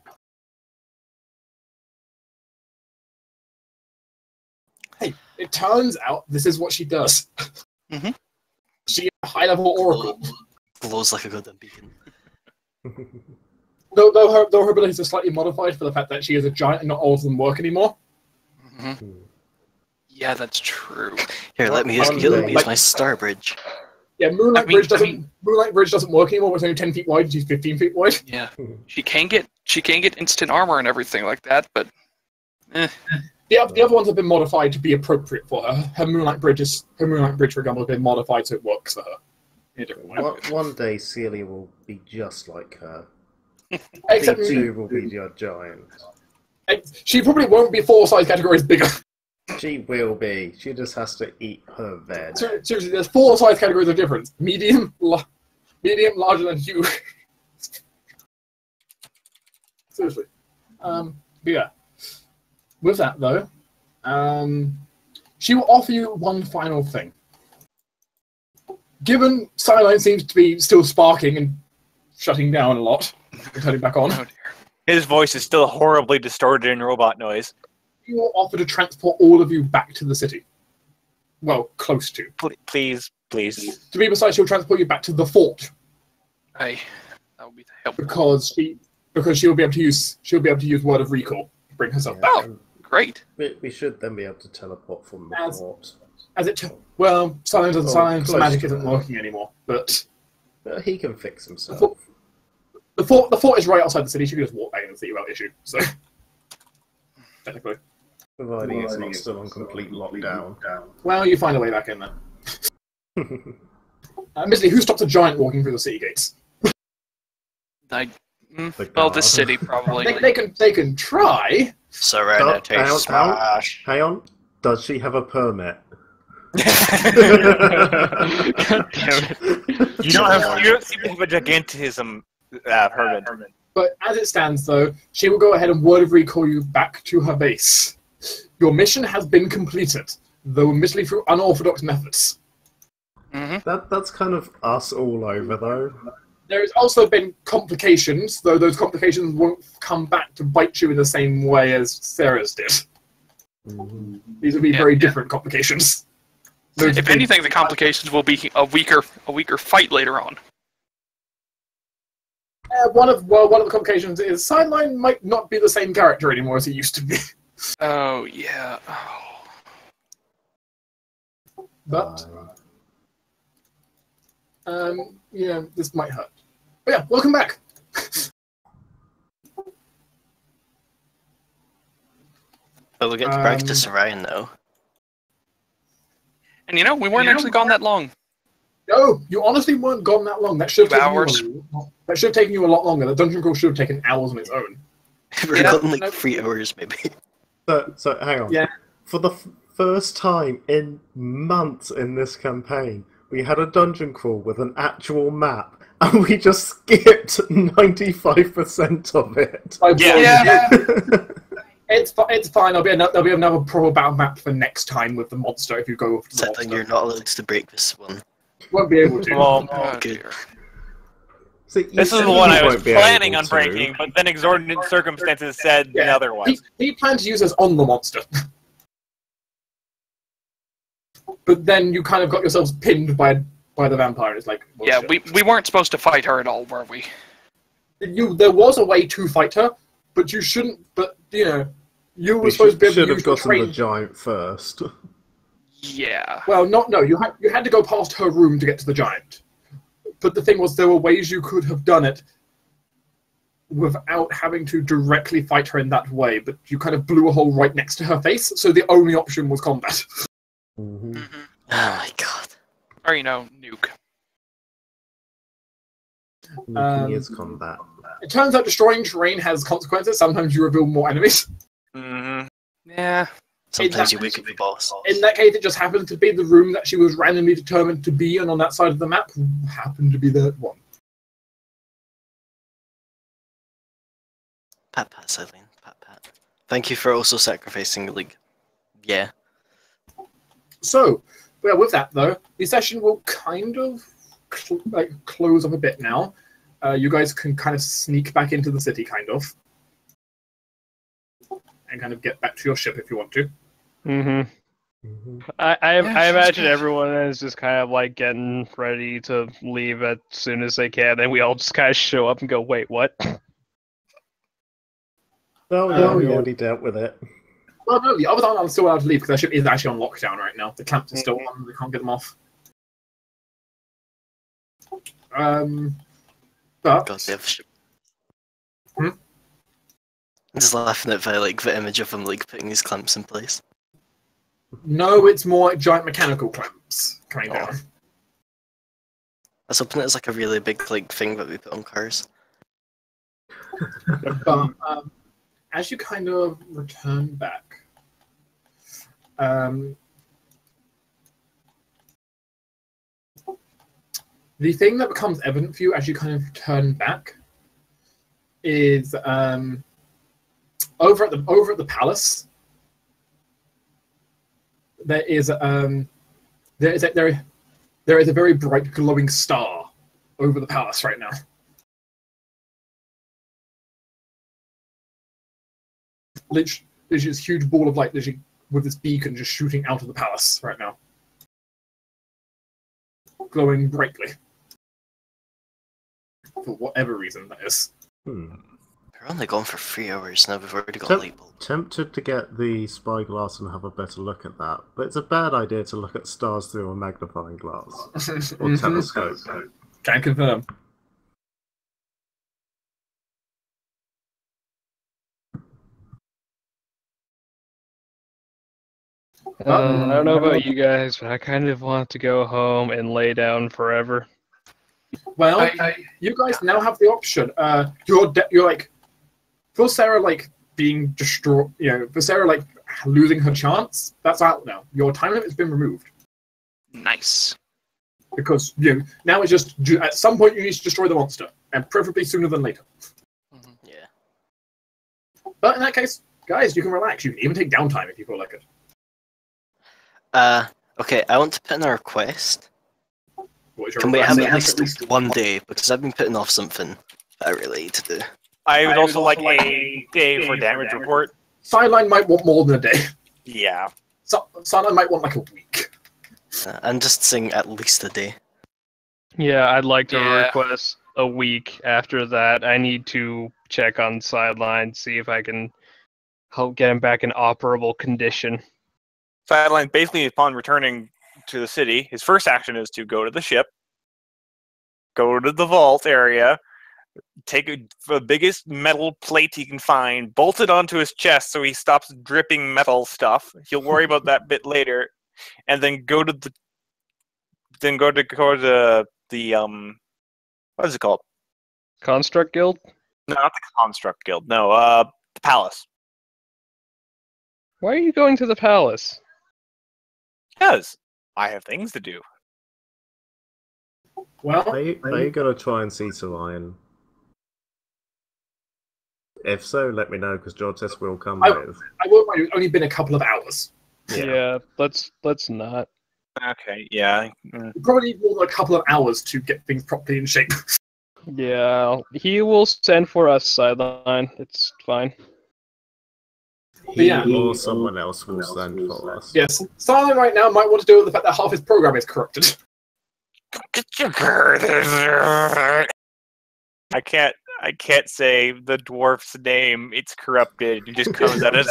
Hey, it turns out this is what she does. Mm-hmm. She is a high-level oracle. Glows like a goddamn beacon. Though her abilities are slightly modified for the fact that she is a giant and not all of them work anymore. Mm-hmm. Yeah, that's true. Here, let me use my star bridge. Yeah, Moonlight Bridge doesn't work anymore. It's only 10 feet wide and she's 15 feet wide. Yeah, she can get instant armor and everything like that, but The other ones have been modified to be appropriate for her. Her Moonlight Bridge, for example, has been modified so it works for her in a different way. One day, Celia will be just like her. Except They too will be your giant. She probably won't be 4 size categories bigger. She will be. She just has to eat her veg. Seriously, there's 4 size categories of difference: medium, larger than huge. Seriously. But yeah. With that though, she will offer you one final thing. Given Sideline seems to be still sparking and shutting down a lot, and turning back on. oh dear. His voice is still horribly distorted in robot noise. He will offer to transport all of you back to the city. Well, close to. Please. To be precise, she'll transport you back to the fort That would be helpful. because she'll be able to use Word of Recall to bring herself back. Oh, great. We should then be able to teleport from the fort. Silence close magic to isn't that. working anymore, but But he can fix himself. the fort is right outside the city. She can just walk back in the city without issue. So technically, Providing it's not still on complete lockdown. well, you find a way back in there. Admittedly, who stops a giant walking through the city gates? This city probably. They can try. Serenity Smash. Hang on. Does she have a permit? God damn it. You don't seem to have a gigantism, Herman. But as it stands, though, she will go ahead and Word of Recall you back to her base. Your mission has been completed, though admittedly through unorthodox methods. Mm-hmm. That's kind of us all over, though. There has also been complications, though those complications won't come back to bite you in the same way as Sarah's did. These will be very different complications. If anything, the complications will be a weaker fight later on. One of the complications is Sideline might not be the same character anymore as he used to be. Oh yeah. Oh. But this might hurt. But yeah, welcome back. But we get to practice Orion now. And we weren't actually gone that long. No, you honestly weren't gone that long. That should have 2 hours. That should have taken you a lot longer. The dungeon crawl should have taken hours on its own. We're gone like 3 hours, maybe. So hang on. Yeah. For the first time in months in this campaign, we had a dungeon crawl with an actual map, and we just skipped 95% of it. Yeah. It's fine. There'll be another proper battle map for next time with the monster if you go with the Except monster. then you're not allowed to break this one. Won't be able to. Well, Oh, Good. dear. See, this is the one I was planning on breaking, but then exorbitant circumstances said otherwise. He planned to use this on the monster. But then you kind of got yourselves pinned by the vampire. It's like, well, Yeah, shit. we weren't supposed to fight her at all, were we? There was a way to fight her, but you shouldn't. But you were supposed to be able should to have use the gotten the train. giant first. Yeah. Well, no. You had to go past her room to get to the giant. But the thing was, there were ways you could have done it without having to directly fight her in that way. But you kind of blew a hole right next to her face, so the only option was combat. Mm-hmm. Mm-hmm. Oh my god. Or nuke. Nuking is combat. It turns out destroying terrain has consequences. Sometimes you reveal more enemies. Mm-hmm. Yeah. Sometimes you wake up the boss. In that case, it just happened to be the room that she was randomly determined to be in on that side of the map happened to be the one. Pat, Eileen. Pat. Thank you for also sacrificing, yeah. So, well, with that though, the session will kind of close up a bit now. You guys can kind of sneak back into the city, kind of, and kind of get back to your ship if you want to. I imagine everyone is just kind of getting ready to leave as soon as they can, and we all just kind of show up and go, "Wait, what?" We already dealt with it. Well, no, the others aren't still allowed to leave because their ship is actually on lockdown right now. The camps are still on; they can't get them off. But God, they have ship. Hmm? I'm just laughing at the image of him putting his clamps in place. no, it's more giant mechanical clamps coming down. I was hoping it was a really big thing that we put on cars. But as you kind of return back, the thing that becomes evident for you as you kind of turn back is over at the palace. There is a very bright glowing star over the palace right now. Literally this huge ball of light, literally with this beacon just shooting out of the palace right now, glowing brightly. For whatever reason that is. We're only gone for 3 hours now. We've already got a light bulb. Tempted to get the spyglass and have a better look at that, but it's a bad idea to look at stars through a magnifying glass or telescope. Can confirm. I don't know about you guys, but I kind of want to go home and lay down forever. Well, you guys now have the option. You're for Sarah being destroyed. For Sarah losing her chance. That's out now. Your time limit has been removed Nice. because now it's just at some point you need to destroy the monster, and preferably sooner than later. Yeah. But in that case, guys, you can relax. You can even take downtime if you feel like it. Okay, I want to put in a request. What is your Can we request? have at least one day? Because I've been putting off something that I really need to do. I would also like a day for damage report. Sideline might want more than a day. Yeah. Sideline might want a week. I'm just saying at least a day. Yeah, I'd like to Yeah. request a week after that. I need to check on sideline, see if I can help get him back in operable condition. Sideline, basically, upon returning to the city, his first action is to go to the ship, go to the vault area, take the biggest metal plate he can find, bolt it onto his chest so he stops dripping metal stuff. He'll worry about that bit later, and then go to the what is it called? Construct Guild? No, not the Construct Guild. No, the Palace. Why are you going to the palace? Because I have things to do. Well, Are you going to try and see Orion? If so, let me know, because Jortes will come with. I won't mind. It's only been a couple of hours. Yeah, let's not. Okay, yeah. We probably need more than a couple of hours to get things properly in shape. Yeah, he will send for us, Sideline. It's fine. He or someone else will send for us. Yes, Silent right now might want to deal with the fact that half his program is corrupted. I can't say the dwarf's name. It's corrupted. It just comes out as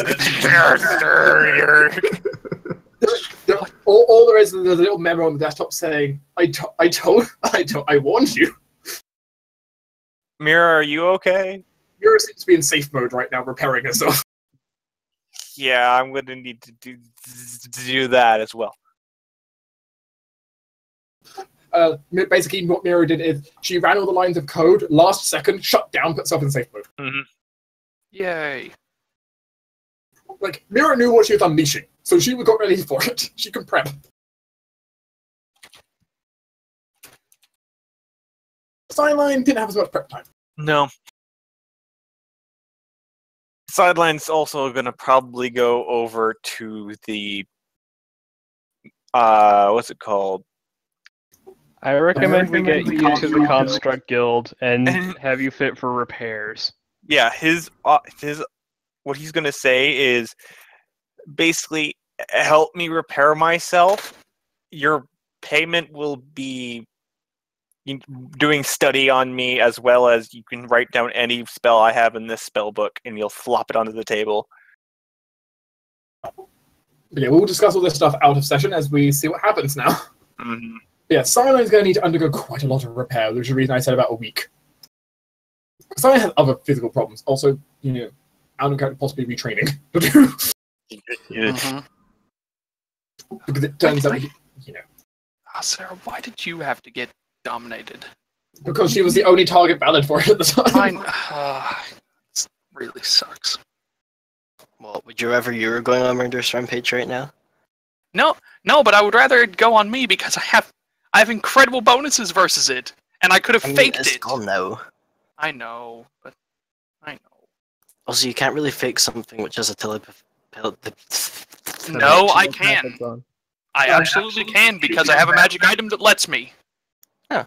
all there is a little memo on the desktop saying, I warned you. Mira, are you okay? Mira seems to be in safe mode right now, repairing herself. Yeah, I'm gonna need to do that as well. Basically, what Mira did is she ran all the lines of code, last second, shut down, put herself in safe mode. Mm-hmm. Yay. Like, Mira knew what she was unleashing, so she got ready for it. She could prep. Sideline didn't have as much prep time. No. Sideline's also gonna probably go over to the what's it called? I recommend we get you to the Construct Guild and have you fit for repairs. Yeah, his what he's gonna say is basically help me repair myself. Your payment will be doing study on me, as well as you can write down any spell I have in this spell book and you'll flop it onto the table. But yeah, we'll discuss all this stuff out of session as we see what happens now. Mm-hmm. Yeah, Silent's going to need to undergo quite a lot of repair, which is the reason I said about a week. Silent has other physical problems. Also, out of possibly retraining. Mm-hmm. Because it turns out, Sarah, why did you have to get dominated? Because she was the only target valid for it at the time. It really sucks. Well, would you rather you were going on Murderous Rampage right now? No, but I would rather it go on me because I have incredible bonuses versus it, and I could have faked it's it. gone now. I know, but I know. Also, you can't really fake something which has a No, I can. I absolutely can because I have a magic item that lets me. Yeah.